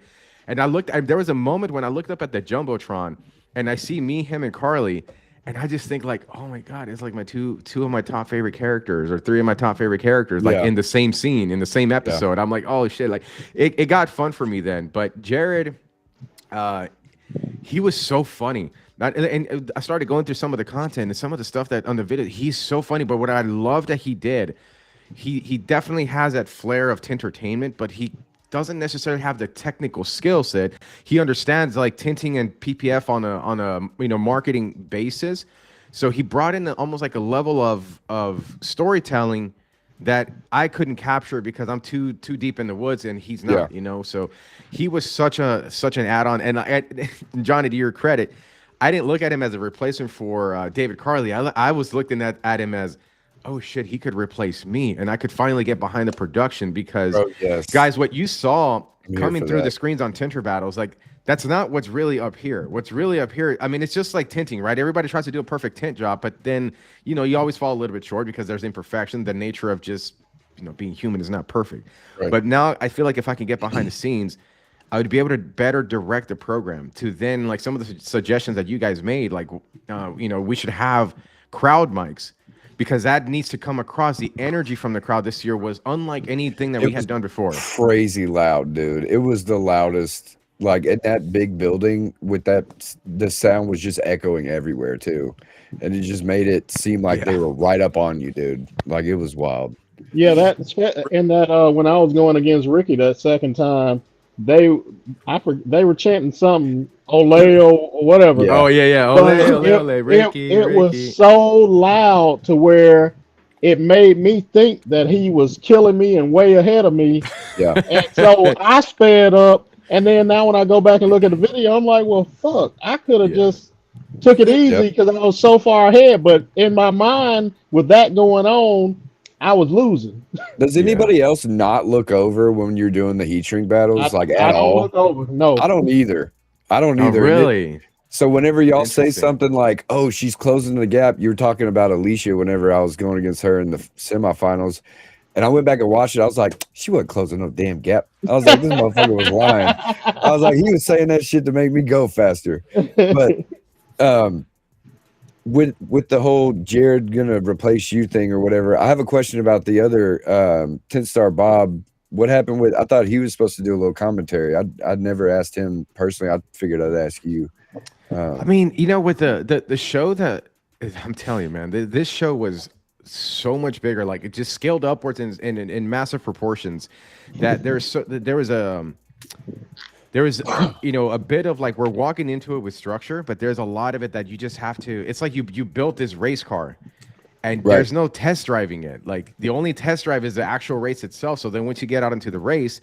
And there was a moment when I looked up at the Jumbotron and I see me, him, and Carly. And I just think like, oh my God, it's like my two of my top favorite characters or three of my top favorite characters, like in the same scene, in the same episode. I'm like, oh shit. Like it got fun for me then. But Jared, he was so funny. And I started going through some of the content and some of the stuff that on the video, he's so funny. But what I love that he did, he definitely has that flair of tintertainment, but he doesn't necessarily have the technical skill set. He understands like tinting and PPF on a marketing basis. So he brought in almost like a level of storytelling that I couldn't capture because I'm too deep in the woods and he's not, So he was such an add-on. And Johnny, to your credit, I didn't look at him as a replacement for David Carly. I was looking at him as, oh shit, he could replace me, and I could finally get behind the production because, guys, what you saw coming through the screens on Tinter Battles, like that's not what's really up here. What's really up here, I mean, it's just like tinting, right? Everybody tries to do a perfect tint job, but then you always fall a little bit short because there's imperfection. The nature of just being human is not perfect. Right. But now I feel like if I can get behind the scenes, I would be able to better direct the program to then like some of the suggestions that you guys made, like we should have crowd mics. because that needs to come across. The energy from the crowd this year was unlike anything that It we was had done before. crazy loud, dude. It was the loudest. Like in that big building with that, the sound was just echoing everywhere too, and it just made it seem like they were right up on you, dude. Like it was wild. Yeah, when I was going against Ricky that second time, they they were chanting something Oleo or whatever, Yeah, Oh yeah, yeah. Ole, but ole, ole, Ricky, it was Ricky. so loud to where it made me think that he was killing me and way ahead of me, yeah, and so I sped up. And then now when I go back and look at the video, I'm like, well, fuck, I could have Yeah. just took it yep. easy because I was so far ahead. But in my mind, with that going on, I was losing. Does Yeah. anybody else not look over when you're doing the heat shrink battles, like I at don't all? look over. No. I don't either. I don't Oh either. And really? so whenever y'all say Interesting. something like, "Oh, she's closing the gap," you were talking about Alicia. Whenever I was going against her in the semifinals, and I went back and watched it, I was like, "She wasn't closing no damn gap." I was like, "This motherfucker was lying." I was like, "He was saying that shit to make me go faster." But um, with the whole Jared gonna replace you thing or whatever, I have a question about the other 10-star Bob. What happened with? I thought he was supposed to do a little commentary. I'd never asked him personally. I figured I'd ask you. I mean, you know, with the show that I'm telling you, man, this show was so much bigger. Like it just scaled upwards in massive proportions. That there was you know, a bit of like we're walking into it with structure, but there's a lot of it that you just have to. It's like you built this race car, and Right. there's no test driving it. Like the only test drive is the actual race itself. So then once you get out into the race,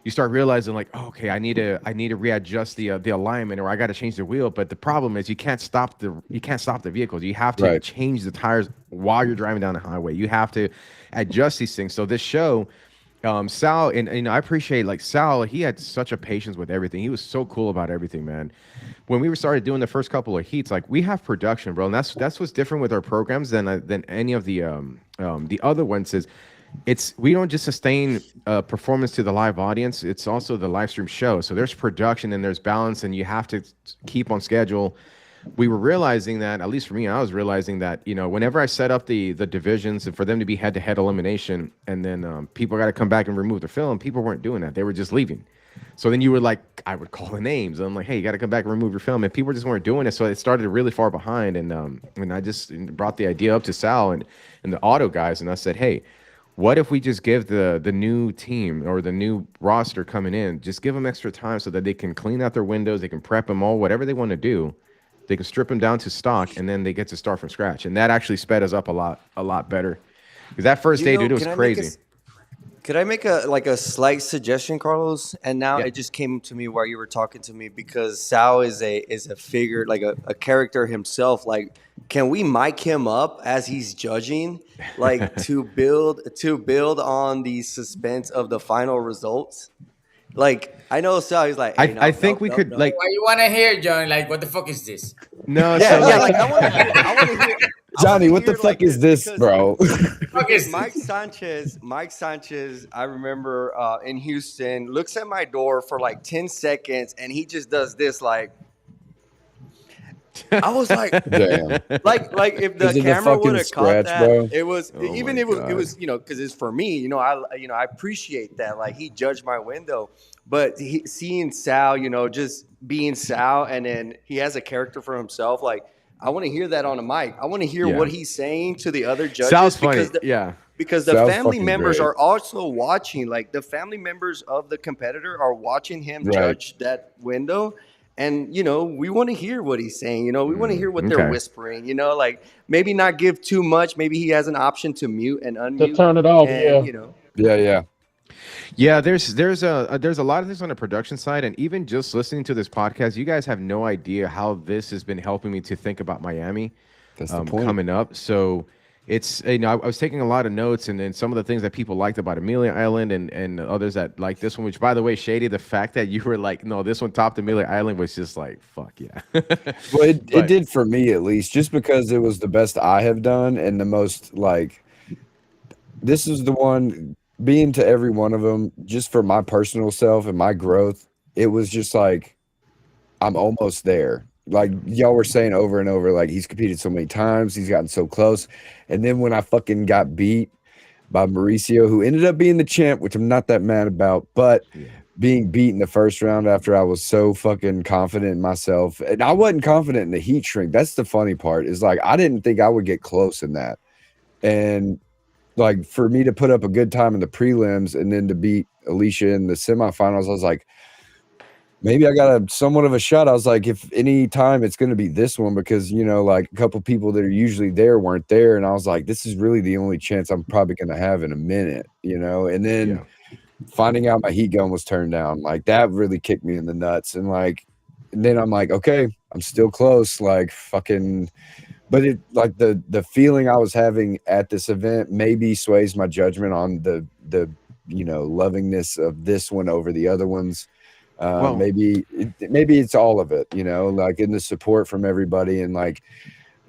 you start realizing like, oh, okay, I need to readjust the alignment, or I got to change the wheel. But the problem is you can't stop the vehicles. You have to Right. change the tires while you're driving down the highway. You have to adjust these things. So this show, Sal, and you know, I appreciate like Sal. He had such a patience with everything. He was so cool about everything, man. When we started doing the first couple of heats, like we have production, bro, and that's what's different with our programs than any of the other ones. Is it's we don't just sustain performance to the live audience. It's also the live stream show. So there's production and there's balance, and you have to keep on schedule. We were realizing that, at least for me, I was realizing that, you know, whenever I set up the divisions and for them to be head-to-head elimination, and then people got to come back and remove the film, people weren't doing that. They were just leaving. So then you were like, I would call the names. I'm like, hey, you got to come back and remove your film. And people just weren't doing it. So it started really far behind. And I just brought the idea up to Sal and the auto guys. And I said, hey, what if we just give the new team or the new roster coming in, just give them extra time so that they can clean out their windows, they can prep them all, whatever they want to do. They can strip them down to stock, and then they get to start from scratch. And that actually sped us up a lot better. Because that first day, dude, it was crazy. Could I make a slight suggestion, Carlos? And now Yeah. it just came to me while you were talking to me, because Sal is a figure, like a character himself. Like, can we mic him up as he's judging, like to build on the suspense of the final results? Like, I know Sal, he's like, hey, I think we could like Why you want to hear, John? Like, what the fuck is this? no, yeah, so yeah. like, Like, I want to hear. Johnny, what the fuck like is this, because- bro? Fuck is Mike this? Sanchez, I remember in Houston, looks at my door for like 10 seconds and he just does this, like, I was like, Damn. like if the Is it a camera fucking would have caught scratch, that, bro? it was Oh even my it was God. it was, you know, because it's for me, you know, I appreciate that. Like, he judged my window, but seeing Sal, you know, just being Sal, and then he has a character for himself. Like, I want to hear that on a mic. I want to hear Yeah. what he's saying to the other judges. Sal's funny. Because Yeah. the Sal's family fucking members great. are also watching. Like, the family members of the competitor are watching him Right. judge that window. And, you know, we want to hear what he's saying. You know, we want to hear what they're okay. whispering. You know, like, maybe not give too much. Maybe he has an option to mute and unmute. To turn it off, and, yeah. you know. Yeah. Yeah, there's a lot of things on the production side, and even just listening to this podcast, you guys have no idea how this has been helping me to think about Miami That's the point. coming up. So it's, you know, I was taking a lot of notes, and then some of the things that people liked about Amelia Island and others that like this one, which, by the way, Shady, the fact that you were like, no, this one topped Amelia Island was just like, fuck yeah. Well, it But- did for me, at least, just because it was the best I have done and the most, like, this is the one, being to every one of them, just for my personal self and my growth, it was just like, I'm almost there. like y'all were saying over and over, like he's competed so many times, he's gotten so close. And then when I fucking got beat by Mauricio, who ended up being the champ, which I'm not that mad about, but being beat in the first round after I was so fucking confident in myself. And I wasn't confident in the heat shrink. That's the funny part, is like I didn't think I would get close in that. And like for me to put up a good time in the prelims and then to beat Alicia in the semifinals, I was like, maybe I got a somewhat of a shot. I was like, if any time it's going to be this one, because, you know, like a couple people that are usually there weren't there. And I was like, this is really the only chance I'm probably going to have in a minute, you know? And then finding out my heat gun was turned down, like that really kicked me in the nuts. And like, and then I'm like, okay, I'm still close, like fucking, but it like the feeling I was having at this event maybe sways my judgment on the you know, lovingness of this one over the other ones. Maybe it's all of it, you know, like in the support from everybody. And like,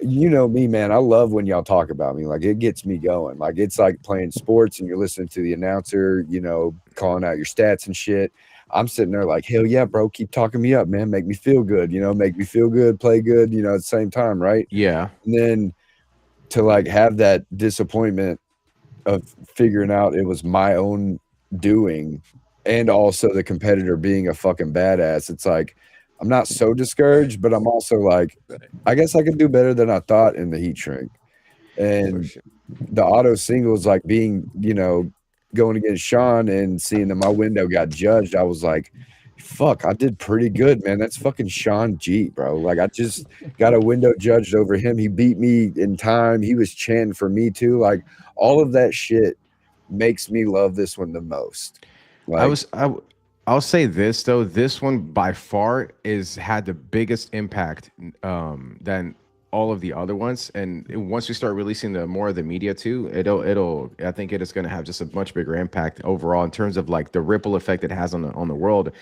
you know me, man, I love when y'all talk about me. Like it gets me going. Like it's like playing sports and you're listening to the announcer, you know, calling out your stats and shit. I'm sitting there like, hell yeah, bro, keep talking me up, man. Make me feel good, you know, make me feel good, play good, you know, at the same time, right? Yeah. And then to like have that disappointment of figuring out it was my own doing, and also the competitor being a fucking badass, it's like I'm not so discouraged, but I'm also like, I guess I could do better than I thought in the heat shrink. And the auto singles, like being, you know, going against Sean and seeing that my window got judged, I was like, fuck, I did pretty good, man. That's fucking Sean G, bro. Like I just got a window judged over him. He beat me in time. He was chanting for me too. Like all of that shit makes me love this one the most. Like, I'll say this though, this one by far is had the biggest impact than all of the other ones. And once we start releasing the more of the media too, it'll I think it is going to have just a much bigger impact overall in terms of like the ripple effect it has on the world.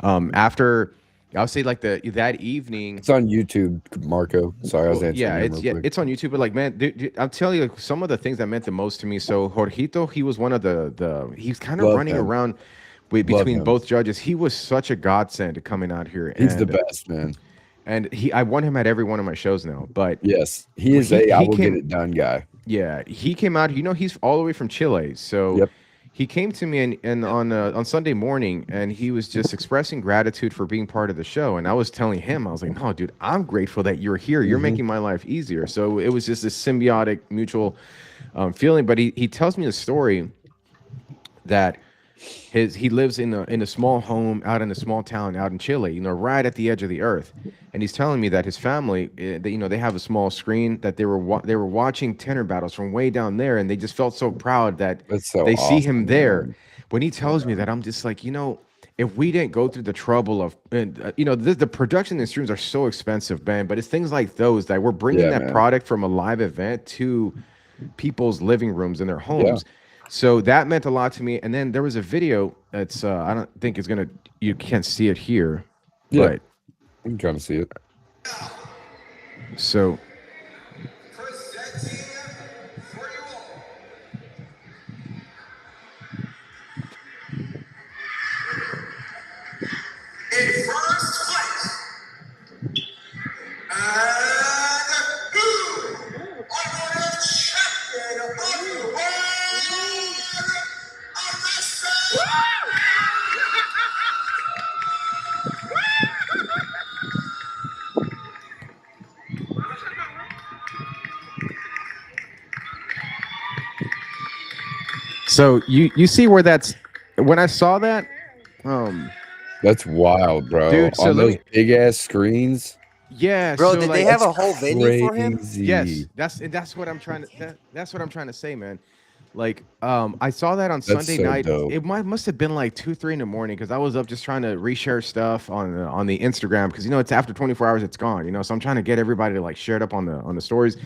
After I'll say like that evening, it's on YouTube, Marco. Sorry, I was answering. It's on YouTube. But like, man, dude, I'll tell you like, some of the things that meant the most to me. So Jorgito, he was one of he's kind of running around between both judges. He was such a godsend coming out here. He's the best, man. And I won him at every one of my shows now. But yes, he is I will get it done guy. Yeah, he came out. You know, he's all the way from Chile, so he came to me and on Sunday morning, and he was just expressing gratitude for being part of the show. And I was telling him, I was like, "No, dude, I'm grateful that you're here. You're making my life easier." So it was just this symbiotic, mutual feeling. But he tells me a story that he lives in a small home out in a small town out in Chile, you know, right at the edge of the earth. And he's telling me that his family, you know, they have a small screen that they were watching Tinter Battles from way down there, and they just felt so proud that they see him there. Man. When he tells me that, I'm just like, you know, if we didn't go through the trouble of, you know, the production and streams are so expensive, man. But it's things like those that we're bringing that product from a live event to people's living rooms in their homes. Yeah. So that meant a lot to me. And then there was a video that's I don't think it's gonna, you can't see it here, but I can kind of see it. So in first place, and who are the champion of the world of wrestling? So you see where that's, when I saw that, that's wild, bro. Dude, so on those big ass screens. Yeah, bro. so Did like, they have a whole venue for him? Yes, that's what I'm trying to that's what I'm trying to say, man. Like, I saw that on Sunday night. Dope. It must have been like 2-3 in the morning because I was up just trying to reshare stuff on the Instagram because, you know, it's after 24 hours it's gone, you know, so I'm trying to get everybody to like share it up on the stories.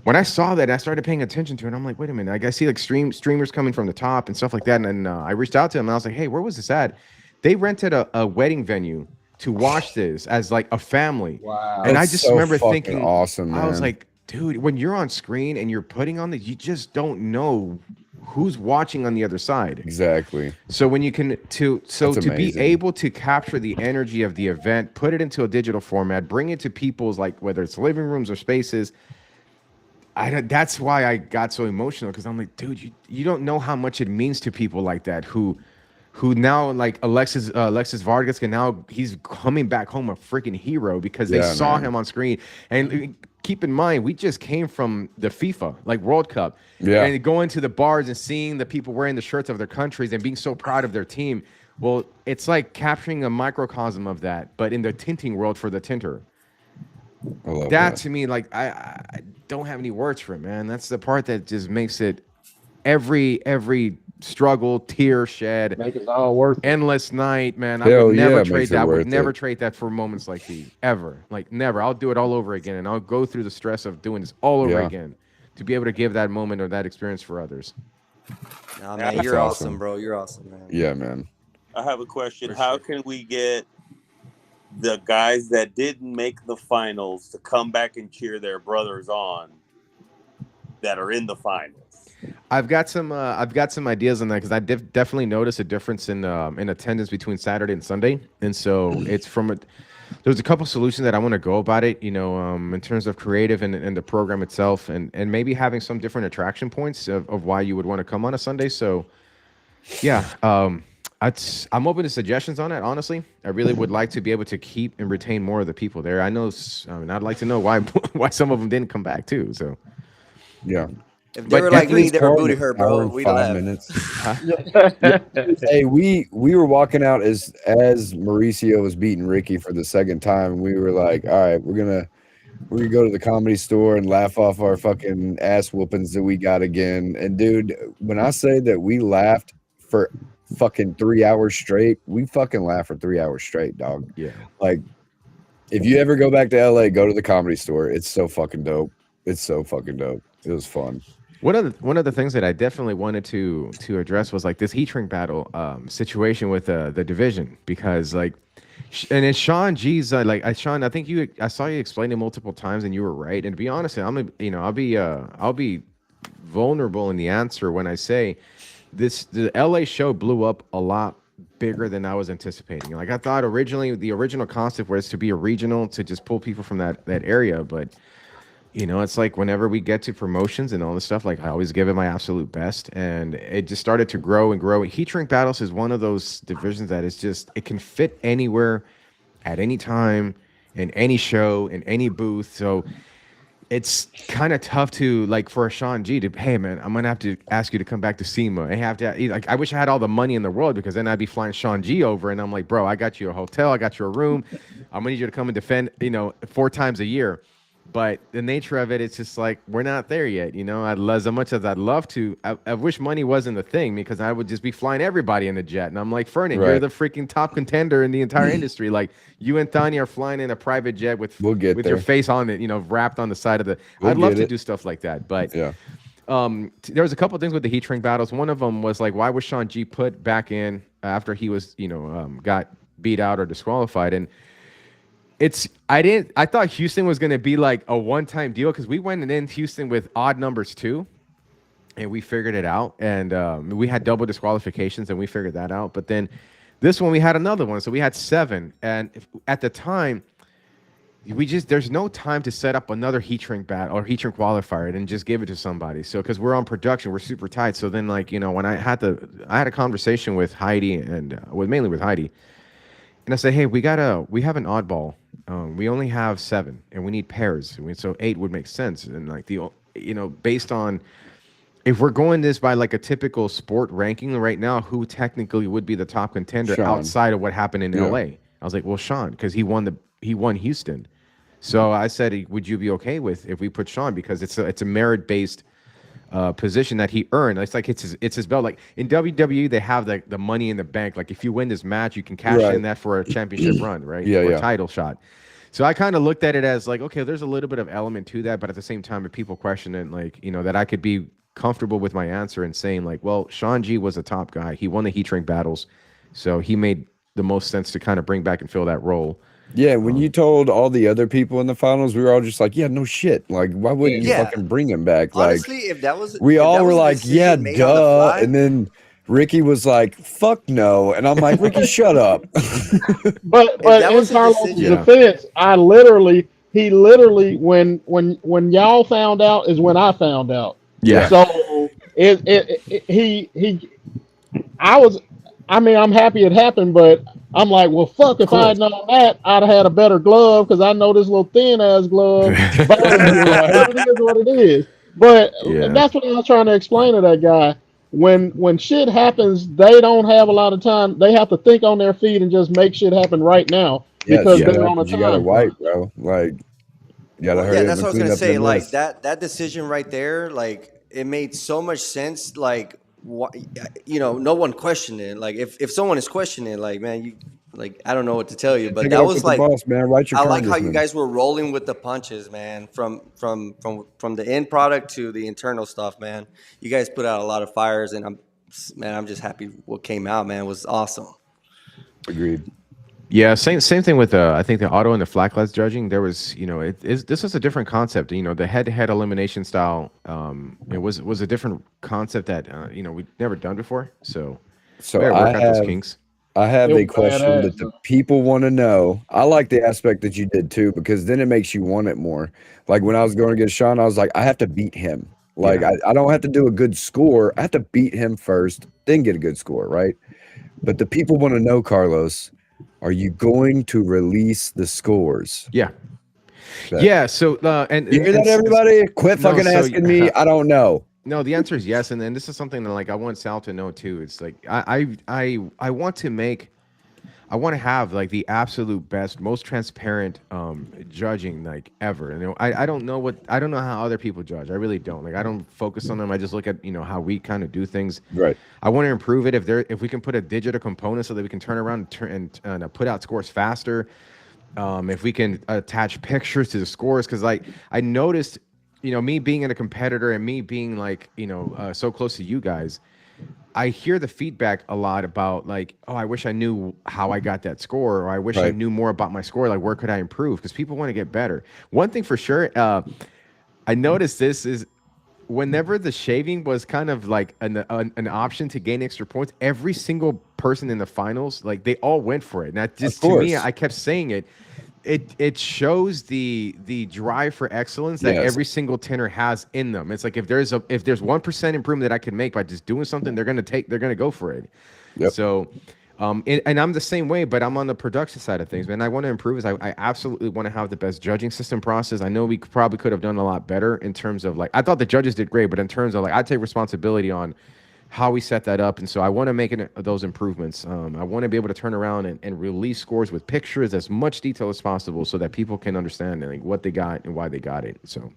When I saw that, I started paying attention to it. And I'm like, wait a minute, like I see like streamers coming from the top and stuff like that, and then I reached out to them and I was like, hey, where was this at? They rented a wedding venue to watch this as like a family. Wow. And I just remember thinking, awesome, man. I was like, dude, when you're on screen and you're putting on you just don't know who's watching on the other side. Exactly. So when you can to That's be amazing. able to capture the energy of the event, put it into a digital format, bring it to people's, like, whether it's living rooms or spaces. That's why I got so emotional, because I'm like, dude, you don't know how much it means to people like that who now, like Alexis Vargas, he's coming back home a freaking hero because they Yeah, saw man. him on screen. And keep in mind, we just came from the FIFA like World Cup, Yeah. and going to the bars and seeing the people wearing the shirts of their countries and being so proud of their team. Well, it's like capturing a microcosm of that, but in the tinting world for the tinter. I love That to me, like, I don't have any words for it, man. That's the part that just makes it every struggle, tear shed, Make it all worth it. endless night, man. I Hell would never yeah, it trade makes it that. I would worth never it. trade that for moments like these, ever. Like, never. I'll do it all over again, and I'll go through the stress of doing this all over Yeah. again to be able to give that moment or that experience for others. Nah, That's man, you're awesome. awesome, bro. You're awesome, man. Yeah, man. I have a question. For How sure. can we get the guys that didn't make the finals to come back and cheer their brothers on that are in the finals? I've got some ideas on that, because I definitely noticed a difference in attendance between Saturday and Sunday, and so it's there's a couple solutions that I want to go about it, in terms of creative and the program itself, and maybe having some different attraction points of why you would want to come on a Sunday. So yeah, I'm open to suggestions on it. Honestly, I really would like to be able to keep and retain more of the people there. I'd like to know why some of them didn't come back too. So Yeah. If they But were like me, Every they were car in booty an hurt, hour bro. and We'd 5 left. minutes. Hey, we were walking out as Mauricio was beating Ricky for the second time, and we were like, all right, we're gonna go to the Comedy Store and laugh off our fucking ass whoopings that we got again. And dude, when I say that we laughed for fucking 3 hours straight, we fucking laughed for 3 hours straight, dog. yeah. Like, if you ever go back to LA, go to the Comedy Store. It's so fucking dope. It's so fucking dope. It was fun. One of the things that I definitely wanted to address was like this heat shrink battle situation with the division, because like, and it's Sean G's Sean, I think I saw you explain it multiple times, and you were right. And to be honest, I'll be vulnerable in the answer when I say the LA show blew up a lot bigger than I was anticipating. Like, I thought originally the original concept was to be a regional, to just pull people from that area, but it's like whenever we get to promotions and all this stuff, like, I always give it my absolute best, and it just started to grow and grow. Heat Shrink Battles is one of those divisions that is just, it can fit anywhere, at any time, in any show, in any booth. So it's kind of tough to, like, for a Sean G to, hey man, I'm gonna have to ask you to come back to SEMA. I have to, like, I wish I had all the money in the world, because then I'd be flying Sean G over, and I'm like, bro, I got you a hotel, I got you a room, I'm gonna need you to come and defend, 4 times a year. But the nature of it, it's just like, we're not there yet. As much as I'd love to, I wish money wasn't the thing, because I would just be flying everybody in the jet. And I'm like, Fernan, you're Right. the freaking top contender in the entire industry. Like, you and Tanya are flying in a private jet with We'll get your there. face on it, wrapped on the side of the. We'll I'd love get to it. do stuff like that, but Yeah. there was a couple things with the heat shrink battles. One of them was like, why was Sean G put back in after he was, got beat out or disqualified? And I thought Houston was going to be like a one-time deal, because we went in Houston with odd numbers too, and we figured it out. And we had double disqualifications, and we figured that out. But then this one, we had another one. So we had 7. And at the time, there's no time to set up another heat shrink battle or heat shrink qualifier and just give it to somebody. So, because we're on production, we're super tight. So then, like, when I had a conversation with Heidi, and mainly with Heidi, and I said, hey, we have an oddball. We only have 7, and we need pairs. So 8 would make sense. And like based on, if we're going this by like a typical sport ranking right now, who technically would be the top contender Sean. outside of what happened in Yeah. LA? I was like, well, Sean, because he won Houston. So I said, would you be okay with if we put Sean, because it's a merit-based position that he earned. It's like it's his belt. Like in WWE, they have the money in the bank. Like if you win this match, you can cash Right. in that for a championship run, right? Yeah, or yeah. title shot. So I kind of looked at it as like, okay, there's a little bit of element to that, but at the same time, if people question it, like, that I could be comfortable with my answer and saying like, well, Sean G was a top guy. He won the heat shrink battles, so he made the most sense to kind of bring back and fill that role. Yeah, when you told all the other people in the finals, we were all just like, yeah, no shit. Like, why wouldn't you Yeah. fucking bring him back? Like, Honestly, if that was we if all that were was a like, yeah, decision made on the duh. fly, And then Ricky was like, fuck no. And I'm like, Ricky, shut up. But if that in was a Carlos's decision, Yeah. defense, he literally when y'all found out is when I found out. Yeah. So he I was, I mean, I'm happy it happened, but I'm like, well, fuck, Of if I had course. known that, I'd have had a better glove because I know this little thin ass glove. But Right. it is what it is. But Yeah. that's what I was trying to explain to that guy. When shit happens, they don't have a lot of time. They have to think on their feet and just make shit happen right now Yeah, because Yeah. shit they're on a happens. You got to time wipe, crunch. bro. Like, you got to well, yeah, hurry up that's and what I was clean gonna up say. that Like mess. that decision right there, like it made so much sense. Like, no one questioned it. Like, if someone is questioning, like, man, I don't know what to tell you. Yeah, But take it that up was with the like, boss, man. Write your I like how you congressman. guys were rolling with the punches, man. From the end product to the internal stuff, man. You guys put out a lot of fires, and I'm just happy what came out, man. It was awesome. Agreed. Yeah, same thing with I think the auto and the flat glass judging. There was, this was a different concept. The head-to-head elimination style. It was a different concept that we'd never done before. So we So had to work out those kinks. I have It a was question badass. that the people want to know. I like the aspect that you did too, because then it makes you want it more. Like when I was going against Sean, I was like, I have to beat him. Like Yeah. I don't have to do a good score. I have to beat him first, then get a good score, right? But the people want to know, Carlos, are you going to release the scores? Yeah. Bet. Yeah. So You hear that, everybody? Quit no, fucking so asking me. I don't know. no, the answer is yes, and then this is something that like I want Sal to know too. It's like I want to make. I want to have like the absolute best, most transparent judging like ever. And I don't know I don't know how other people judge. I really don't. Like I don't focus on them. I just look at how we kind of do things. Right. I want to improve it if we can put a digital component so that we can turn around and put out scores faster. If we can attach pictures to the scores, because like I noticed, me being a competitor and me being like so close to you guys. I hear the feedback a lot about like, oh, I wish I knew how I got that score, or I wish I Right. knew more about my score. Like, where could I improve? Because people want to get better. One thing for sure, I noticed this is whenever the shaving was kind of like an option to gain extra points, every single person in the finals, like they all went for it. Now, just to me, course. I kept saying it. It shows the drive for excellence that Yes. every single tinner has in them. It's like if there's 1% improvement that I can make by just doing something, they're gonna go for it. Yep. So, and I'm the same way, but I'm on the production side of things, man. I want to improve. I absolutely want to have the best judging system process. I know we probably could have done a lot better in terms of like I thought the judges did great, but in terms of like I take responsibility on how we set that up. And so I want to make those improvements. I want to be able to turn around and release scores with pictures, as much detail as possible, so that people can understand like what they got and why they got it. So,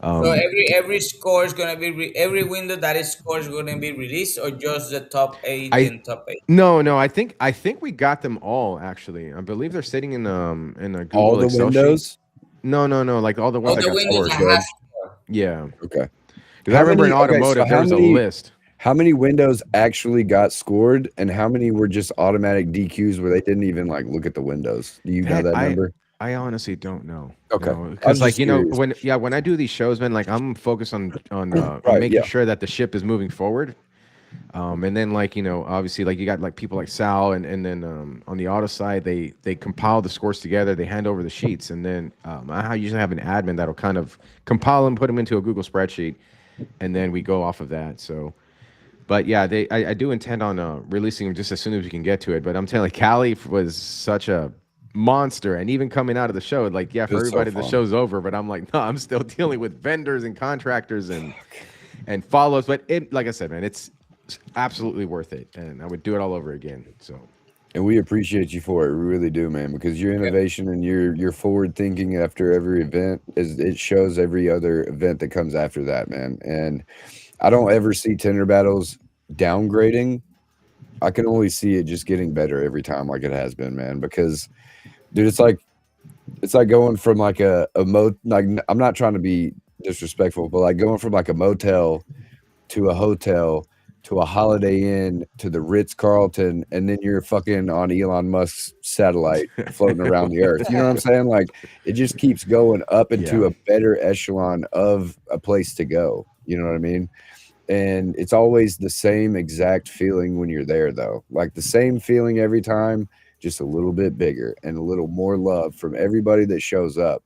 So every score is gonna be every window that is score is gonna be released, or just the top eight I and top eight. no, I think we got them all actually. I believe they're sitting in a Google All the Excel windows? sheet. No, like all the ones All that the got windows scored. that have score. Yeah, Okay. because I remember in automotive there was a list. How many windows actually got scored, and how many were just automatic DQs where they didn't even like look at the windows? Do you know that number? I honestly don't know. Okay. Because like just curious. when I do these shows, man, like I'm focused on Right, making yeah. sure that the ship is moving forward. And then like obviously like you got like people like Sal and then on the auto side they compile the scores together, they hand over the sheets, and then I usually have an admin that'll kind of compile them, put them into a Google spreadsheet, and then we go off of that. So. But yeah, I do intend on releasing them just as soon as we can get to it. But I'm telling you, Callie was such a monster, and even coming out of the show, like yeah, for It was so everybody the fun. show's over, but I'm like, no, I'm still dealing with vendors and contractors and follows. But it, like I said, man, it's absolutely worth it, and I would do it all over again. So. And we appreciate you for it. We really do, man, because your innovation and your forward thinking after every event it shows every other event that comes after that, man. And I don't ever see Tinter Battles downgrading. I can only see it just getting better every time, like it has been, man. Because, dude, it's like going from like a like I'm not trying to be disrespectful, but like going from like a motel to a hotel to a Holiday Inn to the Ritz Carlton, and then you're fucking on Elon Musk's satellite floating around the earth. You know what I'm saying? Like it just keeps going up into a better echelon of a place to go. You know what I mean? And it's always the same exact feeling when you're there, though. Like the same feeling every time, just a little bit bigger and a little more love from everybody that shows up.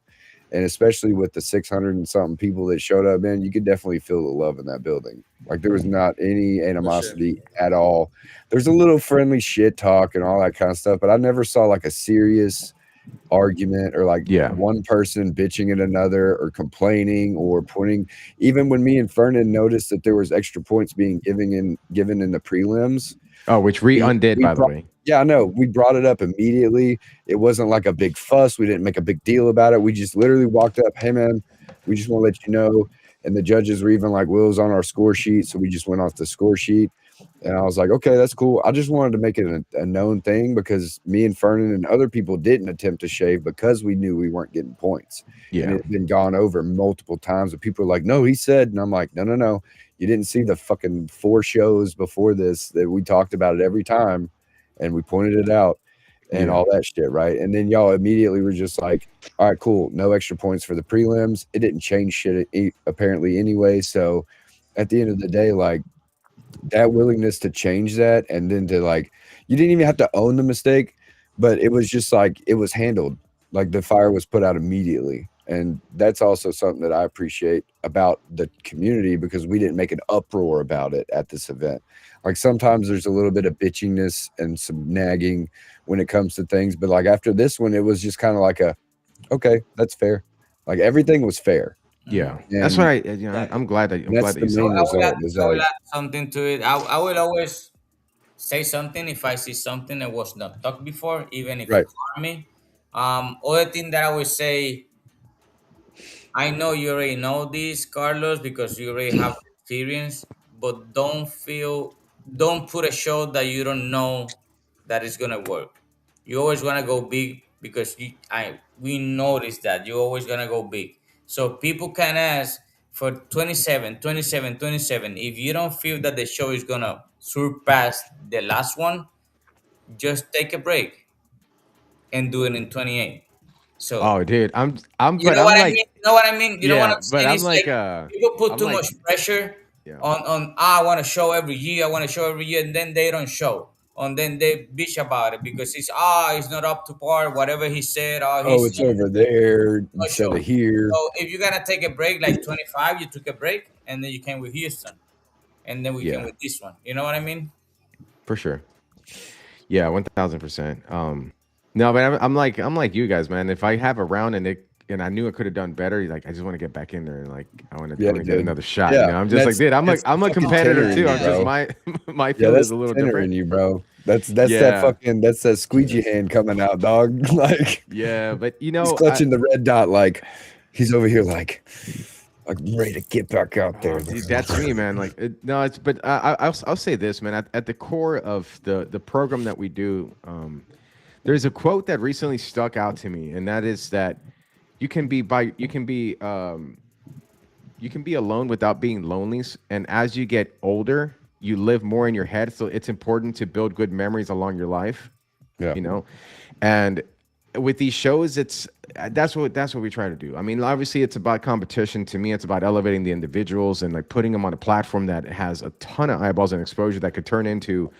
And especially with the 600 and something people that showed up, man, you could definitely feel the love in that building. Like there was not any animosity at all. There's a little friendly shit talk and all that kind of stuff, but I never saw like a serious argument or like one person bitching at another or complaining or pointing. Even when me and Fernan noticed that there was extra points being given in the prelims. Oh, which we undid, by the way. Yeah, I know. We brought it up immediately. It wasn't like a big fuss. We didn't make a big deal about it. We just literally walked up, hey man, we just want to let you know. And the judges were even like, Will's on our score sheet, so we just went off the score sheet. And I was like, okay, that's cool. I just wanted to make it a known thing because me and Fernan and other people didn't attempt to shave because we knew we weren't getting points. Yeah. And it had been gone over multiple times. And people were like, no, he said. And I'm like, no. You didn't see the fucking 4 shows before this that we talked about it every time. And we pointed it out and all that shit, right? And then y'all immediately were just like, all right, cool. No extra points for the prelims. It didn't change shit apparently anyway. So at the end of the day, like, that willingness to change that and then to like you didn't even have to own the mistake, but it was just like it was handled, like the fire was put out immediately. And that's also something that I appreciate about the community because we didn't make an uproar about it at this event. Like sometimes there's a little bit of bitchiness and some nagging when it comes to things, but like after this one it was just kind of like okay, that's fair. Like everything was fair. Yeah, and that's what I'm glad that you I will add something to it. I will always say something if I see something that was not talked before, even if it harm me. Other thing that I would say, I know you already know this, Carlos, because you already have experience, but don't put a show that you don't know that is gonna work. You always wanna go big because we noticed that you always gonna go big. So people can ask for 27, 27, 27. If you don't feel that the show is gonna surpass the last one, just take a break and do it in 28. So oh, dude, I'm you but know I'm what I like, mean? You know what I mean? You know what yeah, I'm but saying? I'm It's like, people put I'm too like, much pressure yeah. on I want to show every year, and then they don't show. And then they bitch about it because it's not up to par, whatever he said, it's over there no instead show. of here. So if you're gonna take a break like 25, you took a break and then you came with Houston. And then we came with this one. You know what I mean? For sure. Yeah, 1000%. No, but I'm like you guys, man. If I have a round and I knew I could have done better, like I just want to get back in there and like I want to get another shot. Yeah, you know, I'm just like, dude, I'm a competitor too. I'm just my field is a little different. In you, bro. That's that squeegee hand coming out, dog. Like yeah, but he's clutching the red dot like he's over here like ready to get back out there. Dude, that's me, man. Like no, it's but I'll say this, man. At the core of the program that we do, there's a quote that recently stuck out to me, and that is that you can be alone without being lonely, and as you get older, you live more in your head. So it's important to build good memories along your life. Yeah, you know, and with these shows, that's what we try to do. I mean, obviously, it's about competition. To me, it's about elevating the individuals and like putting them on a platform that has a ton of eyeballs and exposure that could turn into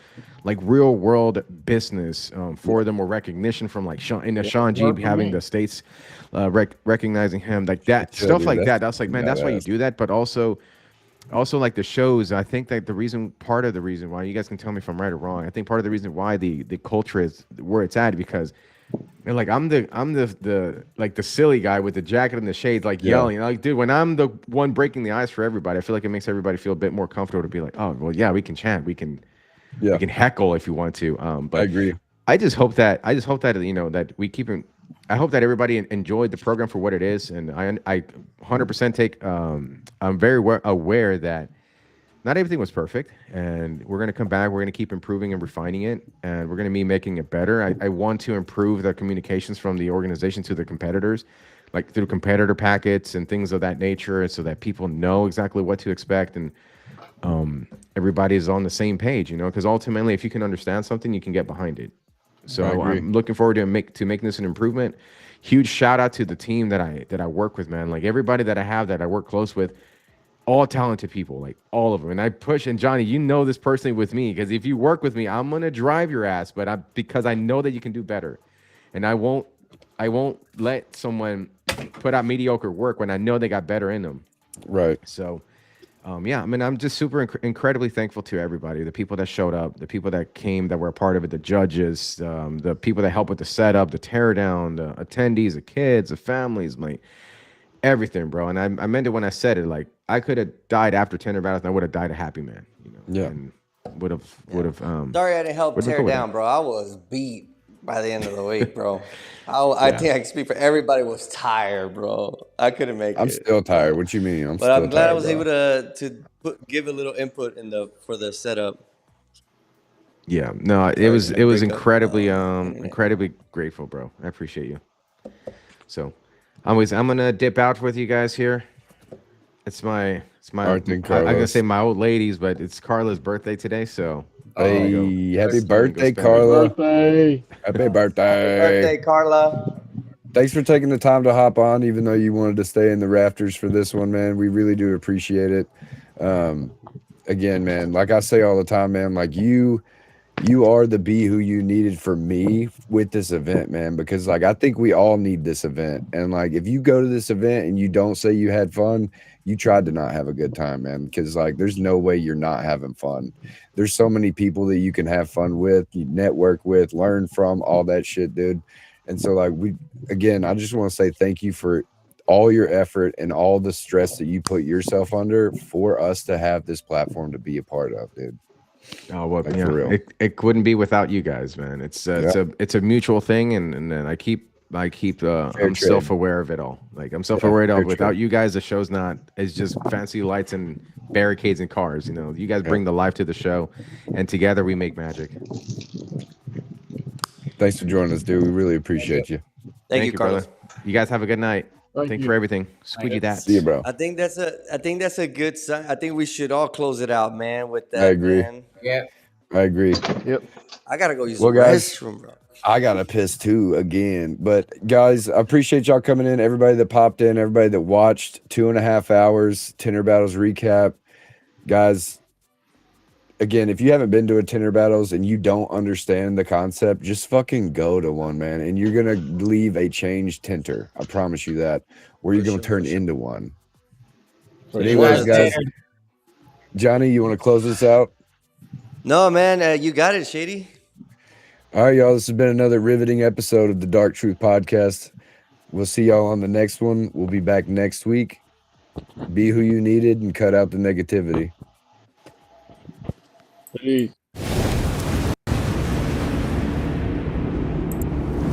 like real world business for them, or recognition from like Sean G having the states recognizing him, like that stuff like that. That's like, man, that's why you do that. But also like the shows, I think that part of the reason why, you guys can tell me if I'm right or wrong, I think part of the reason why the culture is where it's at, because and like I'm the like the silly guy with the jacket and the shades, like yelling. Like, dude, when I'm the one breaking the ice for everybody, I feel like it makes everybody feel a bit more comfortable to be like, oh, well, yeah, we can chant, we can heckle if you want to. But I agree. I just hope that you know that we keep it. I hope that everybody enjoyed the program for what it is, and I 100% take. I'm very aware that not everything was perfect, and we're going to come back. We're going to keep improving and refining it, and we're going to be making it better. I want to improve the communications from the organization to the competitors. like through competitor packets and things of that nature, so that people know exactly what to expect, and everybody is on the same page, you know, because ultimately, if you can understand something, you can get behind it. So I'm looking forward to making this an improvement. Huge shout out to the team that I work with, man. Like everybody that I have that I work close with, all talented people, like all of them. And I push, and Johnny, you know this personally with me, because if you work with me, I'm gonna drive your ass, but because I know that you can do better, and I won't let someone put out mediocre work when I know they got better in them. Right. So. Yeah, I mean, I'm just super incredibly thankful to everybody, the people that showed up, the people that came, that were a part of it, the judges, the people that helped with the setup, the teardown, the attendees, the kids, the families, like everything, bro. And I meant it when I said it. Like I could have died after Tinter Battles, and I would have died a happy man, you know. Yeah. And would have. Sorry I didn't help would've been tear cool with down, that. bro. I was beat by the end of the week, bro. I think I can speak for everybody. Was tired, bro. I couldn't make I'm it. still tired. What you mean? I'm But still I'm glad I tired, was bro. able to give a little input for the setup. Yeah, no, it Sorry, was did I break up? incredibly Internet. incredibly grateful, bro. I appreciate you. So, I'm gonna dip out with you guys here. It's my All right, then, I'm gonna Carlos. say my old ladies, but it's Carla's birthday today, so Hey, happy let's go and go birthday, spend it. Carla. Birthday. Happy Happy birthday. birthday, Carla. Thanks for taking the time to hop on, even though you wanted to stay in the rafters for this one, man. We really do appreciate it. Again, man, like I say all the time, man, like you are the Be Who You needed for me with this event, man, because like I think we all need this event. And like if you go to this event and you don't say you had fun, you tried to not have a good time, man, because like there's no way you're not having fun. There's so many people that you can have fun with, you network with, learn from, all that shit, dude. And so like I just want to say thank you for all your effort and all the stress that you put yourself under for us to have this platform to be a part of, dude. Oh well, Like, yeah, for real. it wouldn't be without you guys, man. It's a mutual thing, and then I'm trade. self-aware of it all. Like I'm self-aware fair of without trade. you guys, the show's not. It's just fancy lights and barricades and cars. You know, you guys bring the life to the show, and together we make magic. Thanks for joining us, dude. We really appreciate you. Thank you, brother. Carlos. You guys have a good night. Thank Thanks you. for everything. Squeegee that. See you, bro. I think that's a good sign. I think we should all close it out, man. With that, I agree. man. Yeah. I agree. Yep. I gotta go use Well, the guys, restroom, bro. I got to piss too again. But guys, I appreciate y'all coming in. Everybody that popped in, everybody that watched 2.5 hours, Tinter Battles recap. Guys, again, if you haven't been to a Tinter Battles and you don't understand the concept, just fucking go to one, man. And you're going to leave a changed Tinter. I promise you that. Or you're going to turn into one. But anyways, guys, Johnny, you want to close this out? No, man, you got it, Shady. All right, y'all. This has been another riveting episode of the Dark Truth Podcast. We'll see y'all on the next one. We'll be back next week. Be who you needed and cut out the negativity. Peace.